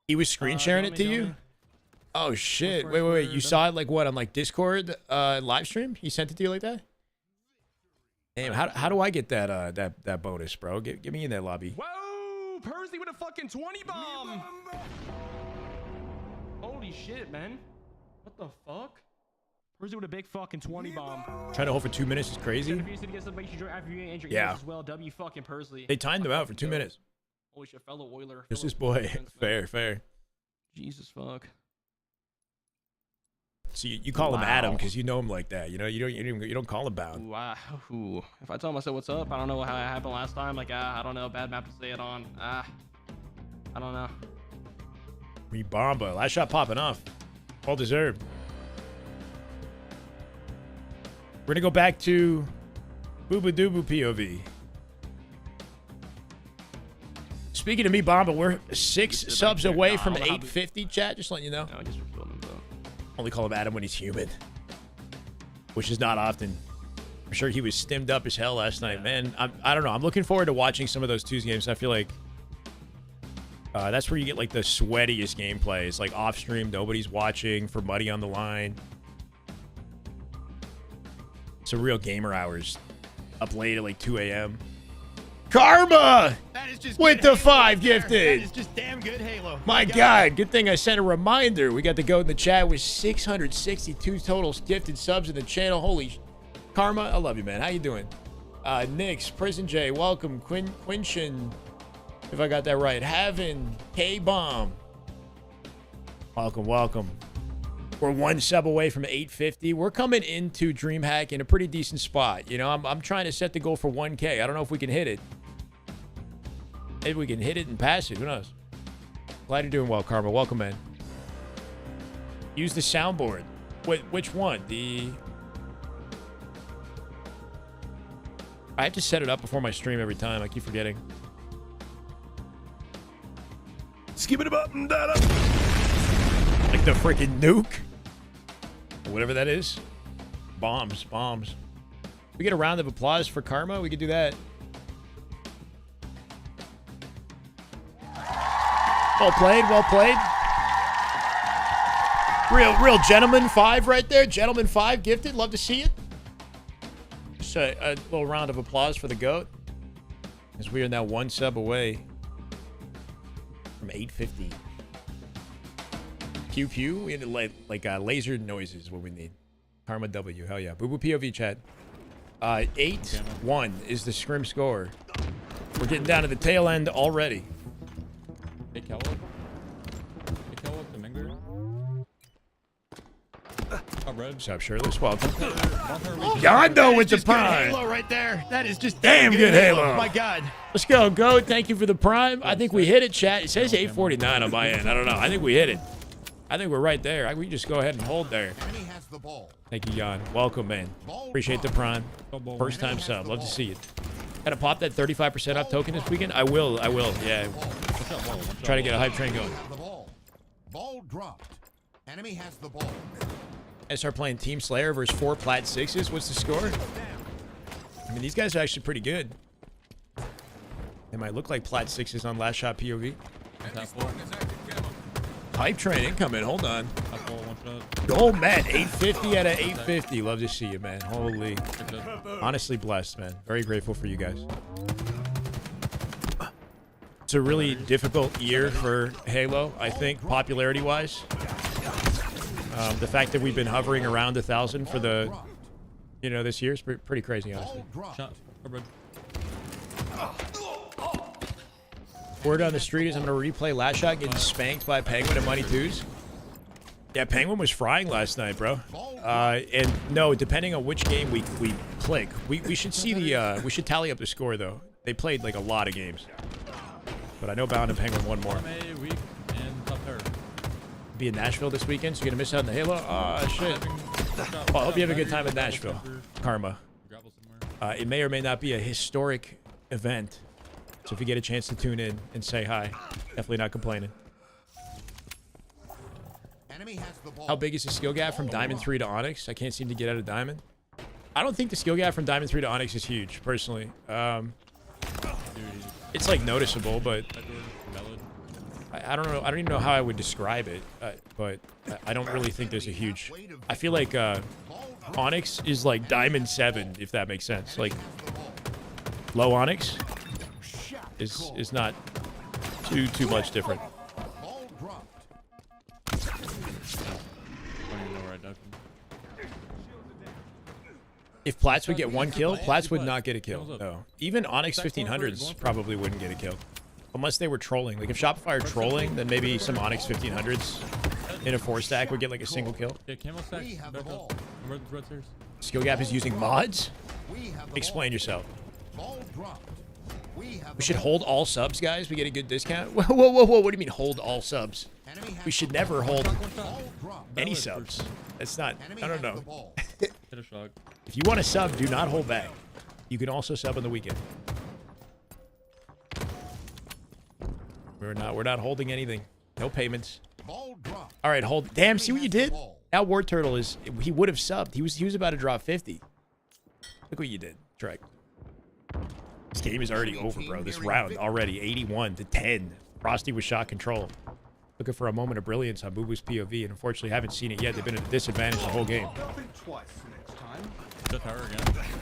He was screen sharing it to you? Oh, shit. Wait. You saw it like what? On like Discord live stream? He sent it to you like that? Damn, how do I get that bonus, bro? Get me in that lobby. Whoa! Persley with a fucking 20 bomb! Holy shit, man. What the fuck? Persley with a big fucking 20 bomb. Trying to hold for 2 minutes is crazy. Yeah. W fucking Persley. They timed him out for 2 minutes. Holy shit, fellow Oiler. Just this boy. Fair. Jesus fuck. So you call him Adam because you know him like that. You know, you don't call him Bound. Ooh. If I tell him I said what's up, I don't know how it happened last time. Like, I don't know, bad map to say it on. I don't know. Rebomba. Last shot popping off. Well deserved. We're gonna go back to Booba Doobu POV. Speaking of me, Bomba, we're 6 subs away from 850. Chat, just letting you know. No, I guess we're filming though. Only call him Adam when he's human, which is not often. I'm sure he was stimmed up as hell last night, man. I don't know. I'm looking forward to watching some of those 2s games. I feel like that's where you get like the sweatiest gameplay. It's like off stream, nobody's watching, for money on the line. Some real gamer hours. Up late at like 2 a.m. Karma with the 5 gifted. That is just damn good Halo. My God, good thing I sent a reminder. We got to go in the chat with 662 total gifted subs in the channel. Holy Karma, I love you, man. How you doing? Nix, Prison J, welcome. Quinchin, if I got that right. Havin, K-Bomb. Welcome. We're 1 sub away from 850. We're coming into Dreamhack in a pretty decent spot. You know, I'm trying to set the goal for 1K. I don't know if we can hit it. Maybe we can hit it and pass it. Who knows? Glad you're doing well, Karma. Welcome, man. Use the soundboard. Wait, which one? I have to set it up before my stream every time. I keep forgetting. Skip it up and down. Like the freaking nuke. Or whatever that is. Bombs. We get a round of applause for Karma. We could do that. Well played. Real gentleman 5 right there. Gentleman 5 gifted. Love to see it. Just a little round of applause for the GOAT. As we are now 1 sub away from 850. QQ. We need like laser noises is what we need. Karma W. Hell yeah. Boo Boo POV chat. 8-1 is the scrim score. We're getting down to the tail end already. Hey, Kello, the Minger. Oh, Red. What's up, Shirtless? Welcome. Yondo with the good prime. Halo right there. That is just Damn good Halo. Oh my God. Let's go, Goat. Thank you for the prime. I think we hit it, chat. It says 849 on my end. I don't know. I think we hit it. I think we're right there. We just go ahead and hold there. Enemy has the ball. Thank you, Jan. Welcome, man. Appreciate the prime. First time sub. Love to see it. Gotta pop that 35% off token this weekend? I will. Yeah. Try to get a hype train going. The ball. Ball dropped. Enemy has the ball. I start playing Team Slayer versus 4 Plat 6s. What's the score? I mean, these guys are actually pretty good. They might look like Plat 6s on Lastshot POV. Hype train incoming. Hold on. Gold Met, 850 out of 850. Love to see you, man. Holy. Honestly blessed, man. Very grateful for you guys. It's a really difficult year for Halo, I think, popularity-wise. The fact that we've been hovering around 1,000 for the, this year is pretty crazy, honestly. Shot. Word on the street is I'm going to replay Lastshot getting spanked by Penguin and Money Twos. Yeah, Penguin was frying last night, bro. And no, depending on which game we click, we should see the we should tally up the score though. They played like a lot of games, but I know Bound and Penguin won more. Be in Nashville this weekend, so you're gonna miss out on the Halo. Oh shit. Well, I hope you have a good time in Nashville, Karma. It may or may not be a historic event, so if you get a chance to tune in and say hi, definitely not complaining. How big is the skill gap from Diamond 3 to Onyx? I can't seem to get out of Diamond. I don't think the skill gap from Diamond 3 to Onyx is huge, personally. It's like noticeable, but I don't know. I don't even know how I would describe it, but I don't really think there's a huge. I feel like Onyx is like Diamond 7, if that makes sense. Like low Onyx is not too much different. If Platts would get 1 kill, Platts would not get a kill. No. Even Onyx 1500s probably wouldn't get a kill. Unless they were trolling. Like, if Shopify are trolling, then maybe some Onyx 1500s in a 4-stack would get, like, a single kill. Yeah, camel stack. Skill Gap is using mods? Explain yourself. We should hold all subs, guys. We get a good discount. Whoa, whoa, whoa, whoa. What do you mean, hold all subs? We should never hold any subs. That's not... I don't know. If you want to sub, do not hold back. You can also sub on the weekend. We're not holding anything. No payments. All right, hold. Damn, see what you did? Now War Turtle is... He would have subbed. He was about to drop 50. Look what you did, Trek. This game is already over, bro. This round already 81-10. Frosty with shot control. Looking for a moment of brilliance on Boo Boo's POV, and unfortunately haven't seen it yet. They've been at a disadvantage the whole game.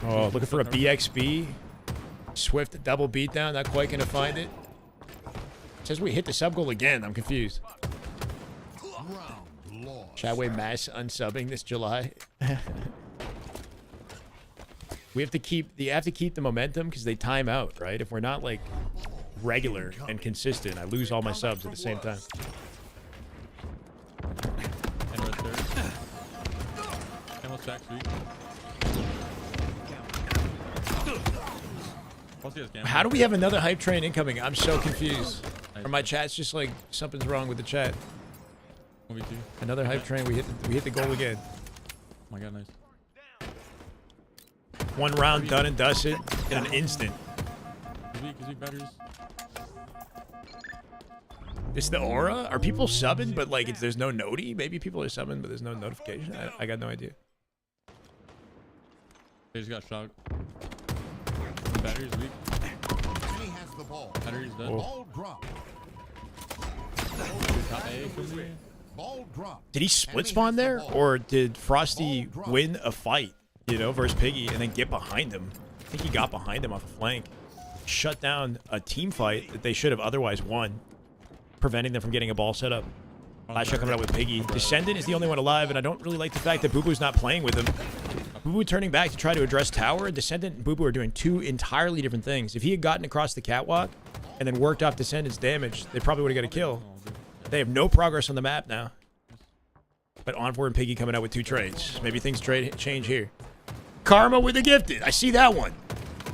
Oh, looking for a BXB. Swift double beatdown. Not quite going to find it. Says we hit the sub goal again. I'm confused. Shyway mass unsubbing this July. We have to keep the momentum because they time out, right? If we're not like regular and consistent, I lose all my subs at the same time. How do we have another hype train incoming? I'm so confused. Or my chat's just like something's wrong with the chat. Another hype train. We hit the goal again. Oh my god, nice. 1 round done and dusted in an instant. It's the aura? Are people subbing but like there's no noti? Maybe people are subbing but there's no notification. I got no idea. They just got shocked. Battery's weak. Battery's dead. Oh. Did he split spawn there? Or did Frosty win a fight, you know, versus Piggy and then get behind him? I think he got behind him off a flank. Shut down a team fight that they should have otherwise won, preventing them from getting a ball set up. Lastshot coming out with Piggy. Descendant is the only one alive, and I don't really like the fact that Boo Boo's not playing with him. Boo Boo turning back to try to address tower. Descendant and Boo Boo are doing 2 entirely different things. If he had gotten across the catwalk and then worked off Descendant's damage, they probably would have got a kill. They have no progress on the map now. But Envor and Piggy coming out with 2 trades. Maybe things change here. Karma with a gifted. I see that one.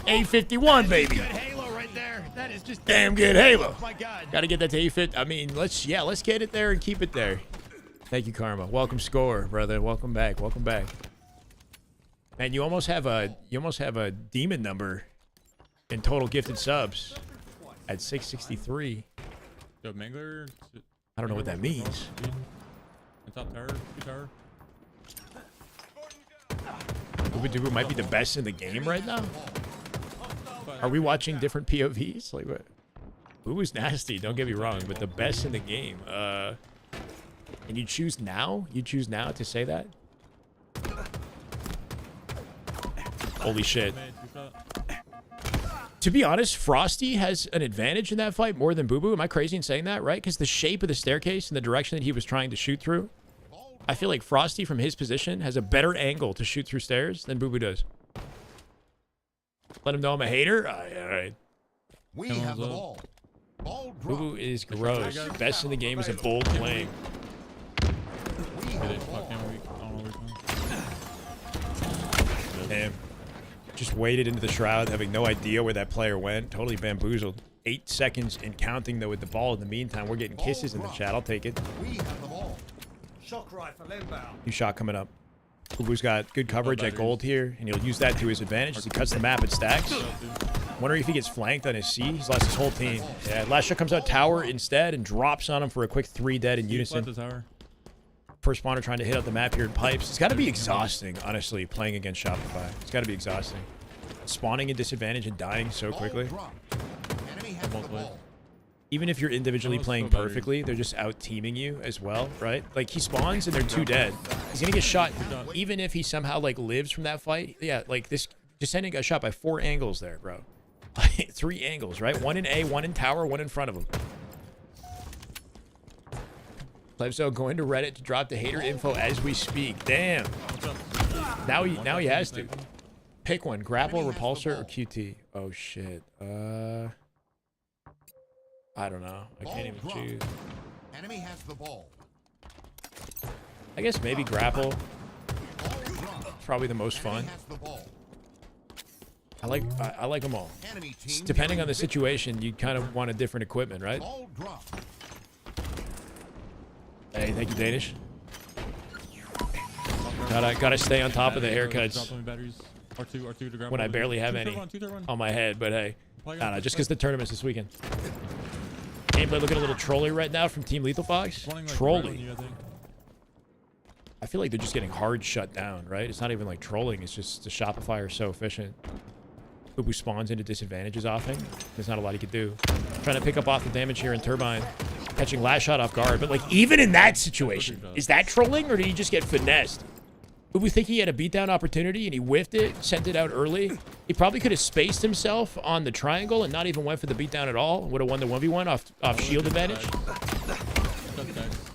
A51, baby. Good Halo right there. That is just damn good Halo. Oh my god. Got to get that to A50. I mean, let's get it there and keep it there. Thank you, Karma. Welcome, score, brother. Welcome back. Welcome back. Man, you almost have a demon number in total gifted subs at 663. Yo, Mangler. I don't know what that means. Top tower, 2 tower. Boo might be the best in the game right now. Are we watching different POVs? Like what? Boo was nasty. Don't get me wrong, but the best in the game. And you choose now? You choose now to say that? Holy shit. To be honest, Frosty has an advantage in that fight more than Boo Boo. Am I crazy in saying that, right? Because the shape of the staircase and the direction that he was trying to shoot through, I feel like Frosty from his position has a better angle to shoot through stairs than Boo Boo does. Let him know I'm a hater? All right. We have the ball. Ball Boo drop. Boo is gross. Best in the game is a bold playing. Get it. Fuck him. I don't know where he's going. Damn. Just waded into the shroud, having no idea where that player went. Totally bamboozled. 8 seconds and counting, though, with the ball. In the meantime, we're getting kisses in the chat. I'll take it. We have the ball. Shock rifle inbound. New shot coming up. Boo Boo's got good coverage at gold here, and he'll use that to his advantage as he cuts the map and stacks. Wondering if he gets flanked on his C. He's lost his whole team. Yeah, Lastshot comes out tower instead and drops on him for a quick 3 dead in unison. The tower. First spawner trying to hit up the map here in pipes. It's got to be exhausting, honestly, playing against Shopify. It's got to be exhausting. Spawning in disadvantage and dying so quickly. Enemy has the ball. Even if you're individually That was playing so bad. perfectly, they're just out teaming you as well, right? Like he spawns and they're 2 dead. He's gonna get shot, even if he somehow like lives from that fight. Yeah, like this descendant got shot by 4 angles there, bro. 3 angles, right? 1 in A, 1 in tower, 1 in front of him. Plebso going to Reddit to drop the hater info as we speak. Damn. Now he has to pick one: grapple, repulsor, or QT. Oh shit. I don't know. I can't even choose. Enemy has the ball. I guess maybe grapple. Ball drop. Probably the most fun. Enemy has the ball. I like them all. Enemy team Depending on the getting situation, you kind of want a different equipment, right? ball drop. Hey, thank you, Danish. Gotta stay on top of the Drop haircuts so many batteries. R2 to grab when I one. barely have Two any third one, two third one. on my head. But hey, Play I don't know, on, just play. because the tournament's this weekend. Gameplay looking a little trolly right now from Team Lethal Fox. Running like Trolly. right on you, I think. I feel like they're just getting hard shut down, right? It's not even like trolling. It's just the Shopify are so efficient. Boo Boo spawns into disadvantages often. There's not a lot he could do. Trying to pick up off the damage here in Turbine. Catching Lastshot off guard. But like even in that situation, is that trolling or did he just get finessed? Boo Boo think he had a beatdown opportunity and he whiffed it, sent it out early. He probably could have spaced himself on the triangle and not even went for the beatdown at all. Would have won the 1v1 off shield advantage.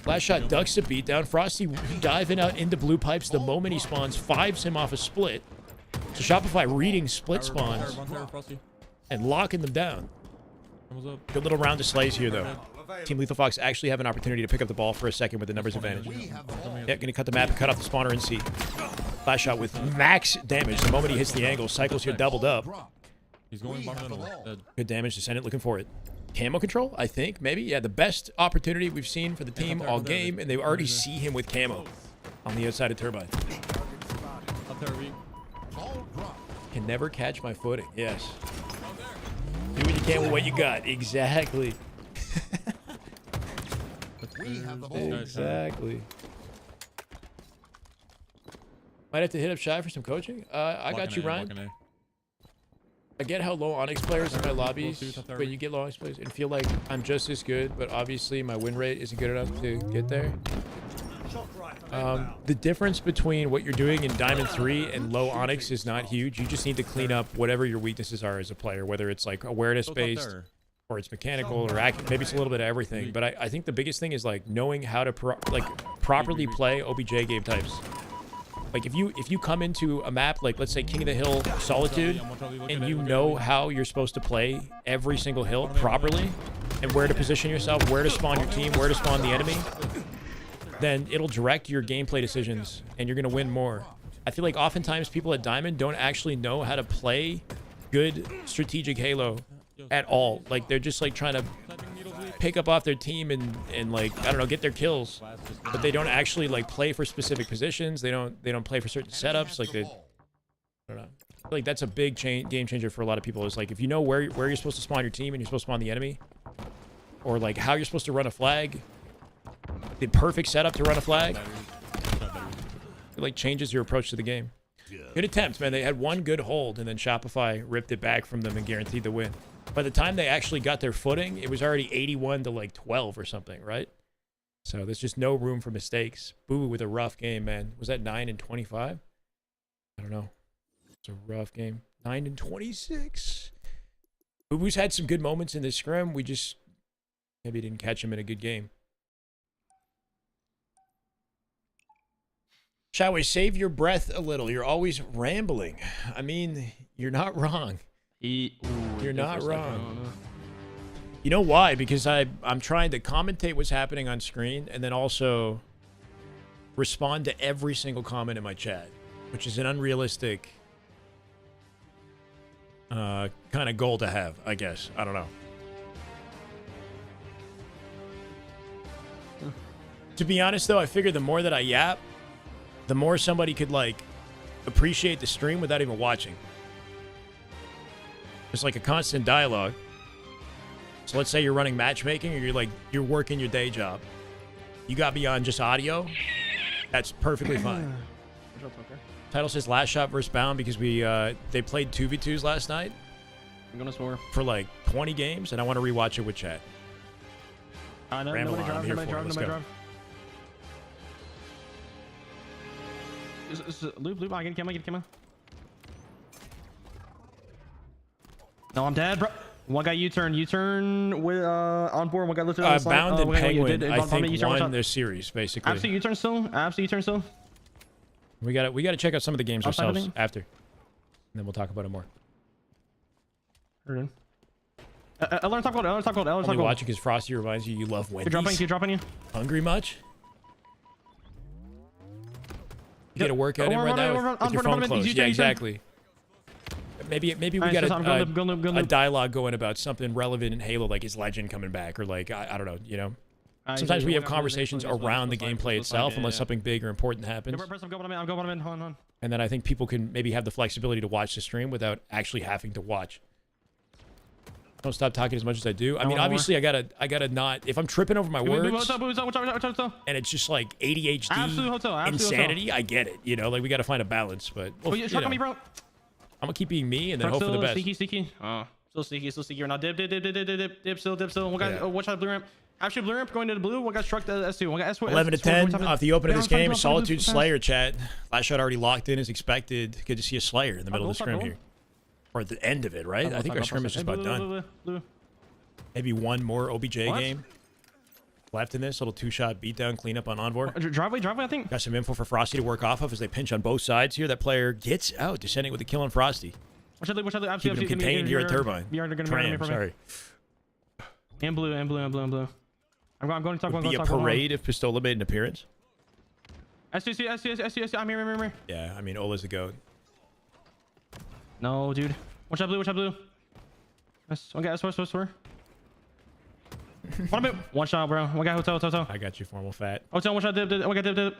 Lastshot ducks the beatdown. Frosty diving out into blue pipes the moment he spawns, 5s him off a split. So Shopify reading split spawns and locking them down. Good little round of slays here, though. Team Lethal Fox actually have an opportunity to pick up the ball for a second with the numbers advantage. Yeah, gonna cut the map and cut off the spawner in C. Lastshot with max damage the moment he hits the angle. Cycles here doubled up. He's going bottom middle. Dead. Good damage. Descendant looking for it. Camo control, I think, maybe. Yeah, the best opportunity we've seen for the team all game, and they already see him with camo on the outside of Turbine. Up there, weak. Can never catch my footing. Yes. Do what you can with what you got. Exactly. Exactly. Might have to hit up Shy for some coaching. I got you, Ryan. I get how low Onyx players in my lobbies, but you get low Onyx players and feel like I'm just as good, but obviously my win rate isn't good enough to get there. The difference between what you're doing in Diamond 3 and low Onyx is not huge. You just need to clean up whatever your weaknesses are as a player, whether it's like awareness-based or it's mechanical or maybe it's a little bit of everything. But I think the biggest thing is like knowing how to properly play OBJ game types. Like if you come into a map like let's say King of the Hill Solitude and you know how you're supposed to play every single hill properly and where to position yourself, where to spawn your team, where to spawn the enemy, then it'll direct your gameplay decisions and you're going to win more. I feel like oftentimes people at Diamond don't actually know how to play good strategic Halo at all. Like they're just like trying to pick up off their team and like I don't know, get their kills, but they don't actually like play for specific positions. They don't play for certain setups. Like I don't know. I feel like that's a big game changer for a lot of people. Is like if you know where you're supposed to spawn your team and you're supposed to spawn the enemy, or like how you're supposed to run a flag, the perfect setup to run a flag, it like changes your approach to the game. Good attempt, man. They had one good hold and then Shopify ripped it back from them and guaranteed the win. By the time they actually got their footing, it was already 81 to like 12 or something, right? So there's just no room for mistakes. Boo Boo with a rough game, man. Was that 9 and 25? I don't know. It's a rough game. 9 and 26. Boo Boo's had some good moments in this scrim. We just maybe didn't catch him in a good game. Shyway, save your breath a little. You're always rambling. I mean, you're not wrong. You're not wrong. You know why? Because I'm trying to commentate what's happening on screen and then also respond to every single comment in my chat, which is an unrealistic kind of goal to have, I guess. I don't know. To be honest, though, I figure the more that I yap, the more somebody could, like, appreciate the stream without even watching. It's like a constant dialogue. So let's say you're running matchmaking or you're working your day job. You got beyond just audio. That's perfectly fine. Title says Lastshot versus Bound because they played 2v2s last night. I'm gonna score. For like 20 games, and I want to rewatch it with chat. No, Ramble nobody on, I'm drive, here nobody for it. drive, Let's nobody go. drive. Loop, I get camera. No, I'm dead, bro. One guy U-turn with on board. One guy lifted on the slide. Bound and Penguin, I think, U-turn, won their series, basically. Absolute U-turn still. We gotta check out some of the games Outside ourselves of it? after. And then we'll talk about it more. I learned talk about it. Only watching because Frosty reminds you love Wendy's. Keep dropping you. Hungry much? You get a workout in right now with your phone closed. Yeah, exactly. Maybe we Alright, got so go loop. a dialogue going about something relevant in Halo, like is Legend coming back, or like I don't know, you know. Sometimes we have conversations around the gameplay itself, unless something big or important happens. I'm going. Hold on. And then I think people can maybe have the flexibility to watch the stream without actually having to watch. Don't stop talking as much as I do. I mean, obviously, I gotta not. If I'm tripping over my words, and it's just like ADHD Absolute insanity, I get it. You know, like we gotta find a balance. But well, you're shocking me, bro. I'm gonna keep being me and then hope for the best. Sneaky. Oh, still sneaky. Or not. Dip. Still. One guy. Watch out, blue ramp. Actually, blue ramp going to the blue. One guy struck the S2. One guy S4. 11 to 10 off the open of this game. Solitude blue, Slayer chat. Lastshot already locked in as expected. Good to see a Slayer in the middle of the scrim here. Or at the end of it, right? I think our scrim is just about done. Maybe one more OBJ game left in this. Little two-shot beatdown cleanup on Envor. Driveway, I think. Got some info for Frosty to work off of as they pinch on both sides here. That player gets out, descending with a kill on Frosty. Watch out, Keeping him contained here at Turbine. Tram, sorry. And blue. I'm going to talk. Would be a parade if Pistola made an appearance. SC. I'm here. Yeah, I mean, Ola's a goat. No, dude. Watch out, blue. Okay, S4. One shot, bro. One guy, hotel. I got you, formal fat. Hotel, one shot, dip. One guy, dip.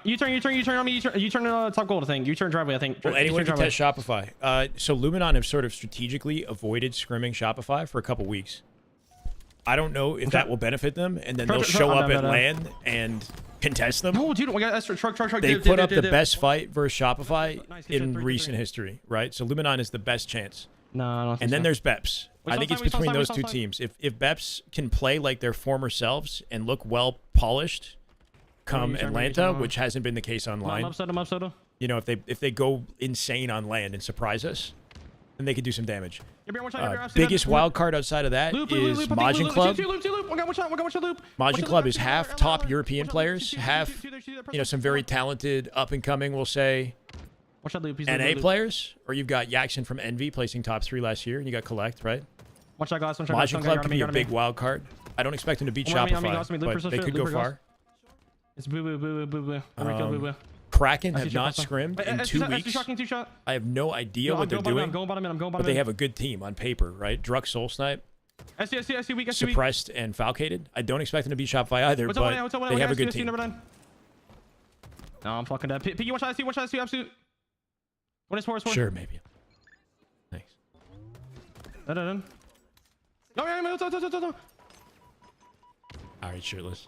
U-turn on me. U-turn top gold, I think. U-turn driveway, I think. Well, anyone can test Shopify. So Luminon have sort of strategically avoided scrimming Shopify for a couple weeks. I don't know if that will benefit them, and then they'll show up at LAN and contest them. No, dude, we got truck. They put up the best fight versus Shopify in recent history, right? So Luminon is the best chance. No, I don't think and then so. there's Beps. I think it's between those two teams. If Beps can play like their former selves and look well polished come Atlanta, which hasn't been the case online. I'm upset. You know, if they go insane on land and surprise us, then they could do some damage. Biggest wild card outside of that is Majin Club. Majin Club is half top European players, half, you know, some very talented up-and-coming, we'll say, NA players. Or you've got Yaxon from Envy placing top 3 last year, and you got Collect, right? Majin Club could be a big wild card. I don't expect them to beat Shopify, but they could go far. It's boo. Kraken have not scrimmed in 2 weeks. I have no idea what they're doing, but they have a good team on paper, right? Druk, Soul Snipe, Suppressed, and Falcated. I don't expect them to beat Shopify either, but they have a good team. No, I'm fucking dead. Piggy, watch I see, absolute. What is 4? Sure, maybe. Thanks. No. All right, shirtless.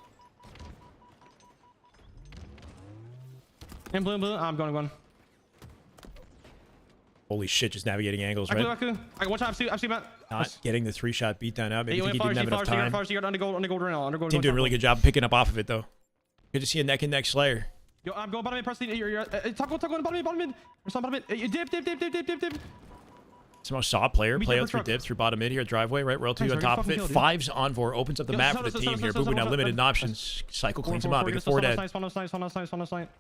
And blue. I'm going. Holy shit, just navigating angles, right? I watch out, I've seen that. Not getting the 3-shot beatdown out. Maybe he didn't have enough time. Under gold right now. Team doing a really good job picking up off of it, though. Good to see a neck-and-neck Slayer. Yo, I'm going bottom mid, press the... Talk bottom mid. Or some bottom mid. Dip. Somehow saw player Me play double out through truck. dip through bottom mid here, driveway, right? Royalty Nice, on right, top of fucking it. kill, dude. Fives Envor opens up the Yo, map stop, for the stop, team stop, here. stop, Boo Boo now stop, limited in stop. options. Cycle cleans him up. He got 4 dead. Nice.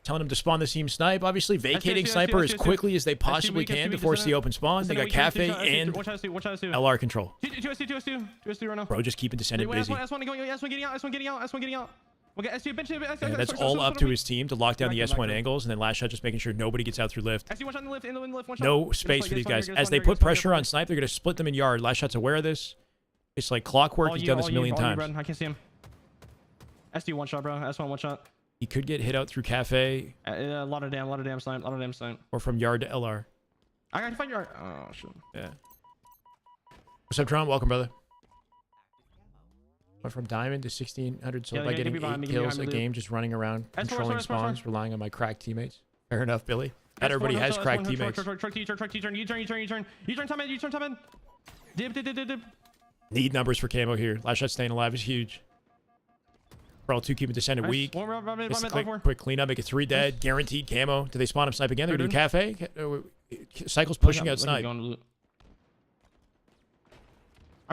Telling him to spawn the seam snipe. Obviously vacating sniper as quickly as they possibly can to force the open spawn. They got Cafe and LR control. Two right now. Bro, just keeping Descendant busy. S1 going, S1 getting out. Okay, S2, bench, And that's all up to his team to lock down the S1 angles, and then Lastshot just making sure nobody gets out through lift. S2, watch on the lift, in the lift, one shot. No space for these guys. As they put pressure on snipe, they're going to split them in yard. Lastshot's aware of this. It's like clockwork. He's done this a million times. I can't see him. S2 one shot, bro. S1 one shot. He could get hit out through Cafe A lot of damn snipe. or from yard to LR. I got to find your. Oh shit. Yeah. What's up, Tron? Welcome, brother. Went from diamond to 1600 sold Yeah, by yeah, getting give me behind 8 me, give me kills a behind me, game, just running around, That's controlling fine. spawns, relying on my cracked teammates. Fair enough, Billy. Not everybody has cracked teammates. Truck U-turn. U-turn top end. Dip. Need numbers for camo here. Lastshot staying alive is huge. Brawl 2 keeping Descendant weak. Just a quick cleanup, make it 3 dead. Guaranteed camo. Do they spawn him snipe again? They're doing Cafe. Cycle's pushing out snipe. I'm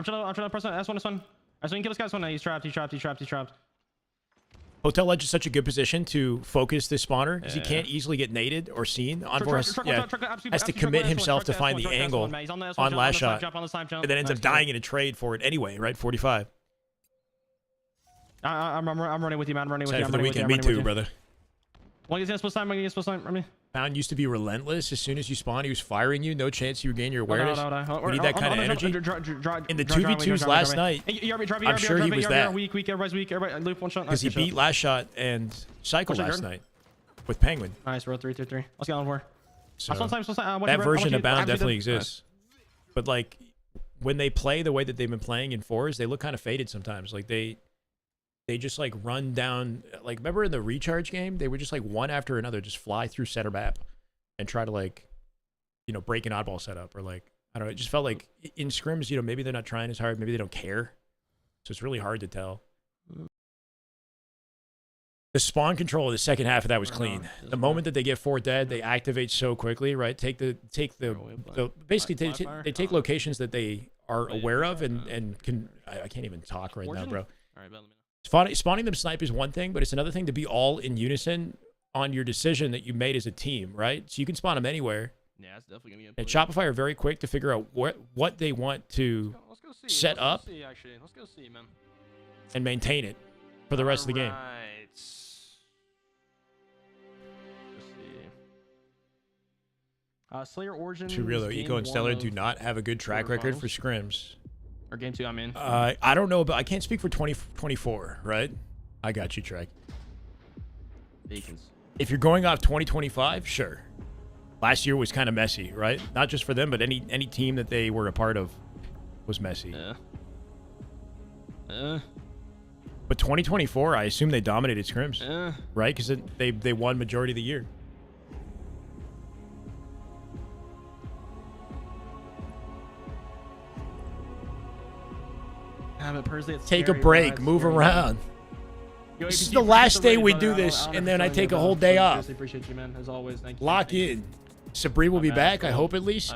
trying to press on S1. S1 kill this guy's one. He's trapped. Hotel Ledge is such a good position to focus this spawner because he can't easily get naded or seen. Envor has to commit himself to find the angle on Lastshot and then ends up dying in a trade for it anyway, right? 45. I'm running with you, man. Excited for the weekend. Me too, brother. One gets split time. Pound used to be relentless. As soon as you spawn, he was firing you. No chance you regain your awareness. We need that kind of energy. In the 2v2s last night, I'm sure he was that. Weak. Everybody's weak. Everybody loop one shot. Because he beat Lastshot and Cycle last night with Penguin. Nice, bro. 3-3-3. Let's get on 4. So that version of Bound definitely exists. But like when they play the way that they've been playing in 4s, they look kind of faded sometimes. Like they just like run down, like remember in the recharge game, they would just like one after another just fly through center map and try to like, you know, break an oddball setup or like, I don't know, it just felt like in scrims, you know, maybe they're not trying as hard, maybe they don't care. So it's really hard to tell. The spawn control of the second half of that was clean. The moment that they get 4 dead, they activate so quickly, right? Basically they take locations that they are aware of and can, I can't even talk right now, bro. Spawning them snipe is one thing, but it's another thing to be all in unison on your decision that you made as a team, right? So you can spawn them anywhere. Yeah, it's definitely gonna be. And Shopify are very quick to figure out what they want to set up and maintain it for the rest of the game. Slayer Origins. Too real though. Eco and Stellar do not have a good track record for scrims. Or game 2, I mean. I don't know, but I can't speak for 2024, right? I got you, Trek. Beacons. If you're going off 2025, sure. Last year was kind of messy, right? Not just for them, but any team that they were a part of was messy. But 2024, I assume they dominated scrims, right? Because they won majority of the year. Take a break, move around. This is the last day we do this, and then I take a whole day off. Appreciate you, man. As always, thank you. Lock in. Sabri will be back, I hope at least.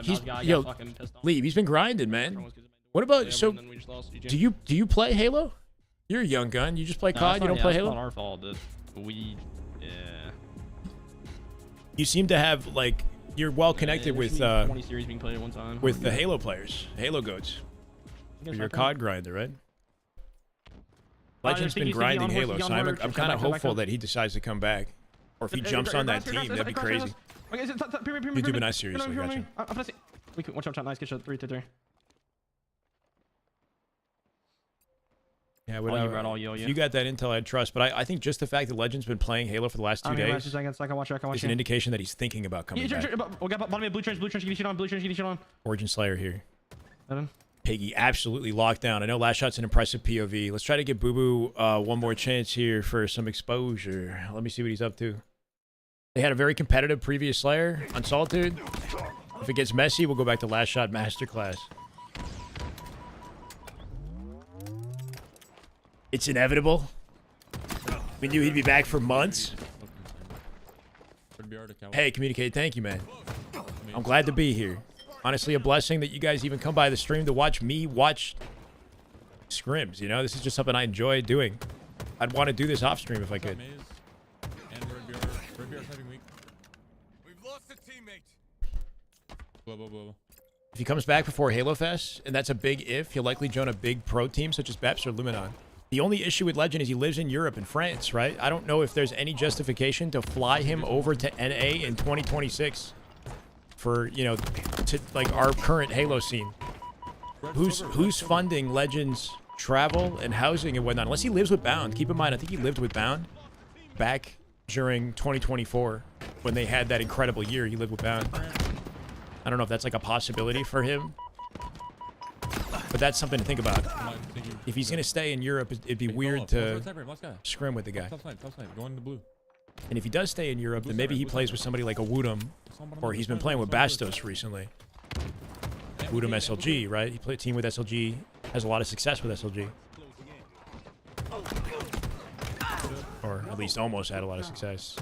Leave. He's been grinding, man. What about, so, do you play Halo? You're a young gun. You just play COD, you don't play Halo? It's not our fault, dude. You seem to have, like, you're well connected with, 20 series being played at one time. with the Halo players, Halo goats. You're a COD grinder, right? Legend's been grinding Halo, so I'm kind of hopeful that he decides to come back. Or if he jumps on that team, that'd be crazy. You do, but not seriously, gotcha. Watch out, nice, good shot, 3-3-3. Yeah, if you got that intel, I'd trust. But I think just the fact that Legend's been playing Halo for the last 2 days is an indication that he's thinking about coming back. Blue trans, get on. Origin Slayer here. Piggy absolutely locked down. I know Lastshot's an impressive POV. Let's try to give Boo Boo one more chance here for some exposure. Let me see what he's up to. They had a very competitive previous Slayer on Solitude. If it gets messy, we'll go back to Lastshot Masterclass. It's inevitable. We knew he'd be back for months. Hey, Communicate. Thank you, man. I'm glad to be here. Honestly, a blessing that you guys even come by the stream to watch me watch scrims. You know, this is just something I enjoy doing. I'd want to do this off stream if I could. Maze. And Red BR's having weak. We've lost a teammate. Blow. If he comes back before Halo Fest, and that's a big if, he'll likely join a big pro team such as Beps or Luminon. The only issue with Legend is he lives in Europe and France, right? I don't know if there's any justification to fly him over to NA in 2026 for, you know, to like our current Halo scene. Who's funding Legend's travel and housing and whatnot? Unless he lives with Bound. Keep in mind, I think he lived with Bound back during 2024 when they had that incredible year. He lived with Bound. I don't know if that's like a possibility for him, but that's something to think about. If he's gonna stay in Europe, it'd be weird to scrim with the guy. Top side, going to blue. And if he does stay in Europe, then maybe he plays with somebody like a Woodham, or he's been playing with Bastos recently. Woodham SLG, right? He played a team with SLG, has a lot of success with SLG. Or at least almost had a lot of success.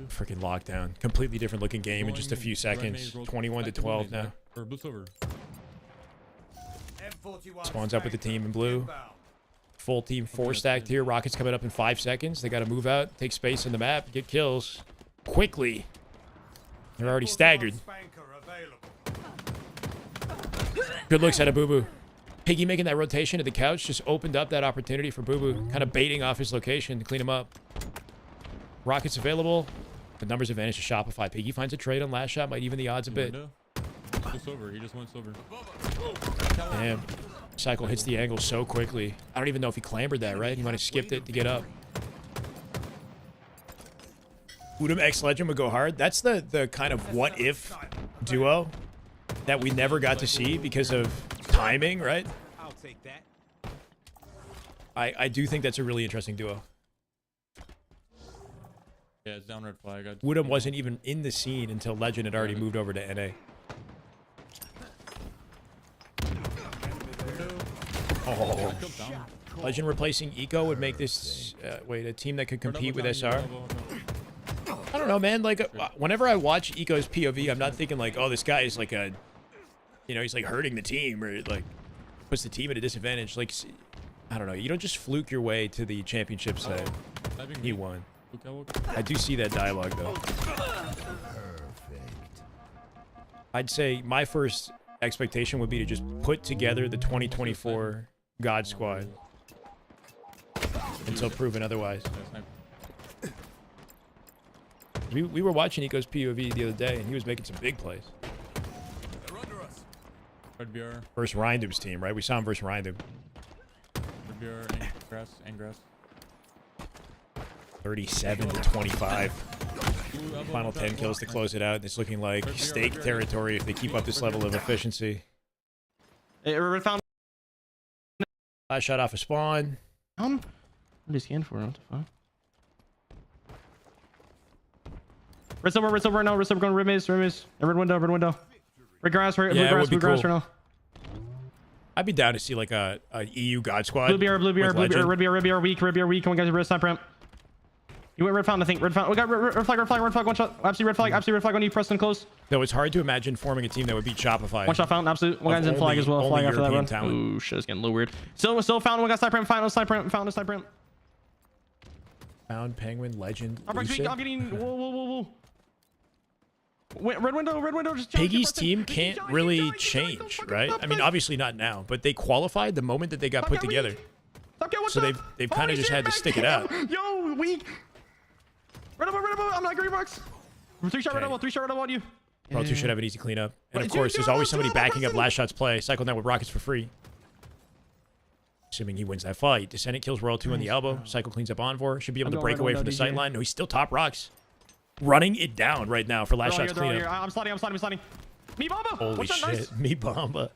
Freaking lockdown. Completely different looking game in just a few seconds. 21 to 12 now. Or blue silver. Spawns up with the team in blue. Full team 4 stacked here. Rockets coming up in 5 seconds. They got to move out, take space on the map, get kills quickly. They're already staggered. Good looks out of Boo Boo. Piggy making that rotation to the couch just opened up that opportunity for Boo Boo, kind of baiting off his location to clean him up. Rockets available. The numbers advantage to Shopify. Piggy finds a trade on Lastshot, might even the odds a bit. He just went silver. Damn. Cycle hits the angle so quickly. I don't even know if he clambered that, right? He might have skipped it to get up. Woodham X Legend would go hard. That's the kind of what-if duo that we never got to see because of timing, right? I'll take that. I do think that's a really interesting duo. Yeah, it's down red flag. Woodham wasn't even in the scene until Legend had already moved over to NA. Oh. Legend replacing Eco would make this a team that could compete with SR. I don't know, man. Like, whenever I watch Eco's POV, I'm not thinking like, oh, this guy is like a, you know, he's like hurting the team or like puts the team at a disadvantage. Like, I don't know. You don't just fluke your way to the championships that he won. I do see that dialogue though. I'd say my first expectation would be to just put together the 2024 God Squad until proven otherwise. We were watching Eco's POV the other day, and he was making some big plays. Red BR. Versus Rindum's team, right? We saw him versus Rindum. Red BR and grass. 37 to 25. Final 10 kills to close it out. It's looking like stake territory if they keep up this level of efficiency. Found. Last shot off a spawn. What are you scanning for? What the fuck? Red silver right now. Red silver going red maze. Red window. Red grass, red grass right now. I'd be down to see like a EU God Squad. Blue BR, red BR weak. Come on, guys, red sniper ramp. You went red fountain, I think. Red fountain. We got red flag. One shot. Absolutely red flag on you. Preston close. Though it's hard to imagine forming a team that would beat Shopify. One shot fountain. Absolute. One guy's in flag as well. Flag after that run. Ooh, shit, it's getting a little weird. Still fountain. One got sniper ramp. Found a sniper ramp. Found Penguin Legend. I'm getting. Whoa. Red window. Just Piggy's team can't really change, right? I mean, obviously not now, but they qualified the moment that they got put together. So they've kind of just had to stick it out. Yo, weak. Red up. I'm not green box. 3-shot red up on you. Pro 2 should have an easy cleanup. And of course, there's always somebody backing up Lastshot's play. Cycle down with rockets for free. Assuming he wins that fight. Descendant kills Royal 2 on the elbow. Cycle cleans up Envor. Should be able to break away from the sight line. No, he's still top rocks. Running it down right now for Lastshot's cleanup. I'm sliding. Me Bomba. Holy shit. Nice. Me Bomba.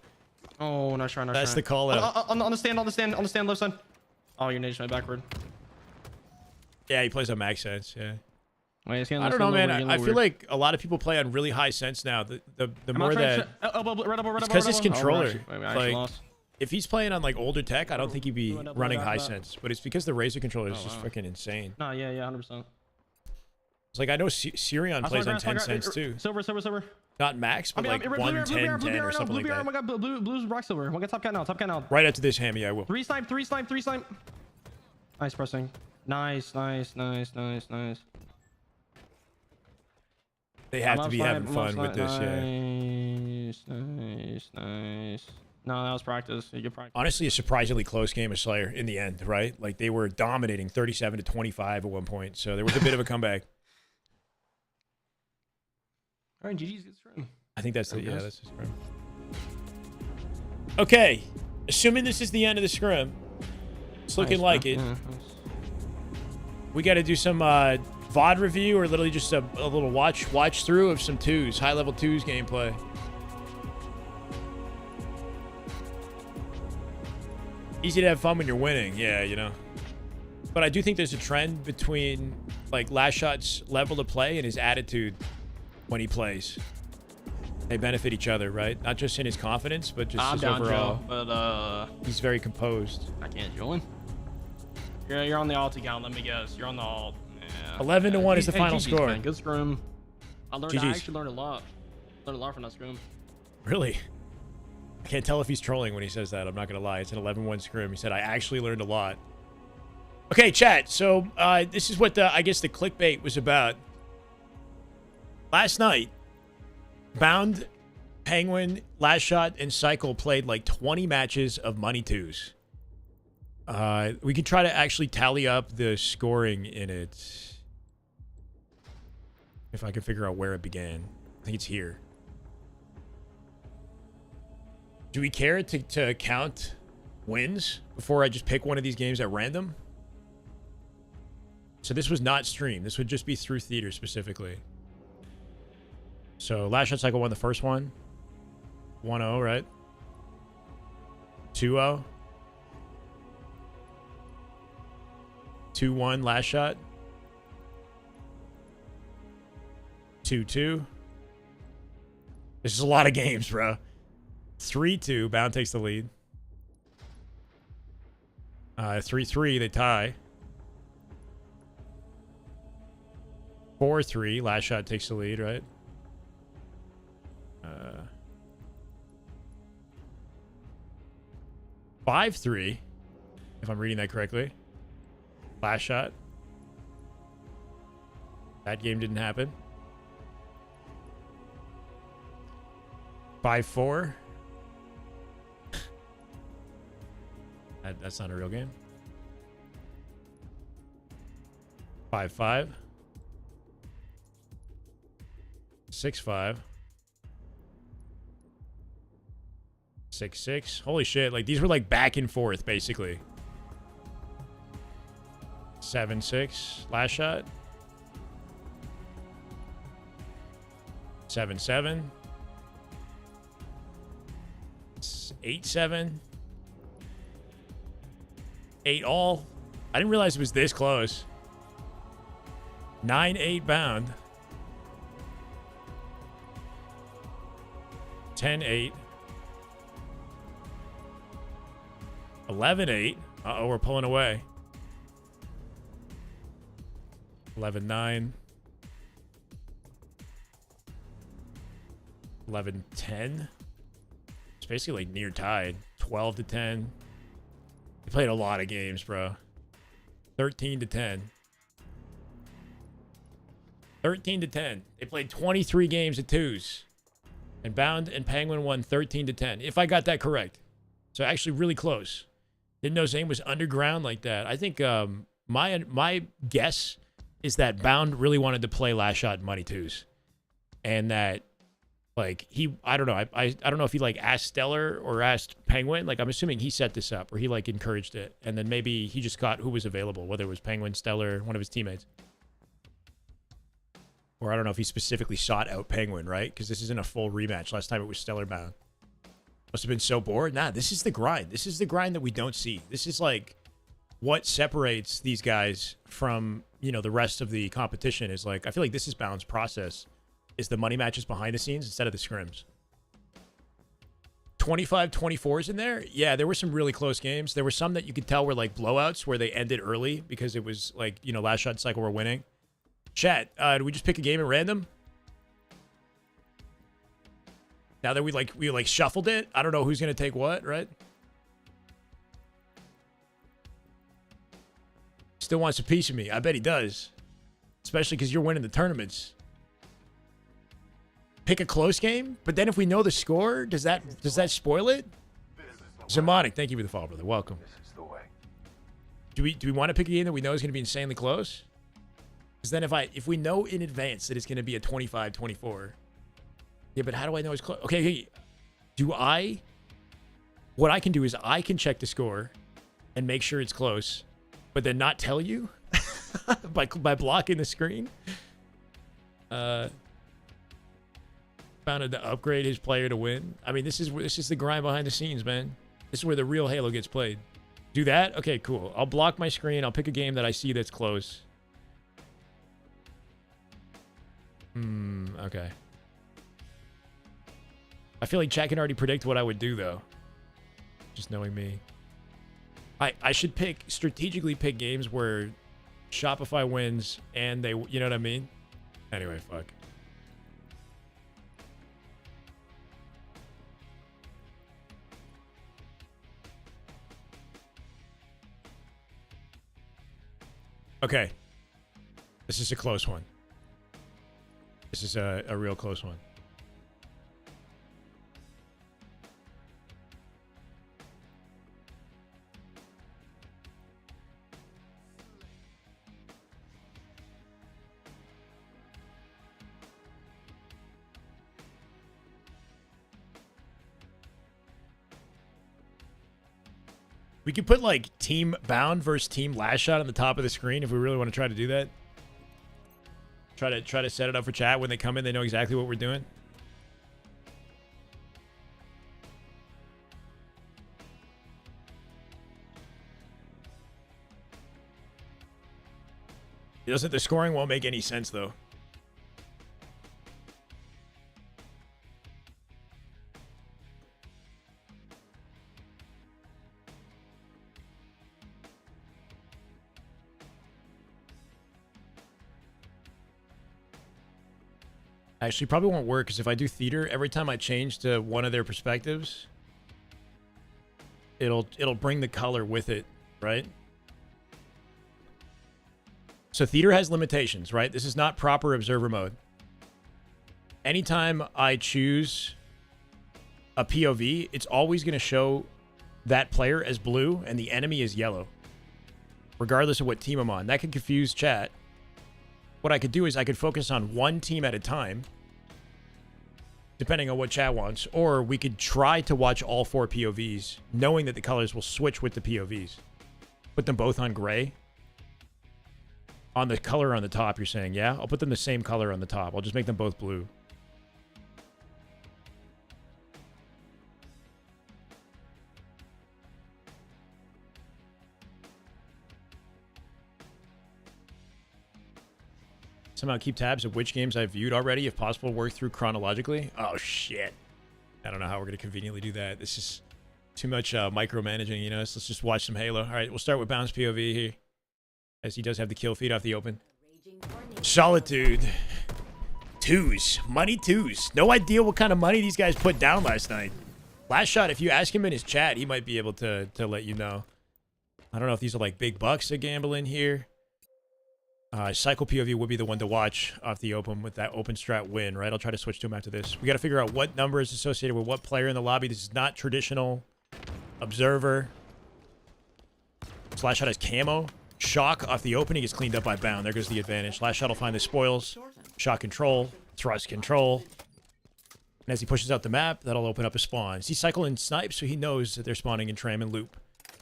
Oh, nice try. That's the call out. On the stand left side. Oh, your nation went backward. Yeah, he plays on max sense. Yeah. Wait, I don't know, man. I feel like a lot of people play on really high sense now. The more that it's because his controller. Like, if he's playing on like older tech, I don't think he'd be running high sense. But it's because the Razer controller is just freaking insane. No, yeah, 100%. It's like I know Sirion plays on 10 cents too. Silver. Not max, but like 1, 10, 10 or something like that. Oh my god, blue's rock silver. One got top cat now. Right after this, Hammy, I will. Three snipe. Nice pressing. Nice. They have to be having fun with this, yeah. Nice. No, that was practice. You get practice. Honestly, a surprisingly close game of Slayer in the end, right? Like they were dominating 37-25 at one point, so there was a bit of a comeback. All right, GG's good scrim. I think that's that's the scrim. Okay, assuming this is the end of the scrim, it's looking like it. Yeah, We got to do some VOD review or literally just a little watch through of some twos, high level twos gameplay. Easy to have fun when you're winning, yeah, you know. But I do think there's a trend between like Lastshot's level of play and his attitude when he plays. They benefit each other, right? Not just in his confidence, but just his overall. Joe, but he's very composed. I can't join. You're on the alt account. Let me guess. You're on the alt. Yeah. 11-1 is the final GG's, score. Man. Good scrim. I GG's. actually learned a lot. Learned a lot from that scrim. Really? I can't tell if he's trolling when he says that. I'm not gonna lie. It's an 11-1 scrim. He said I actually learned a lot. Okay, chat. So this is what I guess the clickbait was about. Last night, Bound, Penguin, Lastshot, and Cycle played like 20 matches of Money Twos. We can try to actually tally up the scoring in it. If I can figure out where it began. I think it's here. Do we care to count wins before I just pick one of these games at random? So this was not streamed. This would just be through theater specifically. So Lastshot Cycle won the first one. 1-0, right? 2-0. 2-1 Lastshot. 2-2. This is a lot of games, bro. 3-2. Bound takes the lead. 3-3. They tie. 4-3. Lastshot takes the lead, right? 5-3, if I'm reading that correctly. Lastshot. That game didn't happen. 5-4. That's not a real game. 5-5. 6-5. 6-6. Holy shit. Like, these were, like, back and forth, basically. 7-6. Lastshot. 7-7. 8-7. 8-all. I didn't realize it was this close. 9-8 Bound. 10-8. 11-8. Uh-oh, we're pulling away. 11-9. 11-10. It's basically like near tied. 12-10. They played a lot of games, bro. 13-10. 13-10. They played 23 games of twos. And Bound and Penguin won 13-10. If I got that correct. So actually really close. Didn't know Zane was underground like that. I think my guess is that Bound really wanted to play Lastshot Money Twos. And that, like, I don't know. I don't know if he, like, asked Stellar or asked Penguin. Like, I'm assuming he set this up or he, like, encouraged it. And then maybe he just got who was available, whether it was Penguin, Stellar, one of his teammates. Or I don't know if he specifically sought out Penguin, right? Because this isn't a full rematch. Last time it was Stellar Bound. Must have been so bored. Nah, this is the grind. This is the grind that we don't see. This is like what separates these guys from, you know, the rest of the competition is like, I feel like this is Bound's process, is the money matches behind the scenes instead of the scrims. 25-24s in there. Yeah, there were some really close games. There were some that you could tell were like blowouts where they ended early because it was like, you know, Lastshot Cycle were winning. Chat, do we just pick a game at random? Now that we shuffled it, I don't know who's gonna take what, right? Still wants a piece of me. I bet he does. Especially because you're winning the tournaments. Pick a close game, but then if we know the score, does that spoil it? Zamonic, thank you for the follow, brother. Welcome. Do we want to pick a game that we know is going to be insanely close? Because then if we know in advance that it's going to be a 25-24, yeah, but how do I know it's close? Okay, hey, what I can do is I can check the score and make sure it's close, but then not tell you by blocking the screen. Found to upgrade his player to win. I mean, this is the grind behind the scenes, man. This is where the real Halo gets played. Do that? Okay, cool. I'll block my screen. I'll pick a game that I see that's close. Okay. I feel like chat can already predict what I would do, though. Just knowing me. I should strategically pick games where Shopify wins and they, you know what I mean? Anyway, fuck. Okay. This is a close one. This is a real close one. We could put like team bound versus team last shot on the top of the screen if we really want to try to do that. Try to set it up for chat when they come in. They know exactly what we're doing. The scoring won't make any sense though. Actually, probably won't work because if I do theater, every time I change to one of their perspectives, it'll bring the color with it, right? So theater has limitations, right? This is not proper observer mode. Anytime I choose a POV, it's always going to show that player as blue and the enemy is yellow, regardless of what team I'm on. That could confuse chat. What I could do is I could focus on one team at a time, depending on what chat wants, or we could try to watch all 4 POVs, knowing that the colors will switch with the POVs. Put them both on gray. On the color on the top, you're saying, yeah? I'll put them the same color on the top. I'll just make them both blue. Somehow keep tabs of which games I've viewed already, if possible, work through chronologically. Oh, shit. I don't know how we're going to conveniently do that. This is too much micromanaging, you know? So let's just watch some Halo. All right, we'll start with Bounce POV here, as he does have the kill feed off the open. Solitude. 2s. Money 2s. No idea what kind of money these guys put down last night. Lastshot, if you ask him in his chat, he might be able to let you know. I don't know if these are like big bucks to gamble in here. Cycle POV would be the one to watch off the open with that open strat win, right? I'll try to switch to him after this. We got to figure out what number is associated with what player in the lobby. This is not traditional observer. Lastshot has camo. Shock off the open. He gets cleaned up by Bound. There goes the advantage. Lastshot will find the spoils. Shot control. Thrust control. And as he pushes out the map, that'll open up a spawn. See, Cycle and Snipe, so he knows that they're spawning in Tram and Loop.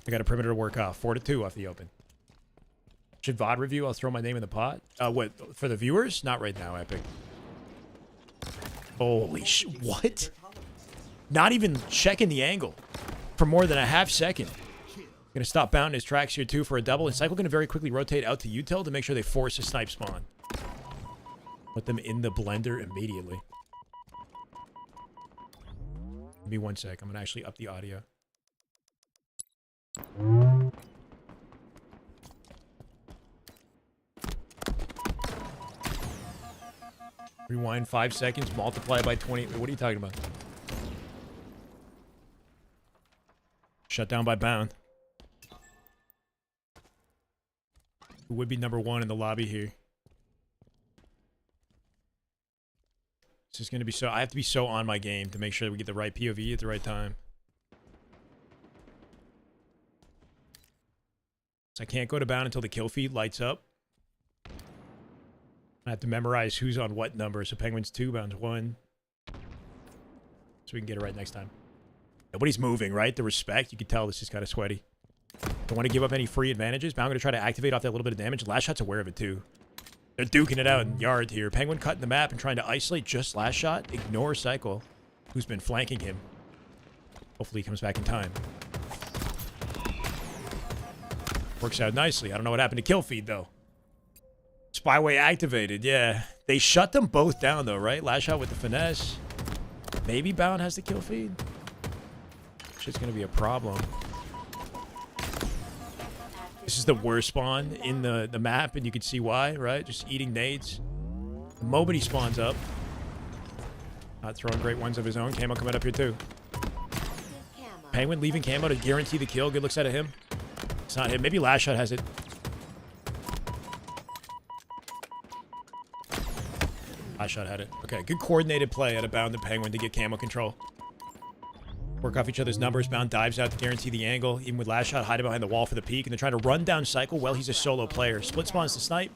I got a perimeter to work off. 4-2 off the open. Should VOD review? I'll throw my name in the pot. What? For the viewers? Not right now, Epic. Holy sh... What? Not even checking the angle for more than a half second. Gonna stop Bound in his tracks here, too, for a double. And Cycle gonna very quickly rotate out to Util to make sure they force a snipe spawn. Put them in the blender immediately. Give me 1 sec. I'm gonna actually up the audio. Rewind 5 seconds, multiply by 20. What are you talking about? Shut down by Bound. Who would be number 1 in the lobby here? This is going to be so... I have to be so on my game to make sure that we get the right POV at the right time. So I can't go to Bound until the kill feed lights up. I have to memorize who's on what number. So Penguin's 2, Bound's 1. So we can get it right next time. Nobody's moving, right? The respect, you can tell this is kind of sweaty. Don't want to give up any free advantages. Bound going to try to activate off that little bit of damage. Lastshot's aware of it too. They're duking it out in yard here. Penguin cutting the map and trying to isolate just Lastshot. Ignore Cycle, who's been flanking him. Hopefully he comes back in time. Works out nicely. I don't know what happened to kill feed though. Spyway activated, yeah. They shut them both down though, right? Lastshot with the finesse. Maybe Bound has the kill feed. Shit's gonna be a problem. This is the worst spawn in the map, and you can see why, right? Just eating nades. The moment he spawns up. Not throwing great ones of his own. Camo coming up here too. Penguin leaving Camo to guarantee the kill. Good looks out of him. It's not him. Maybe Lastshot has it. Lastshot had it. Okay, good coordinated play out of Bound and Penguin to get Camo control. Work off each other's numbers. Bound dives out to guarantee the angle. Even with Lastshot hiding behind the wall for the peek. And they're trying to run down Cycle. Well, he's a solo player. Split spawns to snipe.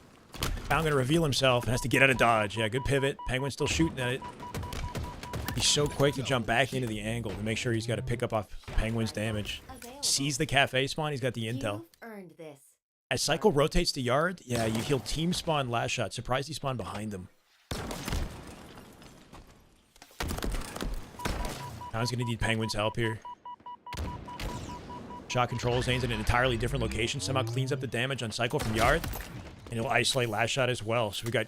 Bound going to reveal himself and has to get out of dodge. Yeah, good pivot. Penguin still shooting at it. He's so quick to jump back into the angle to make sure he's got to pick up off Penguin's damage. Sees the cafe spawn. He's got the intel. As Cycle rotates to yard, yeah, he'll team spawn Lastshot. Surprised he spawned behind him. Pound's gonna need Penguin's help here. Shot controls, aims in an entirely different location. Somehow cleans up the damage on Cycle from yard. And he'll isolate Lastshot as well. So we got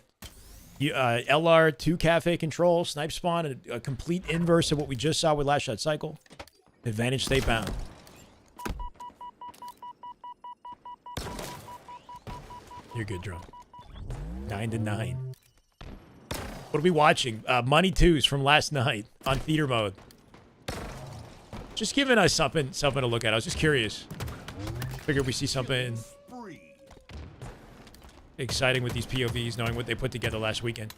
LR, 2 cafe control, snipe spawn, and a complete inverse of what we just saw with Lastshot Cycle. Advantage stay Bound. You're good, Drum. 9-9. What are we watching? Money 2s from last night on theater mode. Just giving us something to look at. I was just curious. Figured we see something exciting with these POVs, knowing what they put together last weekend.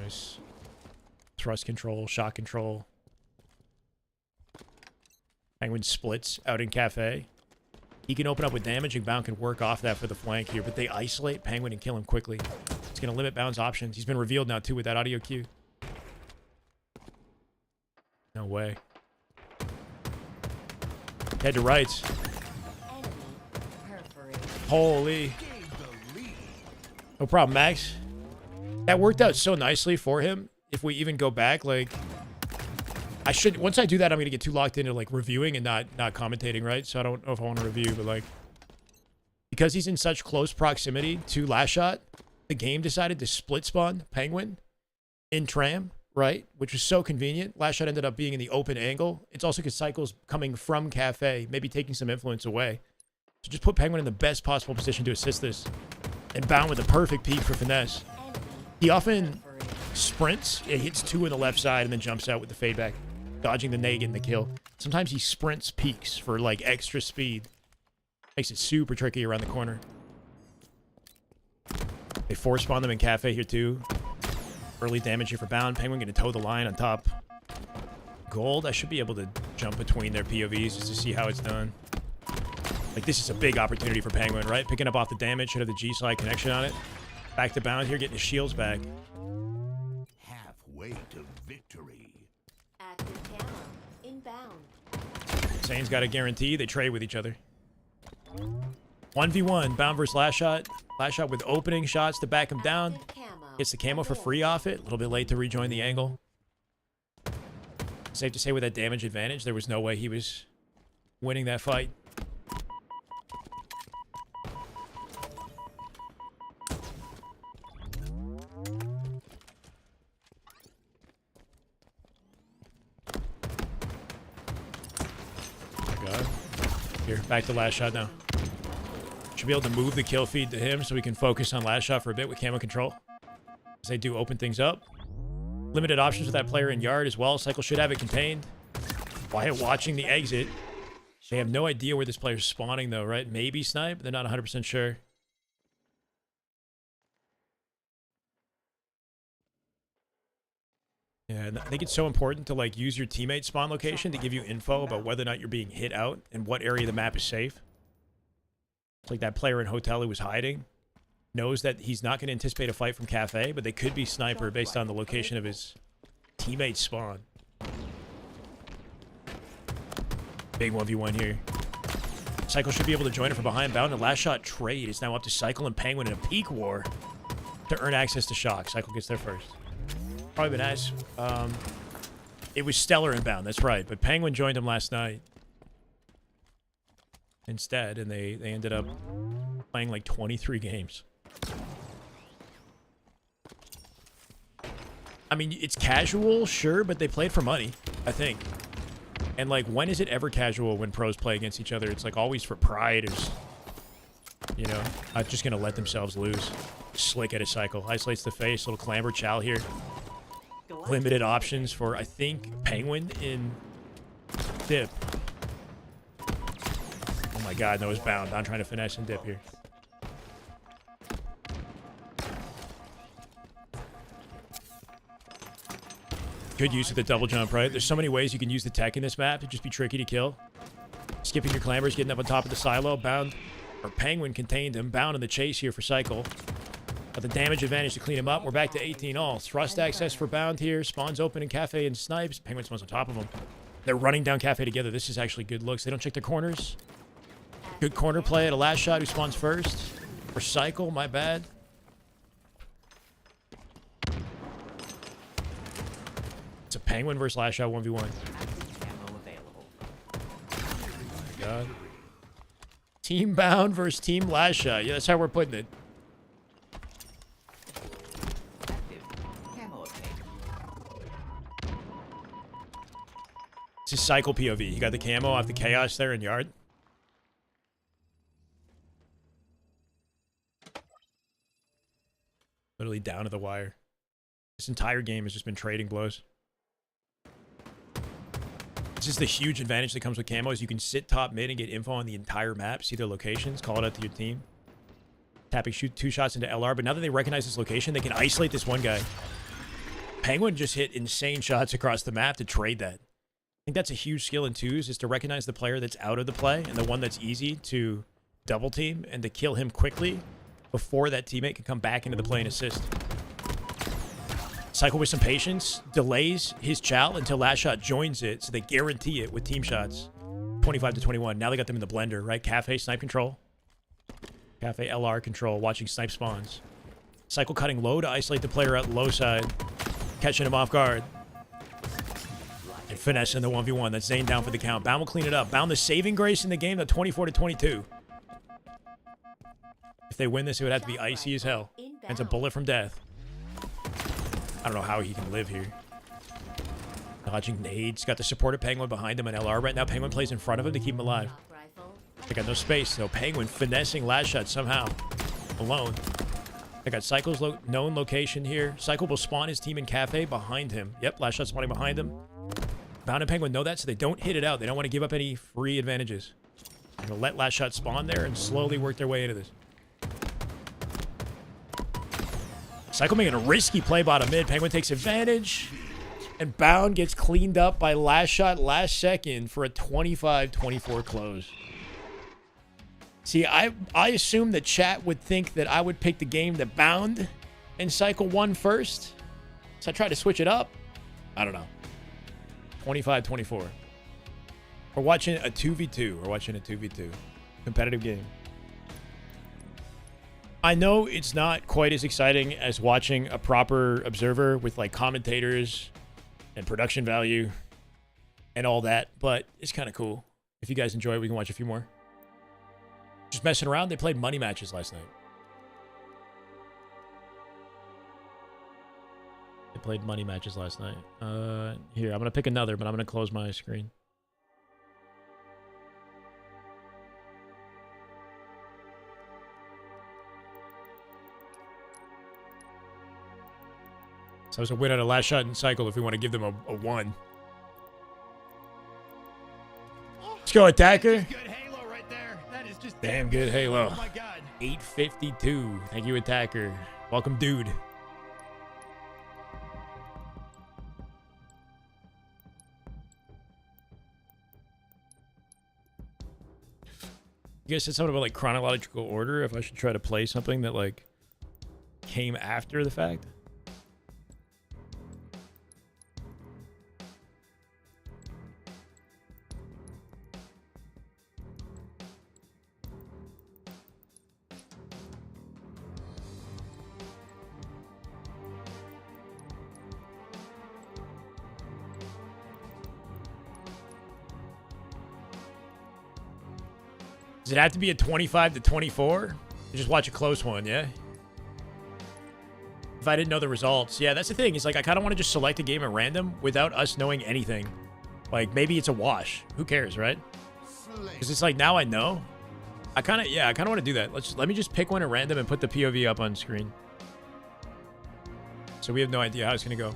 Nice. Thrust control, shot control. Penguin splits out in cafe. He can open up with damage, and Bound can work off that for the flank here, but they isolate Penguin and kill him quickly. It's going to limit Bound's options. He's been revealed now, too, with that audio cue. No way. Head to rights. Holy. No problem, Max. That worked out so nicely for him. If we even go back, like... once I do that, I'm going to get too locked into, like, reviewing and not commentating, right? So I don't know if I want to review, but, like... Because he's in such close proximity to Lastshot, the game decided to split spawn Penguin in Tram, right? Which was so convenient. Lastshot ended up being in the open angle. It's also because Cycle's coming from Cafe, maybe taking some influence away. So just put Penguin in the best possible position to assist this. And Bound with the perfect peek for finesse. He often sprints, it hits 2 on the left side, and then jumps out with the fade back, dodging the nade, getting the kill. Sometimes he sprints peaks for, like, extra speed. Makes it super tricky around the corner. They force spawn them in Cafe here, too. Early damage here for Bound. Penguin going to toe the line on top. Gold, I should be able to jump between their POVs just to see how it's done. Like, this is a big opportunity for Penguin, right? Picking up off the damage, should have the G-slide connection on it. Back to Bound here, getting his shields back. Halfway to victory. Active camo inbound. Sane's got a guarantee. They trade with each other. 1v1, Bound versus Lastshot. Lastshot with opening shots to back him down. Gets the camo for free off it. A little bit late to rejoin the angle. Safe to say with that damage advantage, there was no way he was winning that fight. Oh my God. Here, back to Lastshot now. should be able to move the kill feed to him so we can focus on Lastshot for a bit with camo control. As they do open things up. Limited options with that player in yard as well. Cycle should have it contained. Wyatt watching the exit. They have no idea where this player's spawning though, right? Maybe snipe. They're not 100% sure. Yeah, and I think it's so important to like use your teammate spawn location to give you info about whether or not you're being hit out and what area of the map is safe. It's like that player in hotel who was hiding knows that he's not going to anticipate a fight from Cafe, but they could be sniper based on the location of his teammate spawn. Big 1v1 here. Cycle should be able to join it from behind. Bound and Lastshot trade is now up to Cycle and Penguin in a peak war to earn access to Shock. Cycle gets there first. Probably been nice. It was Stellar and Bound, that's right. But Penguin joined him last night instead, and they ended up playing like 23 games. I mean, it's casual, sure, but they played for money, I think. And, like, when is it ever casual when pros play against each other? It's, like, always for pride or, you know, not just going to let themselves lose. Slick at a Cycle. Isolates the face. Little clamber chow here. Limited options for, I think, Penguin in dip. Oh, my God. That was Bound. I'm trying to finesse and dip here. Good use of the double jump, right? There's so many ways you can use the tech in this map to just be tricky to kill. Skipping your clambers, getting up on top of the silo. Bound, or Penguin contained him. Bound in the chase here for Cycle. Got the damage advantage to clean him up. We're back to 18 all. Thrust access for Bound here. Spawns open in Cafe and snipes. Penguin spawns on top of him. They're running down Cafe together. This is actually good looks. They don't check their corners. Good corner play at a Lastshot who spawns first. For Cycle, my bad. It's a Penguin versus Lastshot 1v1. Oh my God. Team Bound versus Team Lastshot. Yeah, that's how we're putting it. This is Cycle POV. He got the camo off the Chaos there in yard. Literally down to the wire. This entire game has just been trading blows. This is the huge advantage that comes with camo is you can sit top mid and get info on the entire map, see their locations, call it out to your team. Tapping, shoot 2 shots into LR, but now that they recognize this location, they can isolate this one guy. Penguin just hit insane shots across the map to trade that. I think that's a huge skill in twos, is to recognize the player that's out of the play and the one that's easy to double team and to kill him quickly before that teammate can come back into the play and assist. Cycle with some patience, delays his chow until Lastshot joins it, so they guarantee it with team shots. 25 to 21. Now they got them in the blender, right? Cafe, snipe control. Cafe, LR control, watching snipe spawns. Cycle cutting low to isolate the player out low side. Catching him off guard. And finessing the 1v1. That's Zane down for the count. Bound will clean it up. Bound the saving grace in the game, the 24 to 22. If they win this, it would have to be icy as hell. And it's a bullet from death. I don't know how he can live here. Dodging nades. Got the support of Penguin behind him on LR right now. Penguin plays in front of him to keep him alive. They got no space, so Penguin finessing Lastshot somehow. Alone. They got Cycle's known location here. Cycle will spawn his team in Cafe behind him. Yep, Lastshot spawning behind him. Bound and Penguin know that, so they don't hit it out. They don't want to give up any free advantages. They're going to let Lastshot spawn there and slowly work their way into this. Cycle making a risky play bottom mid. Penguin takes advantage. And Bound gets cleaned up by Lastshot last second for a 25-24 close. See, I assumed that chat would think that I would pick the game that Bound and Cycle won first. So I tried to switch it up. I don't know. 25-24. We're watching a 2v2. We're watching a 2v2. Competitive game. I know it's not quite as exciting as watching a proper observer with like commentators and production value and all that, but it's kind of cool. If you guys enjoy it, we can watch a few more. Just messing around. They played money matches last night. They played money matches last night. Here, I'm going to pick another, but I'm going to close my screen. So it's a win on a last shot and cycle if we want to give them a 1. Let's go, attacker. Good halo right there. That is just Damn good halo. Oh my god. 852. Thank you, attacker. Welcome, dude. You guys said something about like chronological order. If I should try to play something that like came after the fact. Does it have to be a 25 to 24? Just watch a close one, yeah? If I didn't know the results. Yeah, that's the thing. It's like I kind of want to just select a game at random without us knowing anything. Like maybe it's a wash. Who cares, right? Because it's like now I know. I kind of want to do that. Let me just pick one at random and put the POV up on screen. So we have no idea how it's going to go.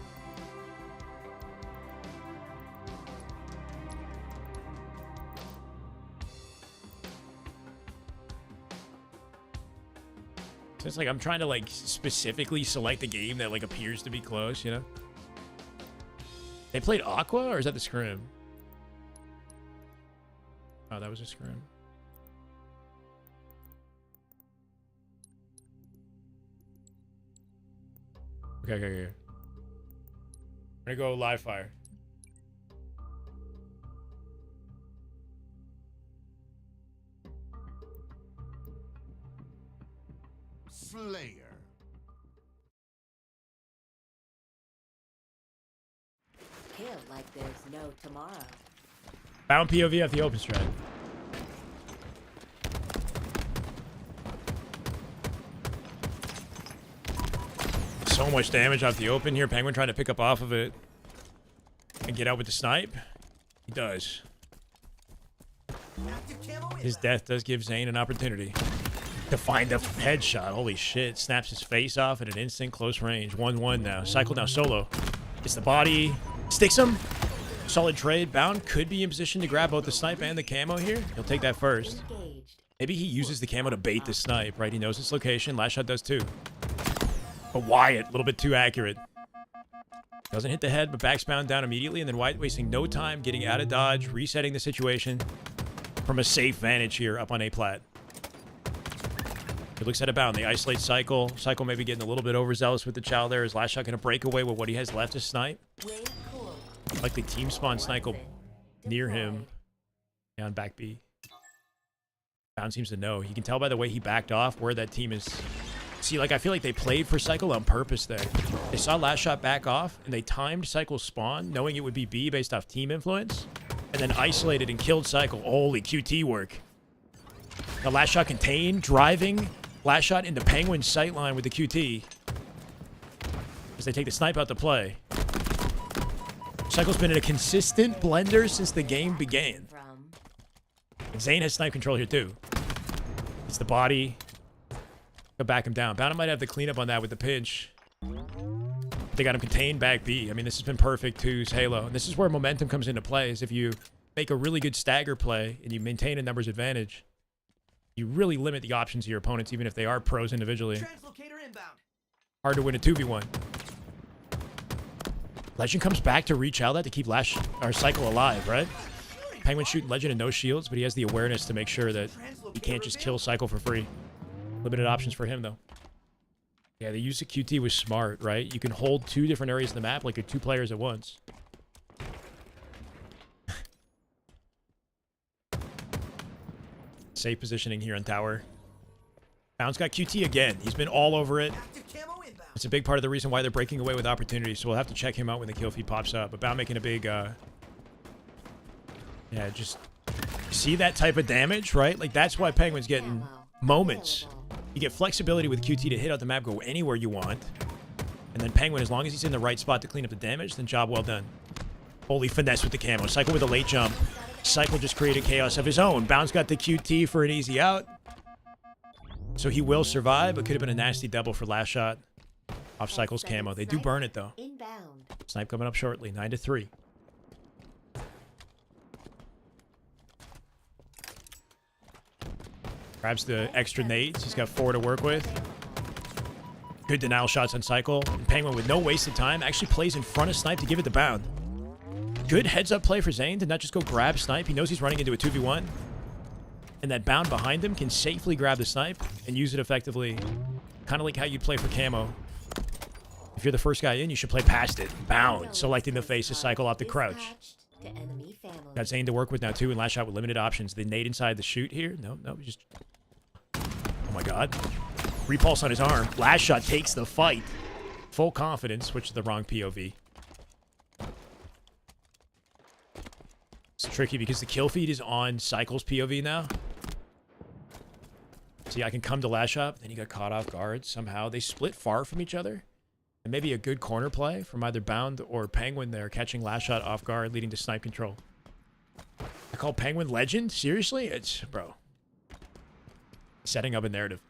So it's like I'm trying to like specifically select a game that like appears to be close, you know? They played Aqua or is that the Scrim? Oh, that was a Scrim. Okay. I'm gonna go live fire. Slayer. Kill like there's no tomorrow. Bound POV at the open strat. So much damage off the open here. Penguin trying to pick up off of it and get out with the snipe. He does. His death does give Zane an opportunity to find a headshot. Holy shit. Snaps his face off at an instant close range. 1-1 now. Cycle now solo. Gets the body. Sticks him. Solid trade. Bound could be in position to grab both the snipe and the camo here. He'll take that first. Engaged. Maybe he uses the camo to bait the snipe, right? He knows its location. Lastshot does too. But Wyatt, a little bit too accurate. Doesn't hit the head, but backs Bound down immediately. And then Wyatt wasting no time getting out of dodge, resetting the situation from a safe vantage here up on A plat. He looks at a Bound. They isolate Cycle. Cycle maybe getting a little bit overzealous with the chow there. Is Lastshot going to break away with what he has left to snipe? Wave cool. Like the team spawn Cycle near him. On back B. Bound seems to know. You can tell by the way he backed off where that team is. See, like, I feel like they played for Cycle on purpose there. They saw Lastshot back off, and they timed Cycle's spawn, knowing it would be B based off team influence, and then isolated and killed Cycle. Holy QT work. The Lastshot contained, driving Lastshot into Penguin's sightline with the QT. As they take the snipe out to play. Cycle's been in a consistent blender since the game began. And Zane has snipe control here too. It's the body. Go back him down. Bound might have the cleanup on that with the pinch. They got him contained back B. I mean, this has been perfect two's Halo. And this is where momentum comes into play, is if you make a really good stagger play and you maintain a numbers advantage, you really limit the options of your opponents, even if they are pros individually. Translocator inbound. Hard to win a 2v1. Legend comes back to reach out that to keep Cycle alive, right? Penguin shooting Legend and no shields, but he has the awareness to make sure that he can't just kill Cycle for free. Limited options for him, though. Yeah, the use of QT was smart, right? You can hold two different areas of the map like you're two players at once. Safe positioning here on tower. Bound's got QT again. He's been all over it. It's a big part of the reason why they're breaking away with opportunities, so we'll have to check him out when the kill feed pops up. But Bound making a big, yeah, just see that type of damage, right? Like, that's why Penguin's getting moments. You get flexibility with QT to hit out the map, go anywhere you want. And then Penguin, as long as he's in the right spot to clean up the damage, then job well done. Holy finesse with the camo. Cycle with a late jump. Cycle just created chaos of his own. Bound's got the QT for an easy out. So he will survive, but could have been a nasty double for Lastshot off Cycle's camo. They do burn it, though. Snipe coming up shortly. 9-3. Grabs the extra nades. He's got 4 to work with. Good denial shots on Cycle. And Penguin with no wasted time actually plays in front of Snipe to give it the bound. Good heads-up play for Zane to not just go grab Snipe. He knows he's running into a 2v1. And that bound behind him can safely grab the Snipe and use it effectively. Kind of like how you'd play for Camo. If you're the first guy in, you should play past it. Bound. Selecting the face to Cycle off the crouch. Got Zane to work with now, too, and Lastshot with limited options. The nade inside the shoot here. No, just... Oh, my God. Repulse on his arm. Lastshot takes the fight. Full confidence. Switch to the wrong POV. It's tricky because the kill feed is on Cycle's POV now. See, I can come to Lastshot, then he got caught off guard somehow. They split far from each other. And maybe a good corner play from either Bound or Penguin there, catching Lastshot off guard, leading to snipe control. I call Penguin legend? Seriously? It's, bro. Setting up a narrative.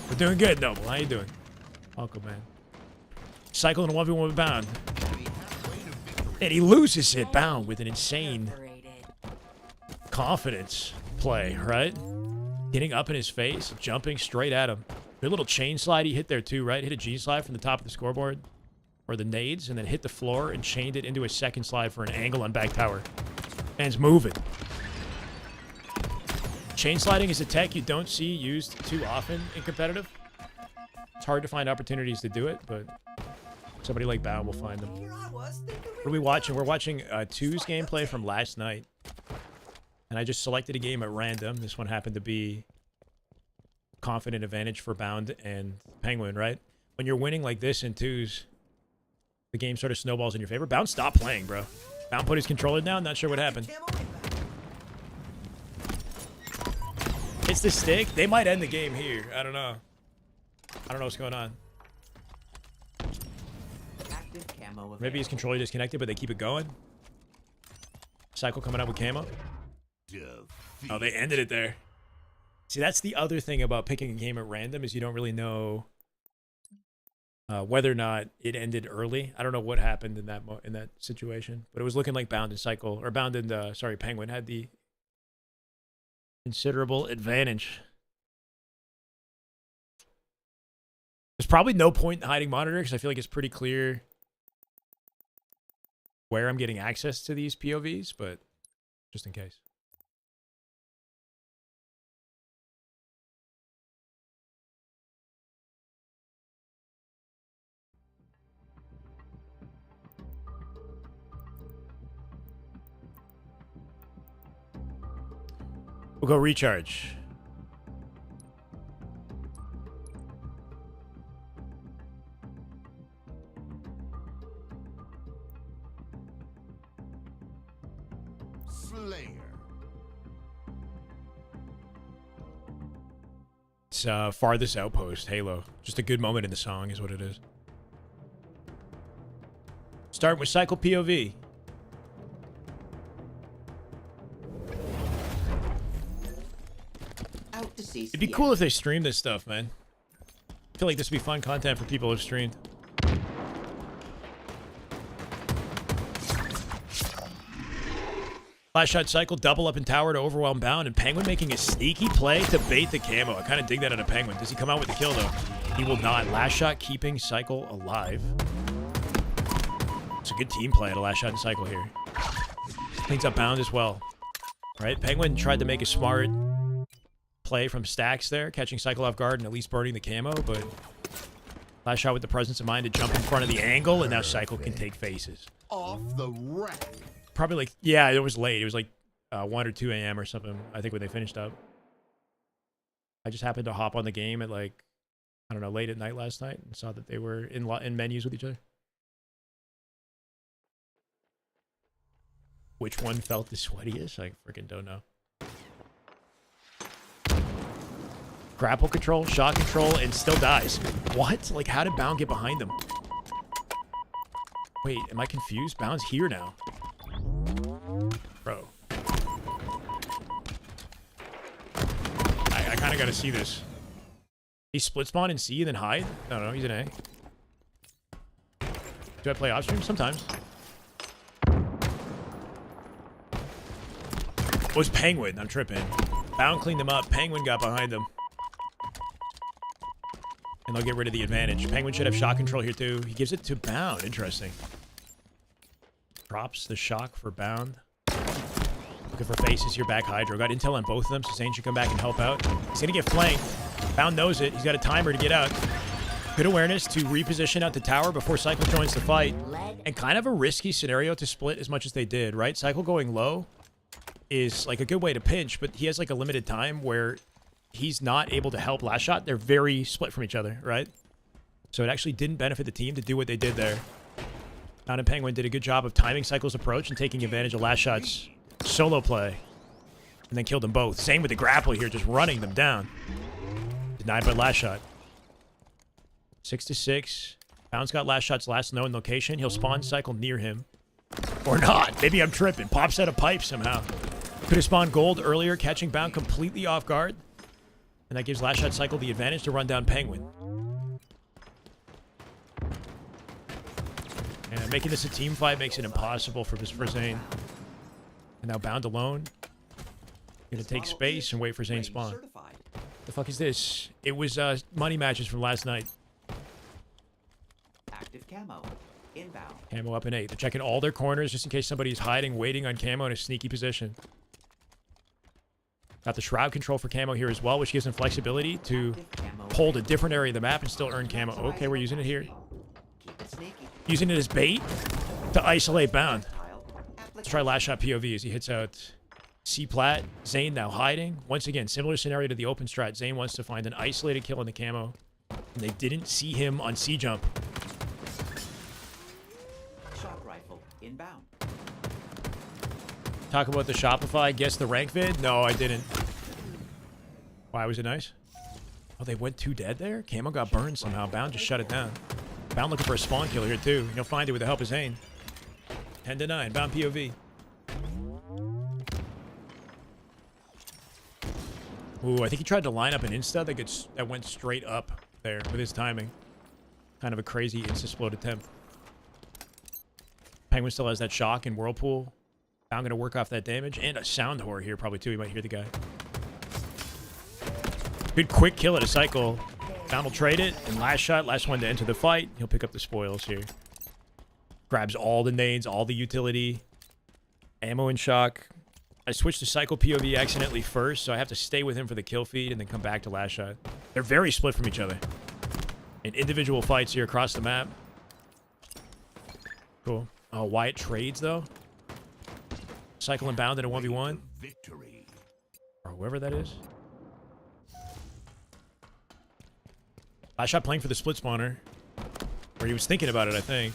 We're doing good, Noble. How you doing? Uncle, man. Cycle in a 1v1 with Bound. And he loses it, Bound, with an insane confidence play, right? Getting up in his face, jumping straight at him. Good little chain slide he hit there too, right? Hit a G slide from the top of the scoreboard. Or the nades, and then hit the floor and chained it into a second slide for an angle on back tower. Man's moving. Chain sliding is a tech you don't see used too often in competitive. It's hard to find opportunities to do it, but somebody like Bound will find them. What are we watching? We're watching 2's gameplay from last night. And I just selected a game at random. This one happened to be confident advantage for Bound and Penguin, right? When you're winning like this in 2's, the game sort of snowballs in your favor. Bound stopped playing, bro. Bound put his controller down. Not sure what happened. It's the stick. They might end the game here. I don't know. I don't know what's going on. Maybe his controller disconnected, but they keep it going. Cycle coming up with camo. Oh, they ended it there. See, that's the other thing about picking a game at random is you don't really know whether or not it ended early. I don't know what happened in that situation, but it was looking like Bound and Cycle, or Bound and Penguin had the considerable advantage. There's probably no point in hiding monitor because I feel like it's pretty clear where I'm getting access to these POVs, but just in case. We'll go recharge. Slayer. It's Farthest Outpost, Halo. Just a good moment in the song is what it is. Starting with Cycle POV. It'd be cool if they streamed this stuff, man. I feel like this would be fun content for people who've streamed. Lastshot Cycle, double up in tower to overwhelm Bound, and Penguin making a sneaky play to bait the camo. I kind of dig that out of Penguin. Does he come out with the kill, though? He will not. Lastshot keeping Cycle alive. It's a good team play out of Lastshot and Cycle here. Cleans up Bound as well. Right? Penguin tried to make a smart play from stacks there, catching Cycle off guard and at least burning the camo, but Lastshot with the presence of mind to jump in front of the angle, and now Cycle can take faces. Off the rack. Probably like, yeah, it was late. It was like 1 or 2 a.m. or something, I think, when they finished up. I just happened to hop on the game at like, I don't know, late at night last night and saw that they were in menus with each other. Which one felt the sweatiest? I freaking don't know. Grapple control, shot control, and still dies. What? Like, how did Bound get behind them? Wait, am I confused? Bound's here now. Bro. I kind of got to see this. He split spawn in C and then hide? No, he's in A. Do I play off stream? Sometimes. Was Penguin. I'm tripping. Bound cleaned them up. Penguin got behind them. And they'll get rid of the advantage. Penguin should have shot control here too. He gives it to Bound. Interesting. Drops the shock for Bound. Looking for faces here. Back Hydro. Got intel on both of them, so Zane should come back and help out. He's going to get flanked. Bound knows it. He's got a timer to get out. Good awareness to reposition out the tower before Cycle joins the fight. And kind of a risky scenario to split as much as they did, right? Cycle going low is like a good way to pinch, but he has like a limited time where he's not able to help Lastshot. They're very split from each other, right? So it actually didn't benefit the team to do what they did there. Bound and Penguin did a good job of timing Cycle's approach and taking advantage of Lastshot's solo play. And then killed them both. Same with the grapple here, just running them down. Denied by Lastshot. 6-6. Bound's got Lastshot's last known location. He'll spawn Cycle near him. Or not. Maybe I'm tripping. Pops out a pipe somehow. Could have spawned gold earlier, catching Bound completely off guard. And that gives Lastshot Cycle the advantage to run down Penguin. And making this a team fight makes it impossible for Zane. And now Bound alone. Gonna take space and wait for Zane spawn. The fuck is this? It was money matches from last night. Active camo. Inbound. Camo up in 8. They're checking all their corners just in case somebody's hiding, waiting on Camo in a sneaky position. Got the Shroud control for Camo here as well, which gives him flexibility to hold a different area of the map and still earn Camo. Okay, we're using it here. Using it as bait to isolate Bound. Let's try Lastshot POV as he hits out C-Plat. Zane now hiding. Once again, similar scenario to the open strat. Zane wants to find an isolated kill in the Camo. And they didn't see him on C-Jump. Shock rifle. Inbound. Talk about the Shopify. Guess the rank vid? No, I didn't. Why was it nice? Oh, they went 2 dead there? Camo got burned somehow. Bound just shut it down. Bound looking for a spawn kill here too. He'll find it with the help of Zane. 10-9. Bound POV. Ooh, I think he tried to line up an insta that went straight up there with his timing. Kind of a crazy insta-explode attempt. Penguin still has that shock and Whirlpool. Bound gonna work off that damage. And a sound whore here probably too. You might hear the guy. Good quick kill at a Cycle. Bound will trade it. And last one to enter the fight. He'll pick up the spoils here. Grabs all the nades, all the utility. Ammo and shock. I switched to Cycle POV accidentally first, so I have to stay with him for the kill feed and then come back to Lastshot. They're very split from each other. In individual fights here across the map. Cool. Oh, Wyatt trades though. Cycle and Bound in a 1v1. Victory. Or whoever that is. Lastshot playing for the split spawner. Or he was thinking about it, I think.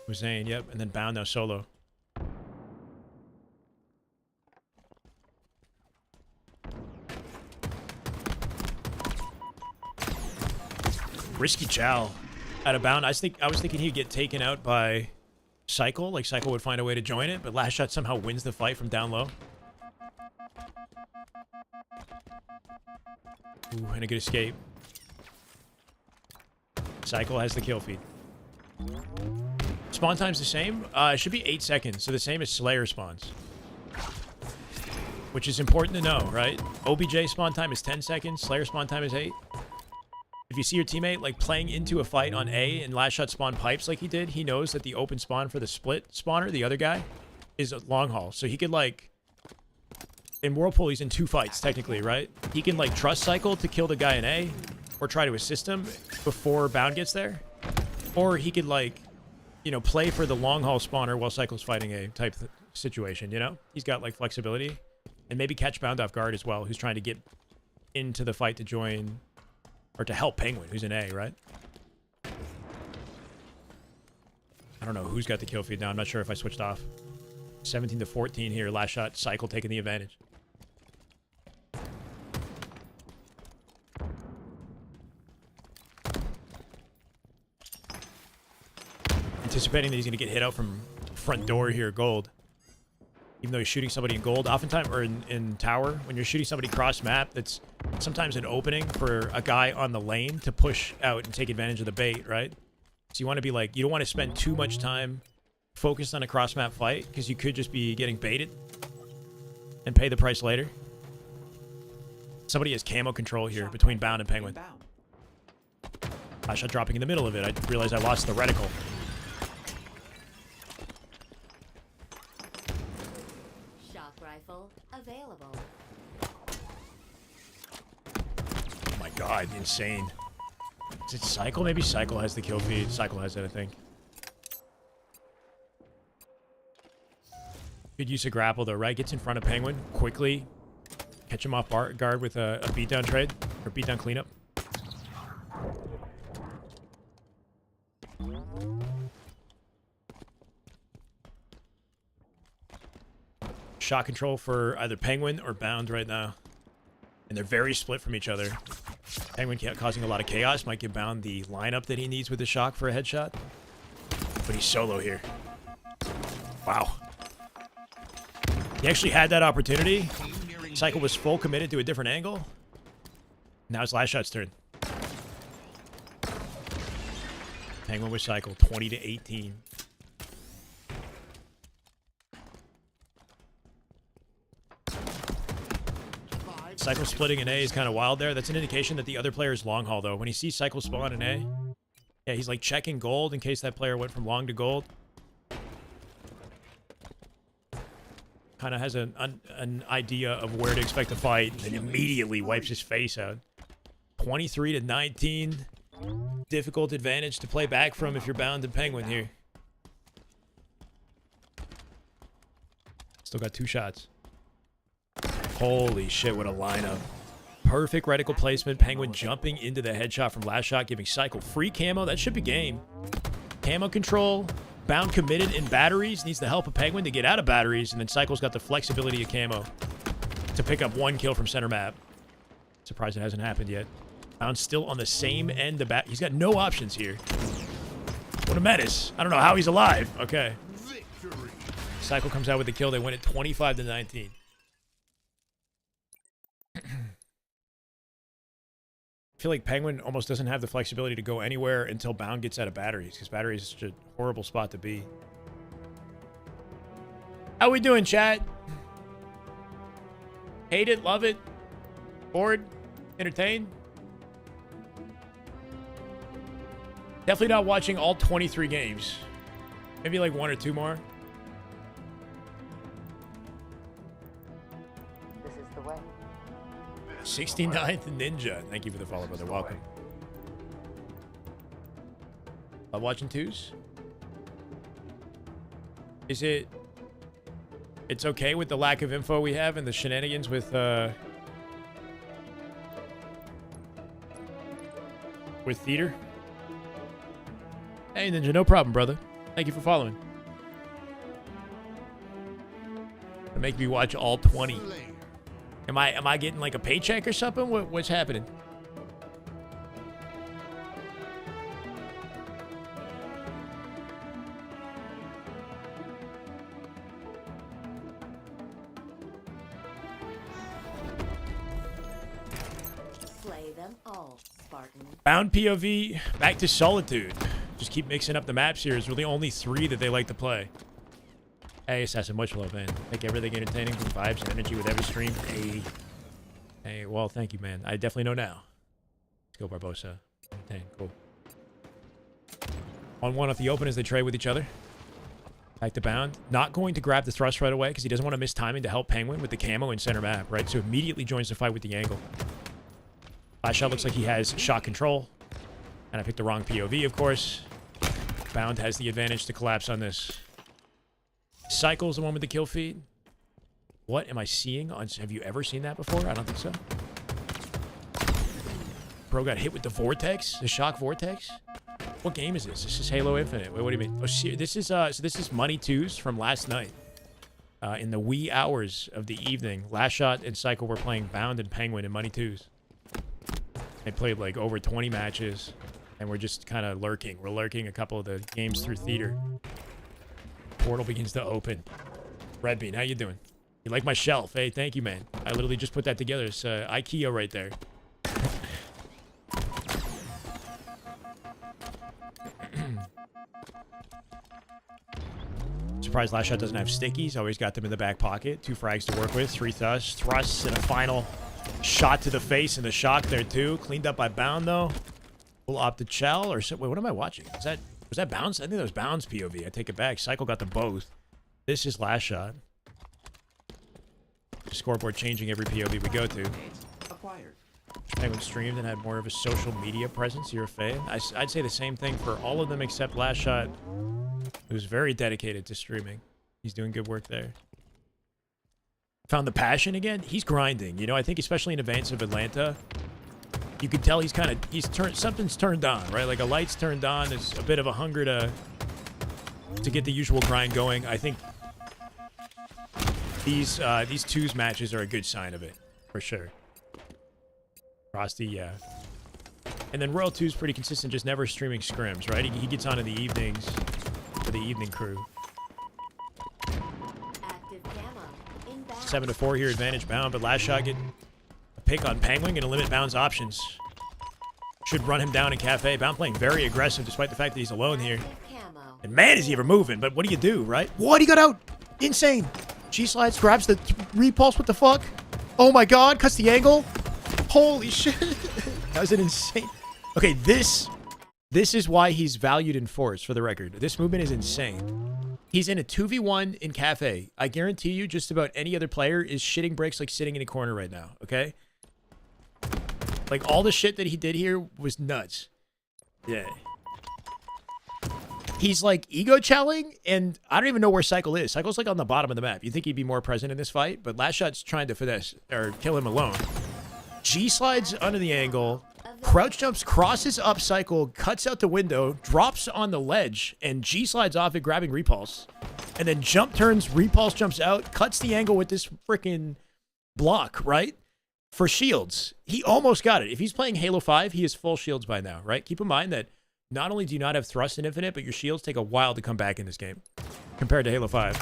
Was Zane, yep. And then Bound now solo. Risky chow out of Bound. I was thinking he'd get taken out by Cycle. Like Cycle would find a way to join it, but Lastshot somehow wins the fight from down low. Ooh, and a good escape. Cycle has the kill feed. Spawn time's the same. It should be 8 seconds, so the same as Slayer spawns. Which is important to know, right? OBJ spawn time is 10 seconds. Slayer spawn time is 8. If you see your teammate like playing into a fight on A and Lastshot spawn pipes like he did, he knows that the open spawn for the split spawner, the other guy, is a long haul. So he could like, in Whirlpool he's in 2 fights technically, right? He can like trust Cycle to kill the guy in A or try to assist him before Bound gets there. Or he could like, you know, play for the long haul spawner while Cycle's fighting A type situation, you know? He's got like flexibility and maybe catch Bound off guard as well, who's trying to get into the fight to join or to help Penguin, who's in A, right? I don't know who's got the kill feed now. I'm not sure if I switched off. 17-14 here. Lastshot, Cycle taking the advantage. Anticipating that he's going to get hit out from front door here, gold. Even though he's shooting somebody in gold. Oftentimes, or in tower, when you're shooting somebody cross map, that's sometimes an opening for a guy on the lane to push out and take advantage of the bait, right? So you want to be like, you don't want to spend too much time focused on a cross-map fight because you could just be getting baited and pay the price later. Somebody has camo control here between Bound and Penguin. Inbound. Lastshot dropping in the middle of it. I realized I lost the reticle. Shock rifle available. Oh my god, insane. Is it Cycle? Maybe Cycle has the kill feed. Cycle has it, I think. Good use of grapple though, right? Gets in front of Penguin quickly. Catch him off guard with a beatdown trade or beatdown cleanup. Shot control for either Penguin or Bound right now. And they're very split from each other. Penguin causing a lot of chaos. Might give Bound the lineup that he needs with the shock for a headshot. But he's solo here. Wow. He actually had that opportunity. Cycle was full committed to a different angle. Now it's Lastshot's turn. Penguin with Cycle, 20-18. Cycle splitting an A is kind of wild there. That's an indication that the other player is long haul, though. When he sees Cycle spawn an A, yeah, he's like checking gold in case that player went from long to gold. Kind of has an idea of where to expect to fight, and immediately wipes his face out. 23-19. Difficult advantage to play back from if you're Bound and Penguin here. Still got 2 shots. Holy shit, what a lineup. Perfect reticle placement. Penguin jumping into the headshot from Lastshot, giving Cycle free camo. That should be game. Camo control. Bound committed in batteries. Needs the help of Penguin to get out of batteries. And then Cycle's got the flexibility of camo to pick up 1 kill from center map. Surprised it hasn't happened yet. Bound still on the same end of bat. He's got no options here. What a menace. I don't know how he's alive. Okay. Victory. Cycle comes out with the kill. They win it 25-19. I feel like Penguin almost doesn't have the flexibility to go anywhere until Bound gets out of batteries, because batteries is such a horrible spot to be. How we doing, chat? Hate it, love it, bored, entertained? Definitely not watching all 23 games. Maybe like 1 or 2 more. This is the way. 69th Ninja. Thank you for the follow, brother. Welcome. Watching 2s? Is it... It's okay with the lack of info we have and the shenanigans with theater? Hey, Ninja, no problem, brother. Thank you for following. Make me watch all 20. Am I getting like a paycheck or something? What's happening? Slay them all, Spartan. Bound POV, back to Solitude. Just keep mixing up the maps here. It's really only 3 that they like to play. Hey, Assassin, much love, man. Like everything entertaining from vibes and energy with every stream. Hey, well, thank you, man. I definitely know now. Let's go, Barbosa. Dang, cool. 1-1 off the open as they trade with each other. Back to Bound. Not going to grab the thrust right away because he doesn't want to miss timing to help Penguin with the camo in center map, right? So immediately joins the fight with the angle. Lastshot looks like he has shot control. And I picked the wrong POV, of course. Bound has the advantage to collapse on this. Cycle's the one with the kill feed. What am I seeing? Have you ever seen that before? I don't think so. Bro got hit with the vortex, the shock vortex. What game is this? This is Halo Infinite. Wait, what do you mean? Oh, this is so this is Money 2s from last night. In the wee hours of the evening, Lastshot and Cycle were playing Bound and Penguin in Money 2s. They played like over 20 matches, and we're just kind of lurking. We're lurking a couple of the games through theater. Portal begins to open. Red Bean, how you doing? You like my shelf? Hey, thank you, man. I literally just put that together. It's IKEA right there. Surprised Lastshot doesn't have stickies. Always got them in the back pocket. 2 frags to work with. 3 thrusts, and a final shot to the face and the shock there too. Cleaned up by Bound though. Full opt to Chell or wait, what am I watching? Was that Bounds? I think that was Bounds POV. I take it back. Cycle got them both. This is Lastshot. Scoreboard changing every POV we go to. Acquired. Penguin streamed and had more of a social media presence. You're a fan. I'd say the same thing for all of them except Lastshot, who's very dedicated to streaming. He's doing good work there. Found the passion again. He's grinding. You know, I think especially in advance of Atlanta, you could tell something's turned on, right? Like a light's turned on. There's a bit of a hunger to get the usual grind going. I think these twos matches are a good sign of it, for sure. Frosty, yeah. And then Royal 2's pretty consistent, just never streaming scrims, right? He gets on in the evenings for the evening crew. Active camo. Inbound. 7-4 here, advantage Bound, but Lastshot get a pick on Penguin, gonna limit Bound's options. Should run him down in Cafe. Bound playing very aggressive despite the fact that he's alone here. Camo. And man, is he ever moving, but what do you do, right? What? He got out! Insane! G-slides, grabs the repulse, what the fuck? Oh my god, cuts the angle. Holy shit. That was an insane... Okay, this is why he's valued in Force, for the record. This movement is insane. He's in a 2v1 in Cafe. I guarantee you just about any other player is shitting bricks like sitting in a corner right now, okay? Like, all the shit that he did here was nuts. Yeah. He's, like, ego-chelling, and I don't even know where Cycle is. Cycle's, like, on the bottom of the map. You'd think he'd be more present in this fight, but Lastshot's trying to finesse, or kill him alone. G-slides under the angle, crouch jumps, crosses up Cycle, cuts out the window, drops on the ledge, and G-slides off it, grabbing Repulse. And then jump turns, Repulse jumps out, cuts the angle with this freaking block, right? For shields. He almost got it. If he's playing Halo 5, he has full shields by now, right? Keep in mind that not only do you not have thrust in Infinite, but your shields take a while to come back in this game compared to Halo 5.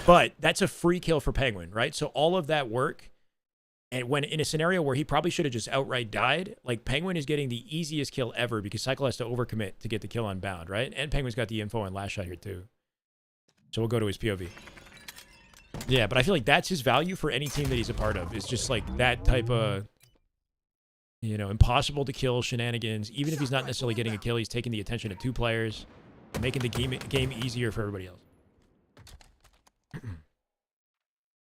But that's a free kill for Penguin, right? So all of that work, and when in a scenario where he probably should have just outright died, like Penguin is getting the easiest kill ever because Cycle has to overcommit to get the kill on Bound, right? And Penguin's got the info on Lastshot here too. So we'll go to his POV. Yeah, but I feel like that's his value for any team that he's a part of. It's just like that type of, you know, impossible to kill shenanigans. Even if he's not necessarily getting a kill, he's taking the attention of 2 players, making the game easier for everybody else.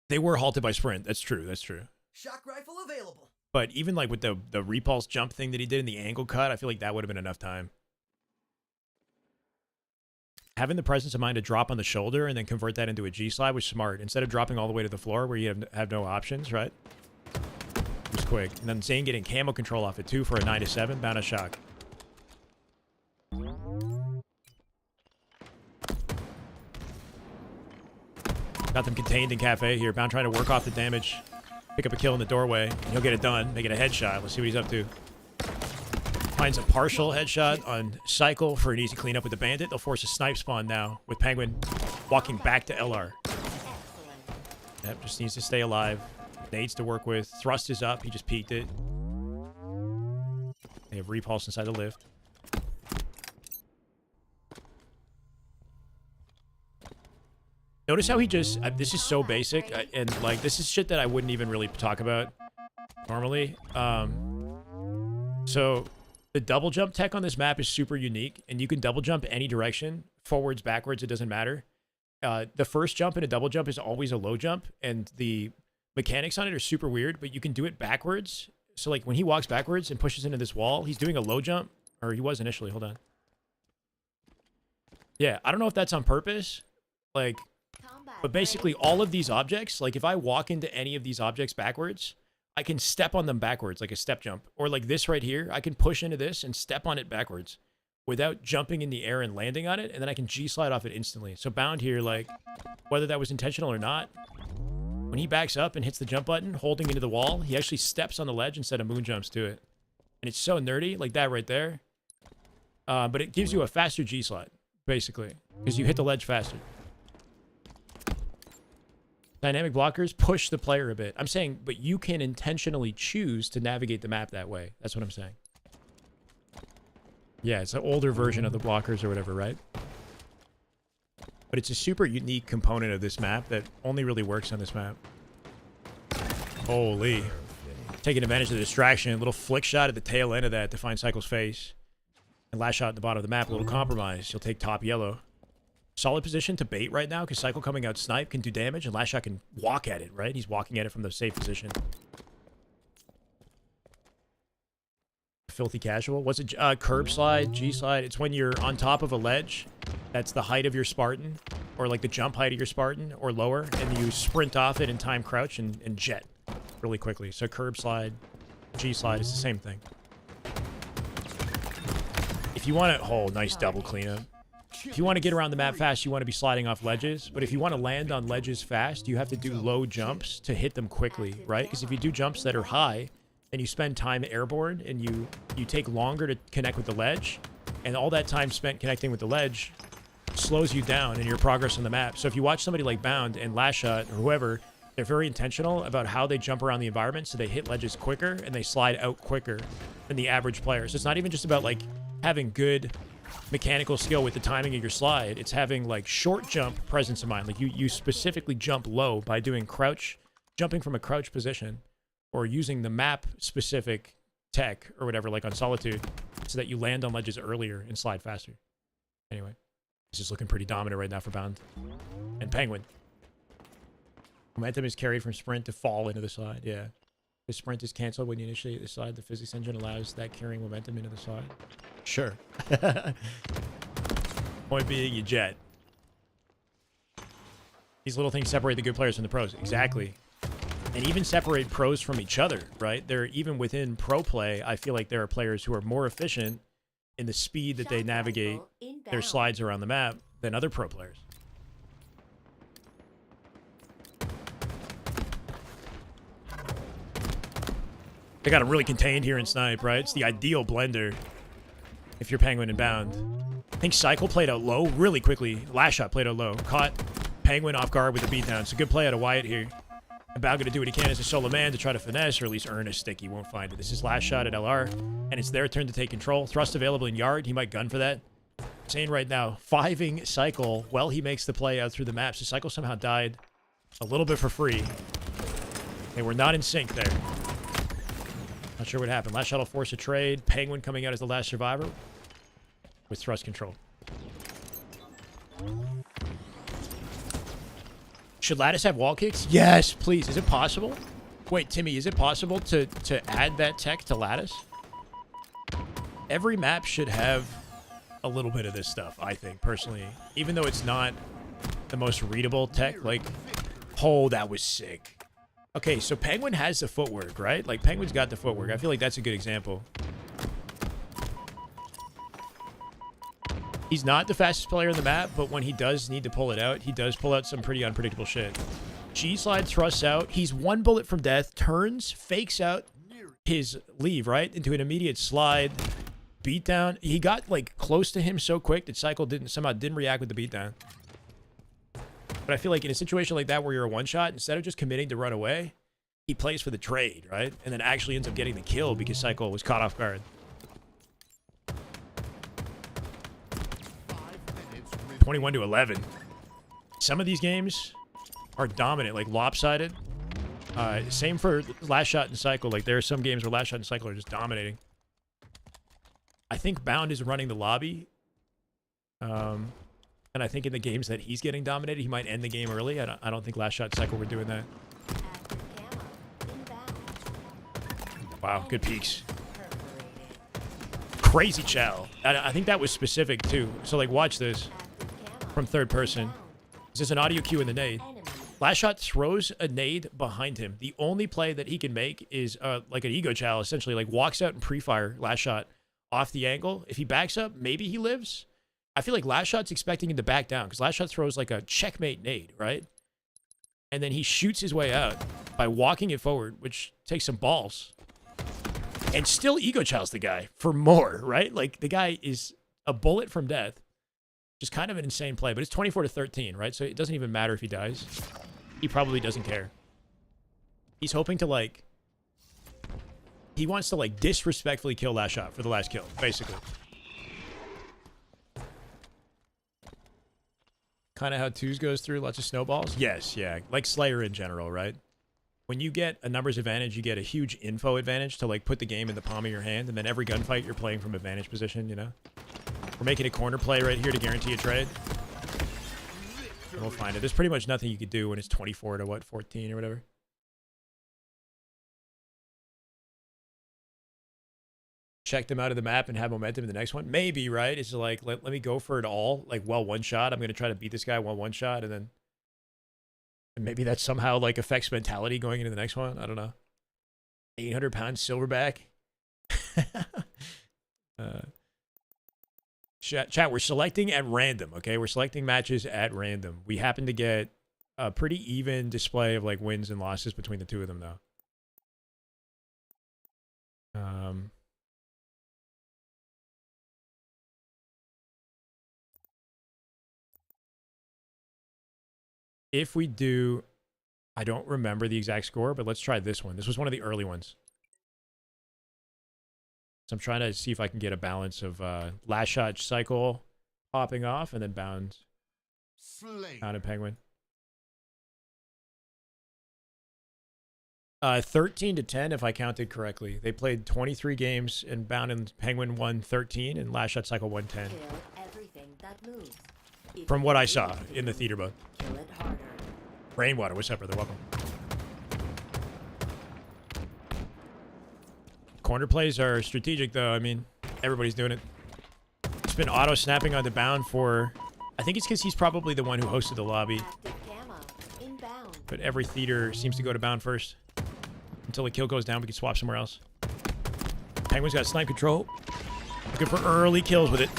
They were halted by Sprint. That's true. That's true. Shock rifle available. But even like with the repulse jump thing that he did in the angle cut, I feel like that would have been enough time. Having the presence of mind to drop on the shoulder and then convert that into a G-slide was smart. Instead of dropping all the way to the floor where you have no options, right? It was quick. And then Zane getting camo control off it too for a 9-7. Bound a shock. Got them contained in Cafe here. Bound trying to work off the damage. Pick up a kill in the doorway. And he'll get it done. Make it a headshot. Let's see what he's up to. Finds a partial headshot on Cycle for an easy cleanup with the Bandit. They'll force a snipe spawn now with Penguin walking back to LR. Yep, just needs to stay alive. Nades to work with. Thrust is up. He just peeked it. They have repulse inside the lift. Notice how he just... this is so basic. And, like, this is shit that I wouldn't even really talk about normally. So... the double jump tech on this map is super unique, and you can double jump any direction, forwards, backwards, it doesn't matter. The first jump in a double jump is always a low jump, and the mechanics on it are super weird, but you can do it backwards. So like when he walks backwards and pushes into this wall, he's doing a low jump, or he was initially, hold on. Yeah, I don't know if that's on purpose, like, but basically all of these objects, like if I walk into any of these objects backwards, I can step on them backwards, like a step jump. Or like this right here, I can push into this and step on it backwards without jumping in the air and landing on it, and then I can G-slide off it instantly. So Bound here, like, whether that was intentional or not, when he backs up and hits the jump button, holding into the wall, he actually steps on the ledge instead of moon jumps to it. And it's so nerdy, like that right there. But it gives you a faster G-slide, basically, because you hit the ledge faster. Dynamic blockers push the player a bit. I'm saying, but you can intentionally choose to navigate the map that way. That's what I'm saying. Yeah, it's an older version of the blockers or whatever, right? But it's a super unique component of this map that only really works on this map. Holy. Taking advantage of the distraction. A little flick shot at the tail end of that to find Cycle's face. And last shot at the bottom of the map. A little compromise. He'll take top yellow. Solid position to bait right now because Cycle coming out snipe can do damage and last shot can walk at it, right? He's walking at it from the safe position. Filthy casual. What's it? Curb slide, G slide. It's when you're on top of a ledge. That's the height of your Spartan, or like the jump height of your Spartan, or lower, and you sprint off it in time crouch and jet really quickly. So curb slide, G slide is the same thing. If you want to, oh, nice double cleanup. If you want to get around the map fast, you want to be sliding off ledges. But if you want to land on ledges fast, you have to do low jumps to hit them quickly, right? Because if you do jumps that are high, and you spend time airborne, and you take longer to connect with the ledge, and all that time spent connecting with the ledge slows you down in your progress on the map. So if you watch somebody like Bound and Lastshot or whoever, they're very intentional about how they jump around the environment, so they hit ledges quicker and they slide out quicker than the average player. So it's not even just about like having good mechanical skill with the timing of your slide. It's having like short jump presence in mind. Like you specifically jump low by doing crouch, jumping from a crouch position, or using the map specific tech or whatever, like on Solitude, so that you land on ledges earlier and slide faster. Anyway, this is looking pretty dominant right now for Bound and Penguin. Momentum is carried from sprint to fall into the side. Yeah. The sprint is canceled when you initiate the side. The physics engine allows that carrying momentum into the side. Sure. Point being, you jet. These little things separate the good players from the pros. Exactly. And even separate pros from each other, right? They're even within pro play, I feel like there are players who are more efficient in the speed that they navigate their slides around the map than other pro players. They got him really contained here in Snipe, right? It's the ideal blender if you're Penguin and Bound. I think Cycle played out low really quickly. Lastshot played out low. Caught Penguin off guard with the beatdown. It's a good play out of Wyatt here. And Bound going to do what he can as a solo man to try to finesse or at least earn a stick. He won't find it. This is Lastshot at LR, and it's their turn to take control. Thrust available in yard. He might gun for that. Saying right now, 5ing Cycle while he makes the play out through the map. So Cycle somehow died a little bit for free. They were not in sync there. Not sure what happened. Lastshot will force a trade. Penguin coming out as the last survivor with thrust control. Should Lattice have wall kicks? Yes, please. Is it possible? Wait, Timmy, is it possible to add that tech to Lattice? Every map should have a little bit of this stuff, I think, personally. Even though it's not the most readable tech. Like, oh, that was sick. Okay, so Penguin has the footwork, right? Like, Penguin's got the footwork. I feel like that's a good example. He's not the fastest player in the map, but when he does need to pull it out, he does pull out some pretty unpredictable shit. G-slide thrusts out. He's 1 bullet from death, turns, fakes out his leave, right? Into an immediate slide. Beatdown. He got, like, close to him so quick that Cycle somehow didn't react with the beatdown. But I feel like in a situation like that where you're a one-shot, instead of just committing to run away, he plays for the trade, right? And then actually ends up getting the kill because Cycle was caught off guard. 21-11. Some of these games are dominant, like lopsided. Same for Lastshot and Cycle. Like, there are some games where Lastshot and Cycle are just dominating. I think Bound is running the lobby. And I think in the games that he's getting dominated, he might end the game early. I don't think Lastshot and Cycle were doing that. Wow, good peeks. Crazy chow. I think that was specific, too. So, like, watch this from third person. This is an audio cue in the nade. Lastshot throws a nade behind him. The only play that he can make is like an ego chow, essentially. Like, walks out and pre-fire Lastshot off the angle. If he backs up, maybe he lives. I feel like Lastshot's expecting him to back down because Lastshot throws like a checkmate nade, right? And then he shoots his way out by walking it forward, which takes some balls. And still ego chows the guy for more, right? Like, the guy is a bullet from death. Just kind of an insane play, but it's 24-13, right? So it doesn't even matter if he dies. He probably doesn't care. He's hoping to, like... He wants to, like, disrespectfully kill Lastshot for the last kill, basically. Kind of how twos goes through lots of snowballs. Yes, yeah, like Slayer in general, right? When you get a numbers advantage, you get a huge info advantage to like put the game in the palm of your hand, and then every gunfight you're playing from advantage position, you know? We're making a corner play right here to guarantee a trade. And we'll find it. There's pretty much nothing you could do when it's 24 to what, 14 or whatever. Check them out of the map and have momentum in the next one. Maybe, right? It's like, let me go for it all. Like, well, one shot. I'm going to try to beat this guy one shot, and then... And maybe that somehow, like, affects mentality going into the next one. I don't know. 800-pound silverback. Chat, we're selecting at random, okay? We're selecting matches at random. We happen to get a pretty even display of, like, wins and losses between the two of them, though. If we do, I don't remember the exact score, but let's try this one. This was one of the early ones. So I'm trying to see if I can get a balance of last shot cycle popping off and then bound and penguin. 13-10 if I counted correctly. They played 23 games and bound and penguin won 13 and last shot cycle won 10. Everything that moves. From what I saw in the theater book. Kill it harder. Rainwater, what's up, brother? Welcome. Corner plays are strategic, though. I mean, everybody's doing it. It's been auto-snapping on the bound for... I think it's because he's probably the one who hosted the lobby. But every theater seems to go to bound first. Until the kill goes down, we can swap somewhere else. Penguin's got snipe control. Looking for early kills with it.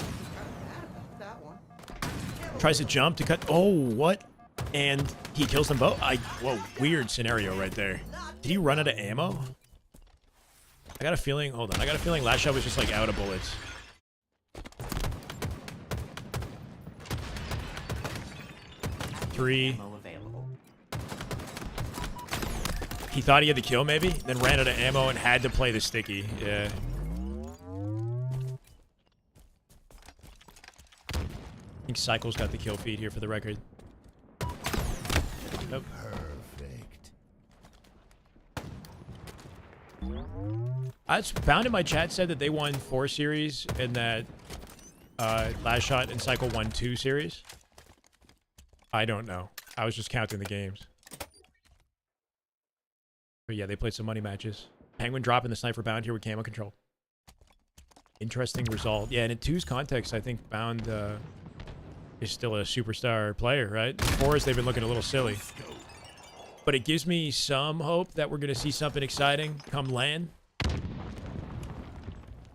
Tries to jump to cut. Oh, what? And he kills them both. Whoa, weird scenario right there. Did he run out of ammo? I got a feeling. Hold on. I got a feeling Lastshot was just like out of bullets. Three. He thought he had the kill maybe, then ran out of ammo and had to play the sticky. Yeah. I think Cycle's got the kill feed here for the record. Nope. Perfect. Bound in my chat said that they won 4 series and that Lastshot and Cycle won 2 series. I don't know. I was just counting the games. But yeah, they played some money matches. Penguin dropping the sniper bound here with camo control. Interesting result. Yeah, and in 2's context, I think bound is still a superstar player, right? 4's they've been looking a little silly. But it gives me some hope that we're going to see something exciting come LAN.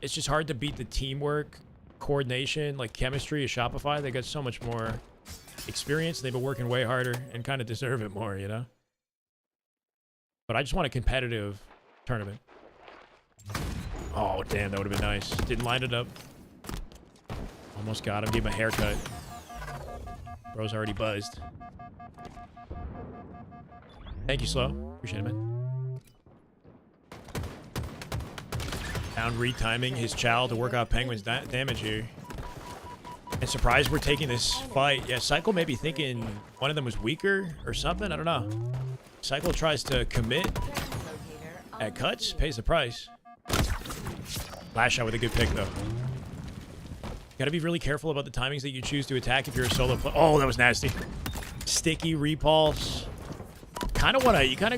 It's just hard to beat the teamwork, coordination, like chemistry of Shopify. They got so much more experience. They've been working way harder and kind of deserve it more, you know? But I just want a competitive tournament. Oh, damn, that would have been nice. Didn't line it up. Almost got him. Gave him a haircut. Bro's already buzzed. Thank you, Slow. Appreciate it, man. Down retiming his chow to work out Penguin's damage here. And surprised we're taking this fight. Yeah, Cycle may be thinking one of them was weaker or something. I don't know. Cycle tries to commit at cuts, pays the price. Lastshot with a good pick, though. Gotta be really careful about the timings that you choose to attack if you're a solo player. Oh, that was nasty. Sticky repulse. You kind of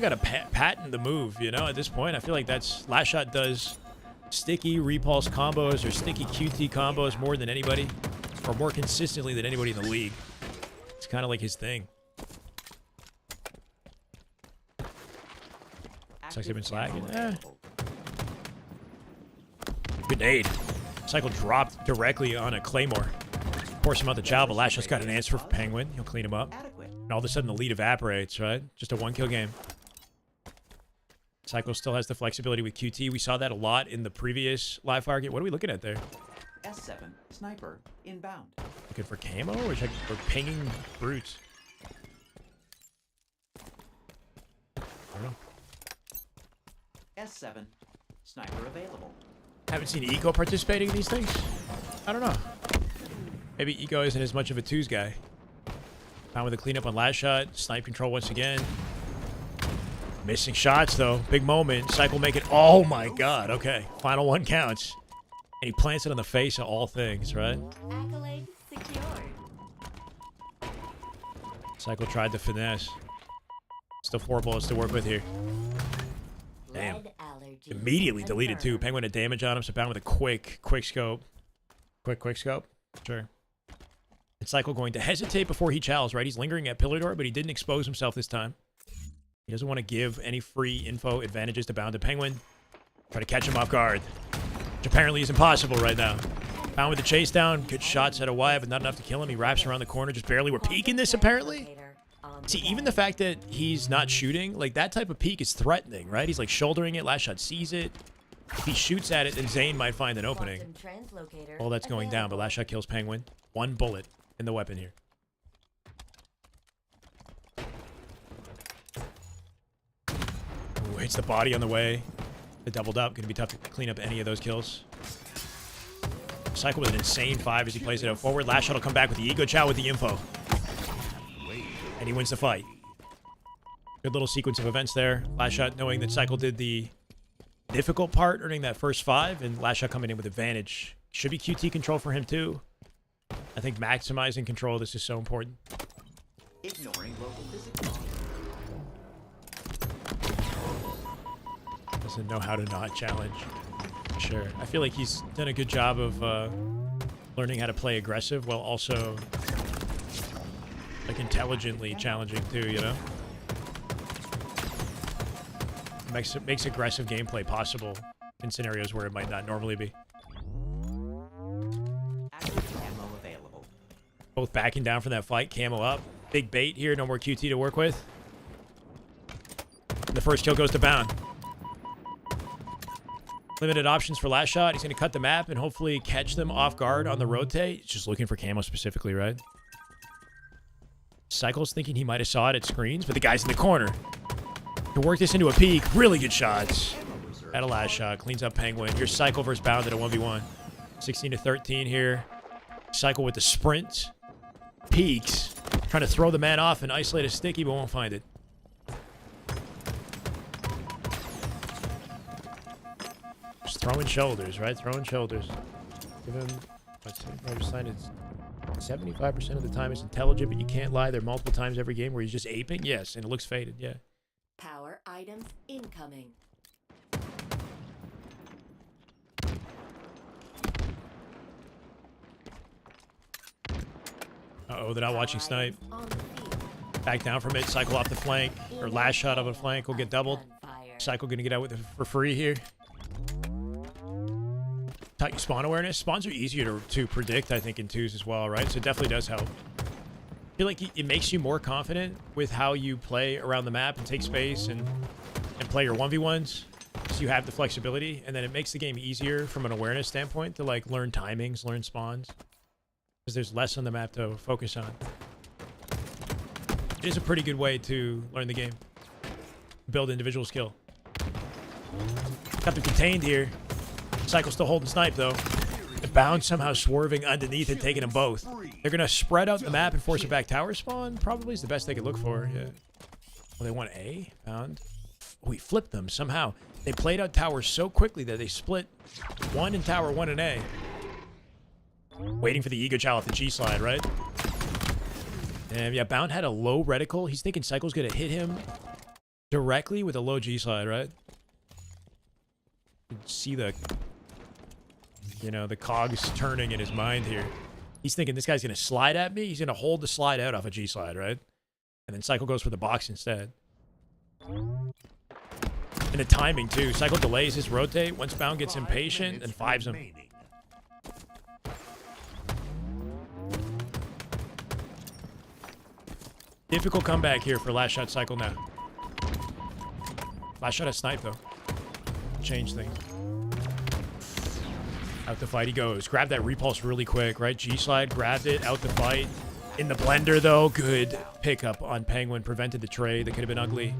gotta patent the move, you know, at this point. I feel like that's... Lastshot does sticky repulse combos or sticky QT combos more than anybody. Or more consistently than anybody in the league. It's kind of like his thing. Looks like they've been slacking. Grenade. Cycle dropped directly on a Claymore. Force him out the chow, but Lastshot's got an answer for Penguin. He'll clean him up. And all of a sudden the lead evaporates, right? Just a 1-kill game. Cycle still has the flexibility with QT. We saw that a lot in the previous live fire game. What are we looking at there? S7 sniper inbound. Looking for camo or we're pinging brutes? I don't know. S7 sniper available. Haven't seen Eco participating in these things. I don't know. Maybe Eco isn't as much of a 2's guy. Found with a cleanup on Lastshot. Snipe control once again. Missing shots, though. Big moment. Cycle make it. Oh, my God. Okay. Final one counts. And he plants it on the face of all things, right? Accolade secured. Cycle tried to finesse. Still 4 bullets to work with here. Damn. Lead allergy Immediately deleted, too. confirmed. Penguin had damage on him, so Bound with a quick scope. Quick scope? Sure. And Cycle going to hesitate before he chows, right? He's lingering at Pillar Door, but he didn't expose himself this time. He doesn't want to give any free info advantages to Bound and Penguin. Try to catch him off guard. Which apparently is impossible right now. Bound with the chase down. Good shots at a Y, but not enough to kill him. He wraps around the corner just barely. We're peeking this, apparently. See, even the fact that he's not shooting, like, that type of peek is threatening, right? He's, like, shouldering it. Lastshot sees it. If he shoots at it, then Zane might find an opening. All that's going down, but Lastshot kills Penguin. 1 bullet in the weapon here. Ooh, hits the body on the way. The doubled up. Going to be tough to clean up any of those kills. Cycle with an insane 5 as he plays it out forward. Lastshot will come back with the ego chow with the info. And he wins the fight. Good little sequence of events there. Lastshot knowing that Cycle did the difficult part, earning that first 5, and Lastshot coming in with advantage. Should be QT control for him too. I think maximizing control, this is so important. Ignoring local physics. Doesn't know how to not challenge. Sure. I feel like he's done a good job of learning how to play aggressive while also like intelligently challenging too, you know? Makes aggressive gameplay possible in scenarios where it might not normally be. Active ammo available. Both backing down from that fight, camo up. Big bait here, no more QT to work with. And the first kill goes to Bound. Limited options for Lastshot. He's going to cut the map and hopefully catch them off guard on the rotate. He's just looking for camo specifically, right? Cycle's thinking he might have saw it at screens, but the guy's in the corner. To work this into a peek. Really good shots. At a Lastshot. Cleans up Penguin. Here's Cycle versus Bound at a 1v1. 16-13 here. Cycle with the sprint. Peeks. Trying to throw the man off and isolate a sticky, but won't find it. Just throwing shoulders, right? Throwing shoulders. Give him... Let's see. Notice sign is 75% of the time it's intelligent, but you can't lie. There are multiple times every game where he's just aping. Yes, and it looks faded. Yeah. Power items incoming. Uh-oh, they're not watching Power Snipe. items on the field. Back down from it. Cycle off the flank. Or Lastshot off the flank will get doubled. Gunfire. Cycle going to get out with it for free here. Taught you spawn awareness. Spawns are easier to predict, I think, in 2s as well, right? So it definitely does help. I feel like it makes you more confident with how you play around the map and take space and play your 1v1s. So you have the flexibility, and then it makes the game easier from an awareness standpoint to like learn timings, learn spawns. Because there's less on the map to focus on. It is a pretty good way to learn the game. Build individual skill. Got them contained here. Cycle still holding Snipe, though. The Bound somehow swerving underneath and taking them both. They're going to spread out the map and force a back tower spawn. Probably is the best they could look for, yeah. Well, they want A. Bound. Oh, he flipped them somehow. They played out towers so quickly that they split 1 in tower, 1 in A. Waiting for the ego chow off the G slide, right? And yeah, Bound had a low reticle. He's thinking Cycle's going to hit him directly with a low G slide, right? You can see the, you know, the cogs turning in his mind here. He's thinking this guy's going to slide at me. He's going to hold the slide out off a G slide, right? And then Cycle goes for the box instead. And the timing, too. Cycle delays his rotate. Once Bound gets impatient and 5s him. Difficult comeback here for Lastshot Cycle now. Lastshot has Snipe, though. Change things. Out the fight he goes. Grab that repulse really quick, right? G-slide, grabbed it, out the fight. In the blender, though. Good pickup on Penguin. Prevented the trade. That could have been ugly.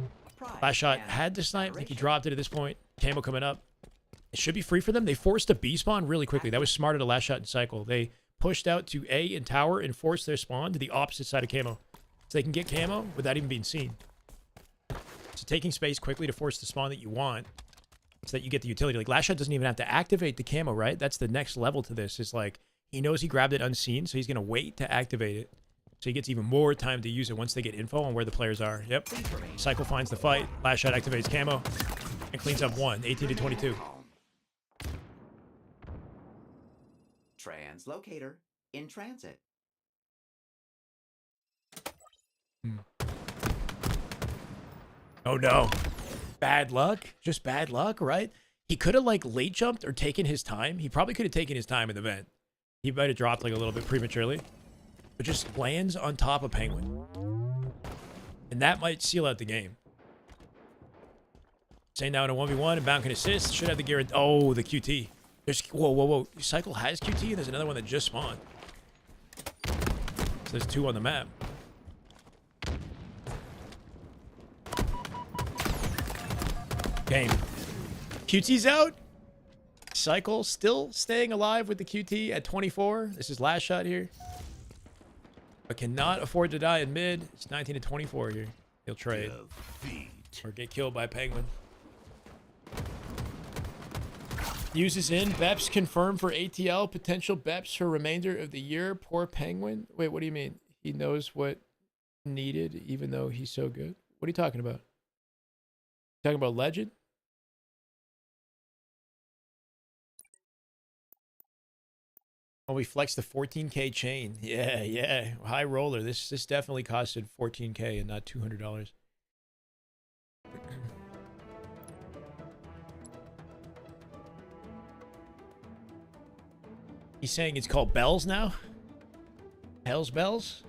Lastshot had the Snipe. I think he dropped it at this point. Camo coming up. It should be free for them. They forced a B spawn really quickly. That was smart at a Lastshot and Cycle. They pushed out to A and Tower and forced their spawn to the opposite side of Camo. So they can get camo without even being seen. So taking space quickly to force the spawn that you want so that you get the utility. Like, Lastshot doesn't even have to activate the camo, right? That's the next level to this. It's like, he knows he grabbed it unseen, so he's going to wait to activate it. So he gets even more time to use it once they get info on where the players are. Yep. Cycle finds the fight. Lastshot activates camo and cleans up 1, 18 to 22. Translocator in transit. Oh no. Bad luck? Just bad luck, right? He could have like late jumped or taken his time. He probably could have taken his time in the vent. He might have dropped like a little bit prematurely. But just lands on top of Penguin. And that might seal out the game. Saying now in a 1v1 and Bound can assist. Should have the gear. Oh, the QT. There's whoa. Cycle has QT and there's another one that just spawned. So there's 2 on the map. Game. QT's out. Cycle still staying alive with the QT at 24. This is Lastshot here. But cannot afford to die in mid. It's 19 to 24 here. He'll trade. Or get killed by Penguin. Uses in. Beps confirmed for ATL. Potential Beps for remainder of the year. Poor Penguin. Wait, what do you mean? He knows what needed even though he's so good? What are you talking about? Talking about Legend? Oh, we flexed the 14K chain. Yeah. High roller. This definitely costed 14K and not $200. He's saying it's called Bells now? Hell's Bells?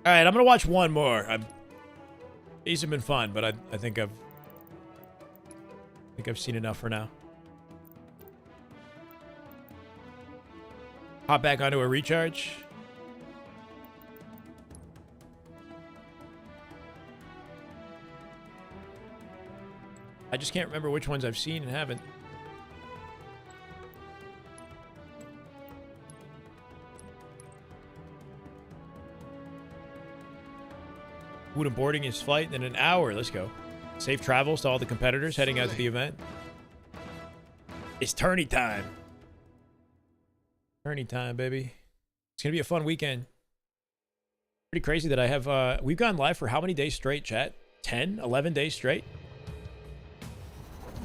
Alright, I'm gonna watch one more. These have been fun, but I think I've seen enough for now. Hop back onto a recharge. I just can't remember which ones I've seen and haven't. Wooden boarding his flight in an hour. Let's go. Safe travels to all the competitors heading out to the event. It's tourney time. Tourney time, baby. It's going to be a fun weekend. Pretty crazy that I have... we've gone live for how many days straight, chat? 10? 11 days straight?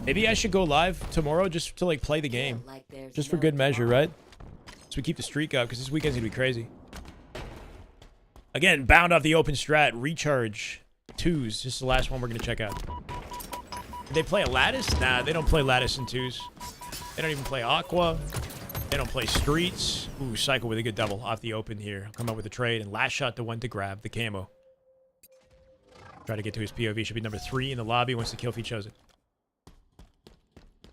Maybe I should go live tomorrow just to, like, play the game. Just for good measure, right? So we keep the streak up, because this weekend's going to be crazy. Again, bound off the open strat. Recharge 2s. This is the last one we're going to check out. Do they play a lattice? Nah, they don't play lattice in 2s. They don't even play Aqua. They don't play streets. Ooh, Cycle with a good double off the open here. Come up with a trade, and Lastshot the one to grab the camo. Try to get to his POV. Should be number 3 in the lobby once the kill feed shows it.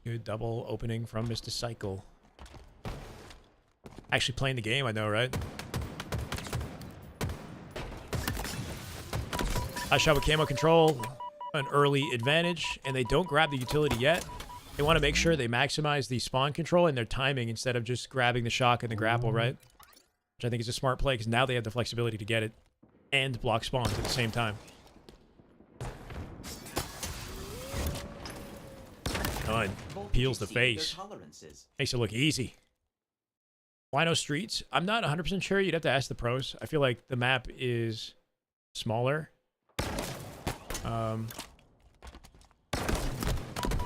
Good double opening from Mr. Cycle. Actually playing the game, I know, right? Lastshot with camo control. An early advantage, and they don't grab the utility yet. They want to make sure they maximize the spawn control and their timing instead of just grabbing the shock and the grapple, right? Which I think is a smart play because now they have the flexibility to get it and block spawns at the same time. Done. Peels the face. Makes it look easy. Why no streets? I'm not 100% sure. You'd have to ask the pros. I feel like the map is smaller.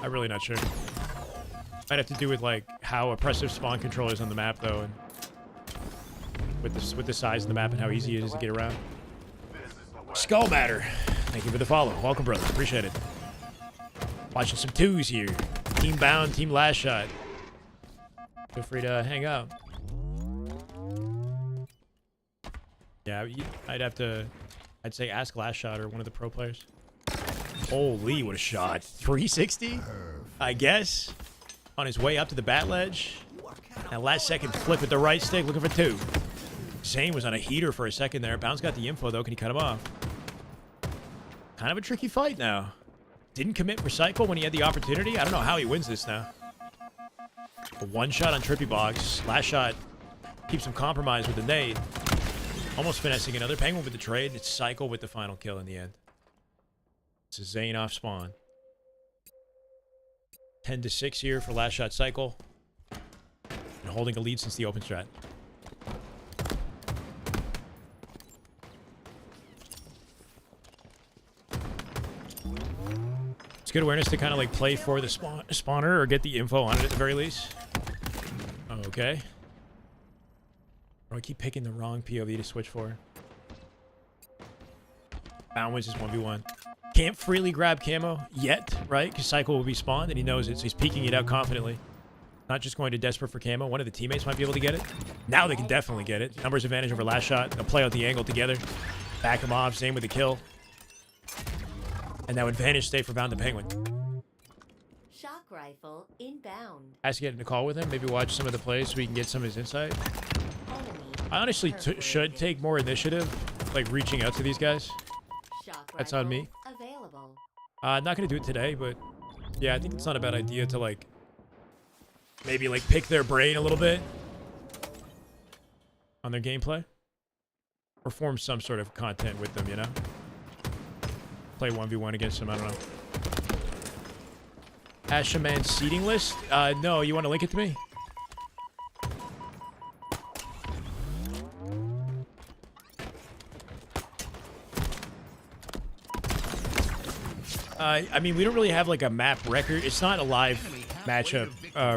I'm really not sure. Might have to do with like how oppressive spawn control is on the map though, and with the size of the map and how easy it is to get around. Skull Matter, thank you for the follow. Welcome, brother. Appreciate it. Watching some 2s here. Team Bound, Team Lastshot. Feel free to hang out. Yeah, I'd say ask Lastshot or one of the pro players. Holy, what a shot. 360? I guess. On his way up to the bat ledge. That last second flip with the right stick, looking for 2. Zane was on a heater for a second there. Bounce got the info, though. Can he cut him off? Kind of a tricky fight now. Didn't commit for Cycle when he had the opportunity. I don't know how he wins this now. A one shot on Trippy Box. Lastshot keeps him compromised with the nade. Almost finessing another Penguin with the trade. It's Cycle with the final kill in the end. It's a Zane off spawn. 10-6 here for Lastshot Cycle. And holding a lead since the open strat. It's good awareness to kind of like play for the spawner or get the info on it at the very least. Okay. Or I keep picking the wrong POV to switch for. Bound wins his 1v1. Can't freely grab camo yet, right? Because Cycle will be spawned and he knows it, so he's peeking it out confidently. Not just going to desperate for camo. One of the teammates might be able to get it. Now they can definitely get it. Numbers advantage over Lastshot. They'll play out the angle together. Back him off. Same with the kill. And now advantage stay for Bound and Penguin. Shock rifle inbound. Has to get in a call with him. Maybe watch some of the plays so we can get some of his insight. Enemy I honestly should take more initiative, like reaching out to these guys. shock That's on me. rifle Available. Not gonna do it today, but yeah, I think it's not a bad idea to like maybe like pick their brain a little bit on their gameplay or form some sort of content with them, you know? Play 1v1 against them, I don't know. Ashaman seating list? No, you want to link it to me? I mean, we don't really have like a map record. It's not a live matchup,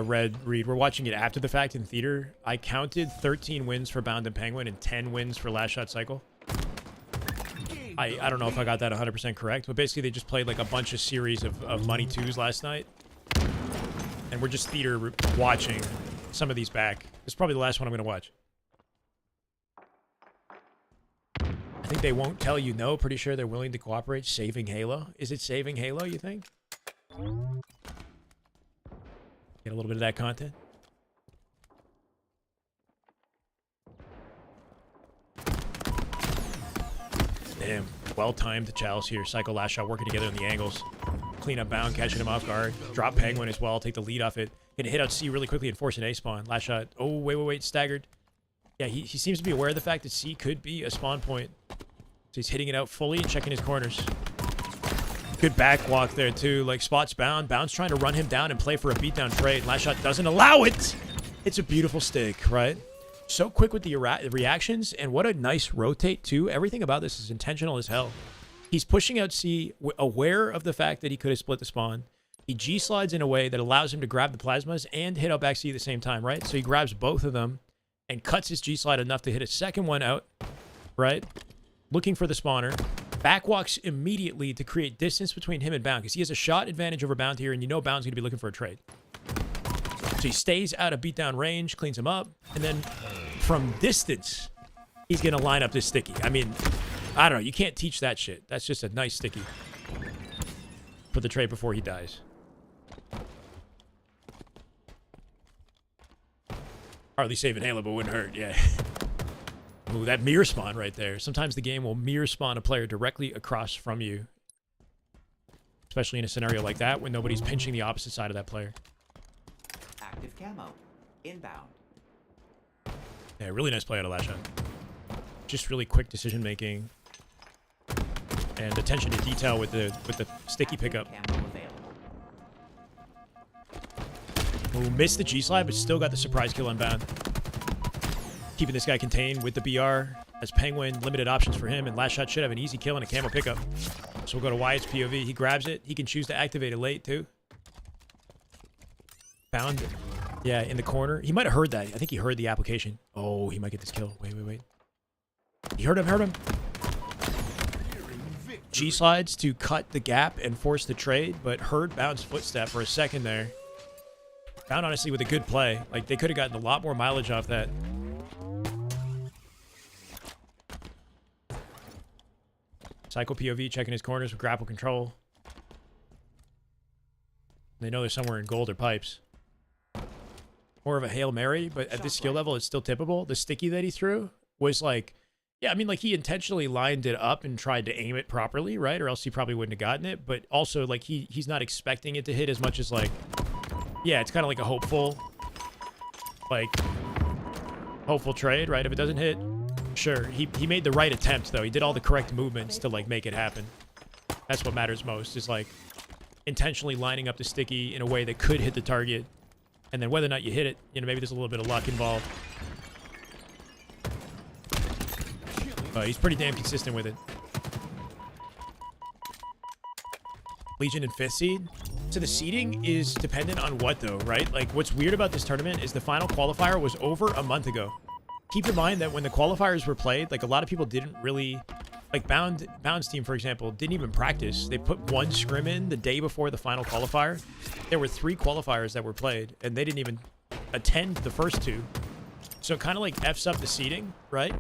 Red Reed. We're watching it after the fact in theater. I counted 13 wins for Bound and Penguin and 10 wins for Lastshot Cycle. I don't know if I got that 100% correct, but basically they just played like a bunch of series of Money 2s last night. And we're just theater watching some of these back. This is probably the last one I'm going to watch. I think they won't tell you no. Pretty sure they're willing to cooperate. Saving Halo. Is it saving Halo, you think? Get a little bit of that content. Damn. Well-timed Chalice here. Cycle, Lastshot working together in the angles. Clean up Bound, catching him off guard. Drop Penguin as well. Take the lead off it. Gonna hit out C really quickly and force an A spawn. Lastshot. Oh, wait. Staggered. Yeah, he seems to be aware of the fact that C could be a spawn point. So he's hitting it out fully and checking his corners. Good back walk there, too. Like, spots Bound. Bound's trying to run him down and play for a beatdown trade. Lastshot doesn't allow it. It's a beautiful stick, right? So quick with the reactions, and what a nice rotate, too. Everything about this is intentional as hell. He's pushing out C, aware of the fact that he could have split the spawn. He G-slides in a way that allows him to grab the plasmas and hit out back C at the same time, right? So he grabs both of them and cuts his G-slide enough to hit a second one out, right? Looking for the spawner. Backwalks immediately to create distance between him and Bound, because he has a shot advantage over Bound here, and you know Bound's going to be looking for a trade. So he stays out of beatdown range, cleans him up, and then from distance, he's going to line up this sticky. I mean, I don't know. You can't teach that shit. That's just a nice sticky for the trade before he dies. Hardly saving Halo, but wouldn't hurt. Yeah. Ooh, that mirror spawn right there. Sometimes the game will mirror spawn a player directly across from you. Especially in a scenario like that when nobody's pinching the opposite side of that player. Active camo. Inbound. Yeah, really nice play out of Lastshot. Just really quick decision making. And attention to detail with the sticky pickup. Camo available. Ooh, missed the G-slide, but still got the surprise kill on Bound. Keeping this guy contained with the BR as Penguin. Limited options for him, and Lastshot should have an easy kill and a camo pickup. So we'll go to Wyatt's POV. He grabs it. He can choose to activate it late, too. Bound, yeah, in the corner. He might have heard that. I think he heard the application. Oh, he might get this kill. Wait. He heard him. G-slides to cut the gap and force the trade, but heard Bound's footstep for a second there. Bound, honestly, with a good play. Like, they could have gotten a lot more mileage off that. Cycle POV, checking his corners with grapple control. They know they're somewhere in gold or pipes. More of a Hail Mary, but at this skill level, it's still tippable. The sticky that he threw was like, yeah, I mean, like, he intentionally lined it up and tried to aim it properly, right? Or else he probably wouldn't have gotten it. But also, like, he's not expecting it to hit as much as, like, yeah, it's kind of like a hopeful trade, right? If it doesn't hit, Sure, he made the right attempt, though. He did all the correct movements to, like, make it happen. That's what matters most, is, like, intentionally lining up the sticky in a way that could hit the target. And then whether or not you hit it, you know, maybe there's a little bit of luck involved. He's pretty damn consistent with it. Legion in 5th seed. So the seeding is dependent on what, though, right? Like, what's weird about this tournament is the final qualifier was over a month ago. Keep in mind that when the qualifiers were played, like, a lot of people didn't really... Like, Bound's team, for example, didn't even practice. They put one scrim in the day before the final qualifier. There were 3 qualifiers that were played, and they didn't even attend the first 2. So it kind of, like, F's up the seeding, right?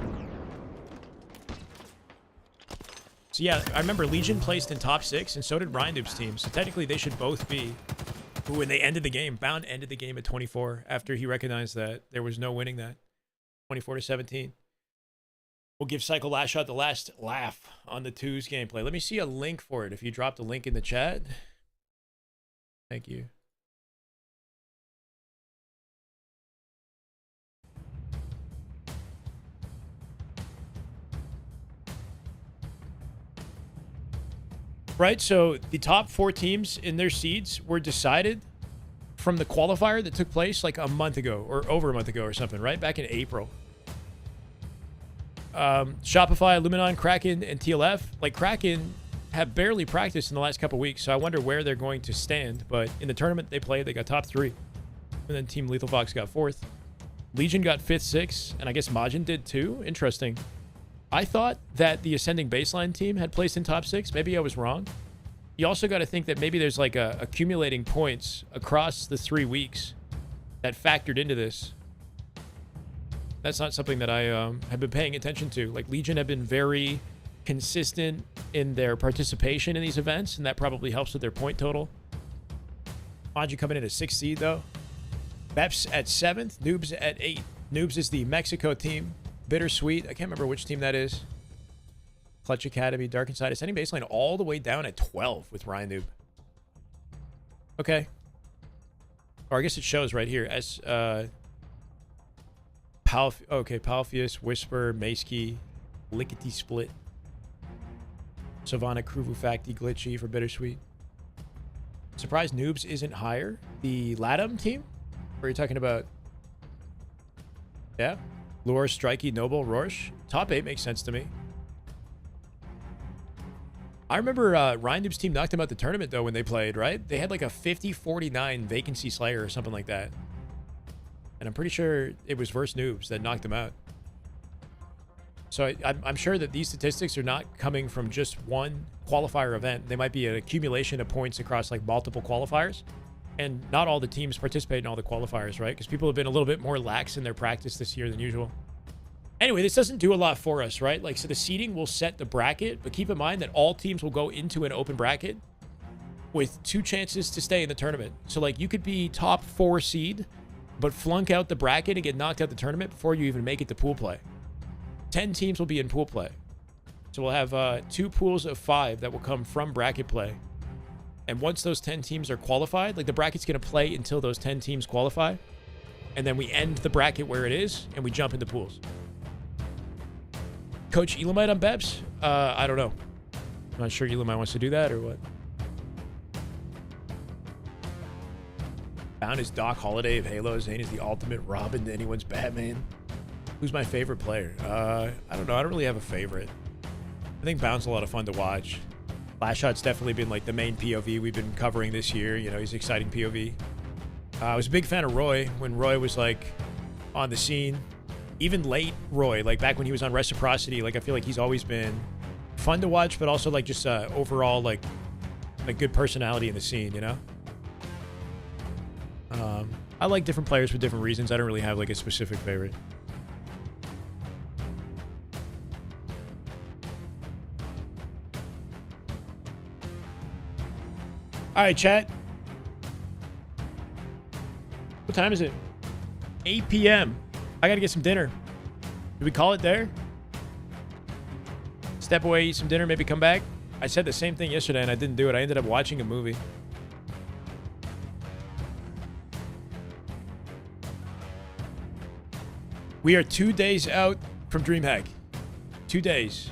So, yeah, I remember Legion placed in top 6, and so did Ryandoob's team. So technically, they should both be. Ooh, and they ended the game. Bound ended the game at 24 after he recognized that there was no winning that. 24-17. We'll give Psycho Lastshot the last laugh on the 2's gameplay. Let me see a link for it. If you drop the link in the chat. Thank you. Right, so the top 4 teams in their seeds were decided from the qualifier that took place like a month ago or over a month ago or something, right? Back in April. Shopify, Luminon, Kraken, and TLF. Like, Kraken have barely practiced in the last couple weeks, so I wonder where they're going to stand. But in the tournament they played, they got top 3. And then Team Lethal Fox got 4th. Legion got 5th, 6th, and I guess Majin did too. Interesting. I thought that the Ascending Baseline team had placed in top 6. Maybe I was wrong. You also got to think that maybe there's like accumulating points across the 3 weeks that factored into this. That's not something that I have been paying attention to. Like, Legion have been very consistent in their participation in these events, and that probably helps with their point total. Majin coming in at 6th seed, though. Beps at 7th. Noobs at 8th. Noobs is the Mexico team. Bittersweet. I can't remember which team that is. Clutch Academy, Dark Inside, Ascending Baseline all the way down at 12 with Ryan Noob. Okay. Or I guess it shows right here. As Palfius, Whisper, Mace-Key, Lickety Split, Savannah, Kruvu, Facty, Glitchy for Bittersweet. Surprised Noobs isn't higher. The Latum team? Or are you talking about? Yeah. Lure, Strikey, Noble, Rorsch. Top 8 makes sense to me. I remember Ryan Noob's team knocked them out the tournament, though, when they played, right? They had like a 50-49 vacancy slayer or something like that. And I'm pretty sure it was versus Noobs that knocked them out. So I'm sure that these statistics are not coming from just one qualifier event. They might be an accumulation of points across like multiple qualifiers. And not all the teams participate in all the qualifiers, right? Because people have been a little bit more lax in their practice this year than usual. Anyway, this doesn't do a lot for us, right? Like, so the seeding will set the bracket, but keep in mind that all teams will go into an open bracket with 2 chances to stay in the tournament. So, like, you could be top 4 seed, but flunk out the bracket and get knocked out the tournament before you even make it to pool play. 10 teams will be in pool play. So we'll have 2 pools of 5 that will come from bracket play. And once those 10 teams are qualified, like, the bracket's going to play until those 10 teams qualify. And then we end the bracket where it is, and we jump into pools. Coach Elamite on Bebs? I don't know. I'm not sure Elamite wants to do that or what. Bound is Doc Holliday of Halo. Zane is the ultimate Robin to anyone's Batman. Who's my favorite player? I don't know. I don't really have a favorite. I think Bound's a lot of fun to watch. Lastshot's definitely been like the main POV we've been covering this year. You know, he's an exciting POV. I was a big fan of Roy when Roy was like on the scene. Even late Roy, like back when he was on Reciprocity, like I feel like he's always been fun to watch, but also like just overall like good personality in the scene, you know? I like different players for different reasons. I don't really have like a specific favorite. All right, chat. What time is it? 8 p.m. I got to get some dinner. Did we call it there? Step away, eat some dinner, maybe come back? I said the same thing yesterday and I didn't do it. I ended up watching a movie. We are 2 days out from Dreamhack. 2 days.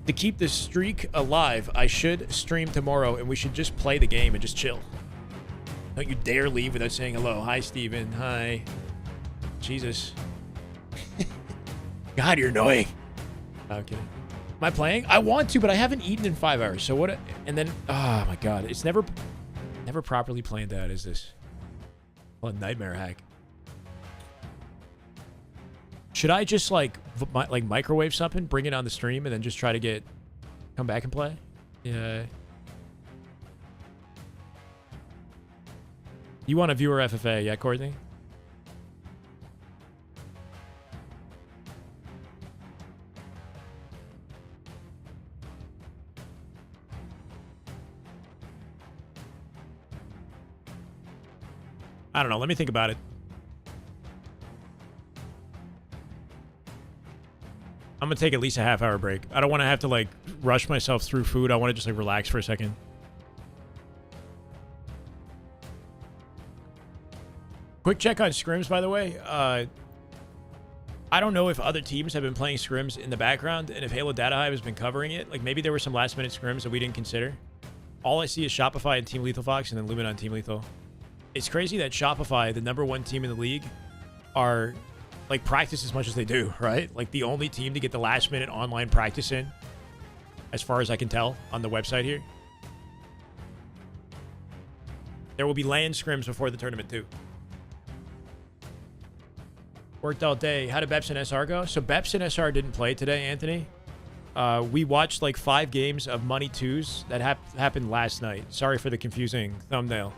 To keep the streak alive, I should stream tomorrow, and we should just play the game and just chill. Don't you dare leave without saying hello. Hi, Steven. Hi. Jesus. God, you're annoying. Okay. Am I playing? I want to, but I haven't eaten in 5 hours. So what? And then, oh my God, it's never properly planned out, is this? Well, a nightmare hack. Should I just like microwave something, bring it on the stream, and then just try to come back and play? Yeah. You want a viewer FFA, yeah, Courtney? I don't know. Let me think about it. I'm going to take at least a half-hour break. I don't want to have to, like, rush myself through food. I want to just, like, relax for a second. Quick check on Scrims, by the way. I don't know if other teams have been playing Scrims in the background and if Halo Data Hive has been covering it. Like, maybe there were some last-minute Scrims that we didn't consider. All I see is Shopify and Team Lethal Fox and then Lumen on Team Lethal. It's crazy that Shopify, the #1 team in the league, are... like, practice as much as they do, right? Like, the only team to get the last-minute online practice in, as far as I can tell, on the website here. There will be LAN scrims before the tournament, too. Worked all day. How did Beps and SR go? So, Beps and SR didn't play today, Anthony. We watched, like, 5 games of Money 2s that happened last night. Sorry for the confusing thumbnail.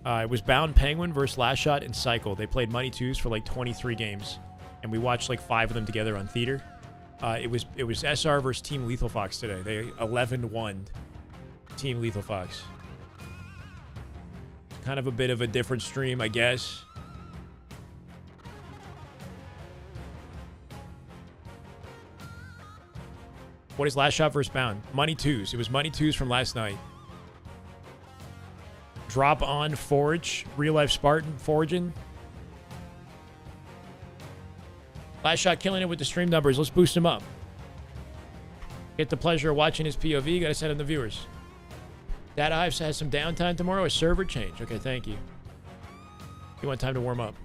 It was Bound Penguin versus Lastshot and Cycle. They played Money 2s for like 23 games. And we watched like 5 of them together on Theater. It was SR versus Team Lethal Fox today. They 11-1 Team Lethal Fox. Kind of a bit of a different stream, I guess. What is Lastshot versus Bound? Money 2s. It was Money 2s from last night. Drop on Forge. Real life Spartan. Forging. Lastshot killing it with the stream numbers. Let's boost him up. Get the pleasure of watching his POV. Gotta send him the viewers. Data Hive has some downtime tomorrow. A server change. Okay, thank you. You want time to warm up.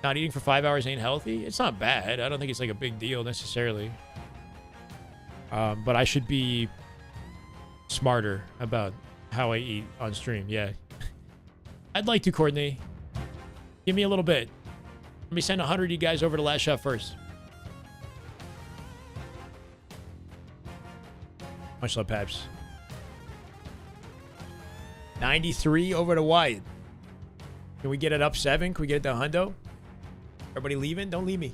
Not eating for 5 hours ain't healthy? It's not bad. I don't think it's like a big deal necessarily. But I should be smarter about how I eat on stream. Yeah. I'd like to, Courtney. Give me a little bit. Let me send 100 of you guys over to Lastshot first. Much love, Paps. 93 over to Wyatt. Can we get it up 7? Can we get it to Hundo? Everybody leaving? Don't leave me.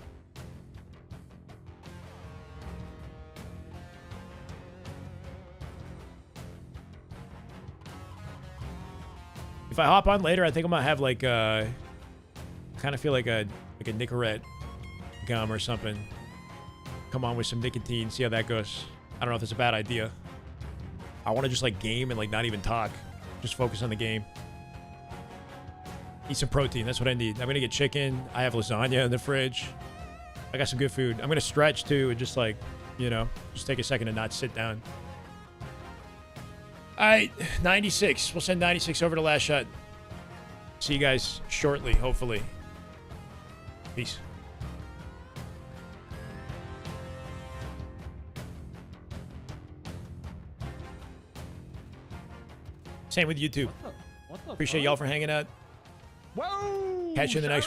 If I hop on later, I think I'm gonna have like kind of feel like a Nicorette gum or something. Come on with some nicotine, see how that goes. I don't know if it's a bad idea. I want to just like game and like not even talk, just focus on the game. Eat some protein. That's what I need. I'm gonna get chicken. I have lasagna in the fridge. I got some good food. I'm gonna stretch too and just like, you know, just take a second and not sit down. All right, 96. We'll send 96 over to Lastshot. See you guys shortly, hopefully. Peace. Same with YouTube. What the Appreciate y'all for hanging out. Whoa! Catch you in the next one.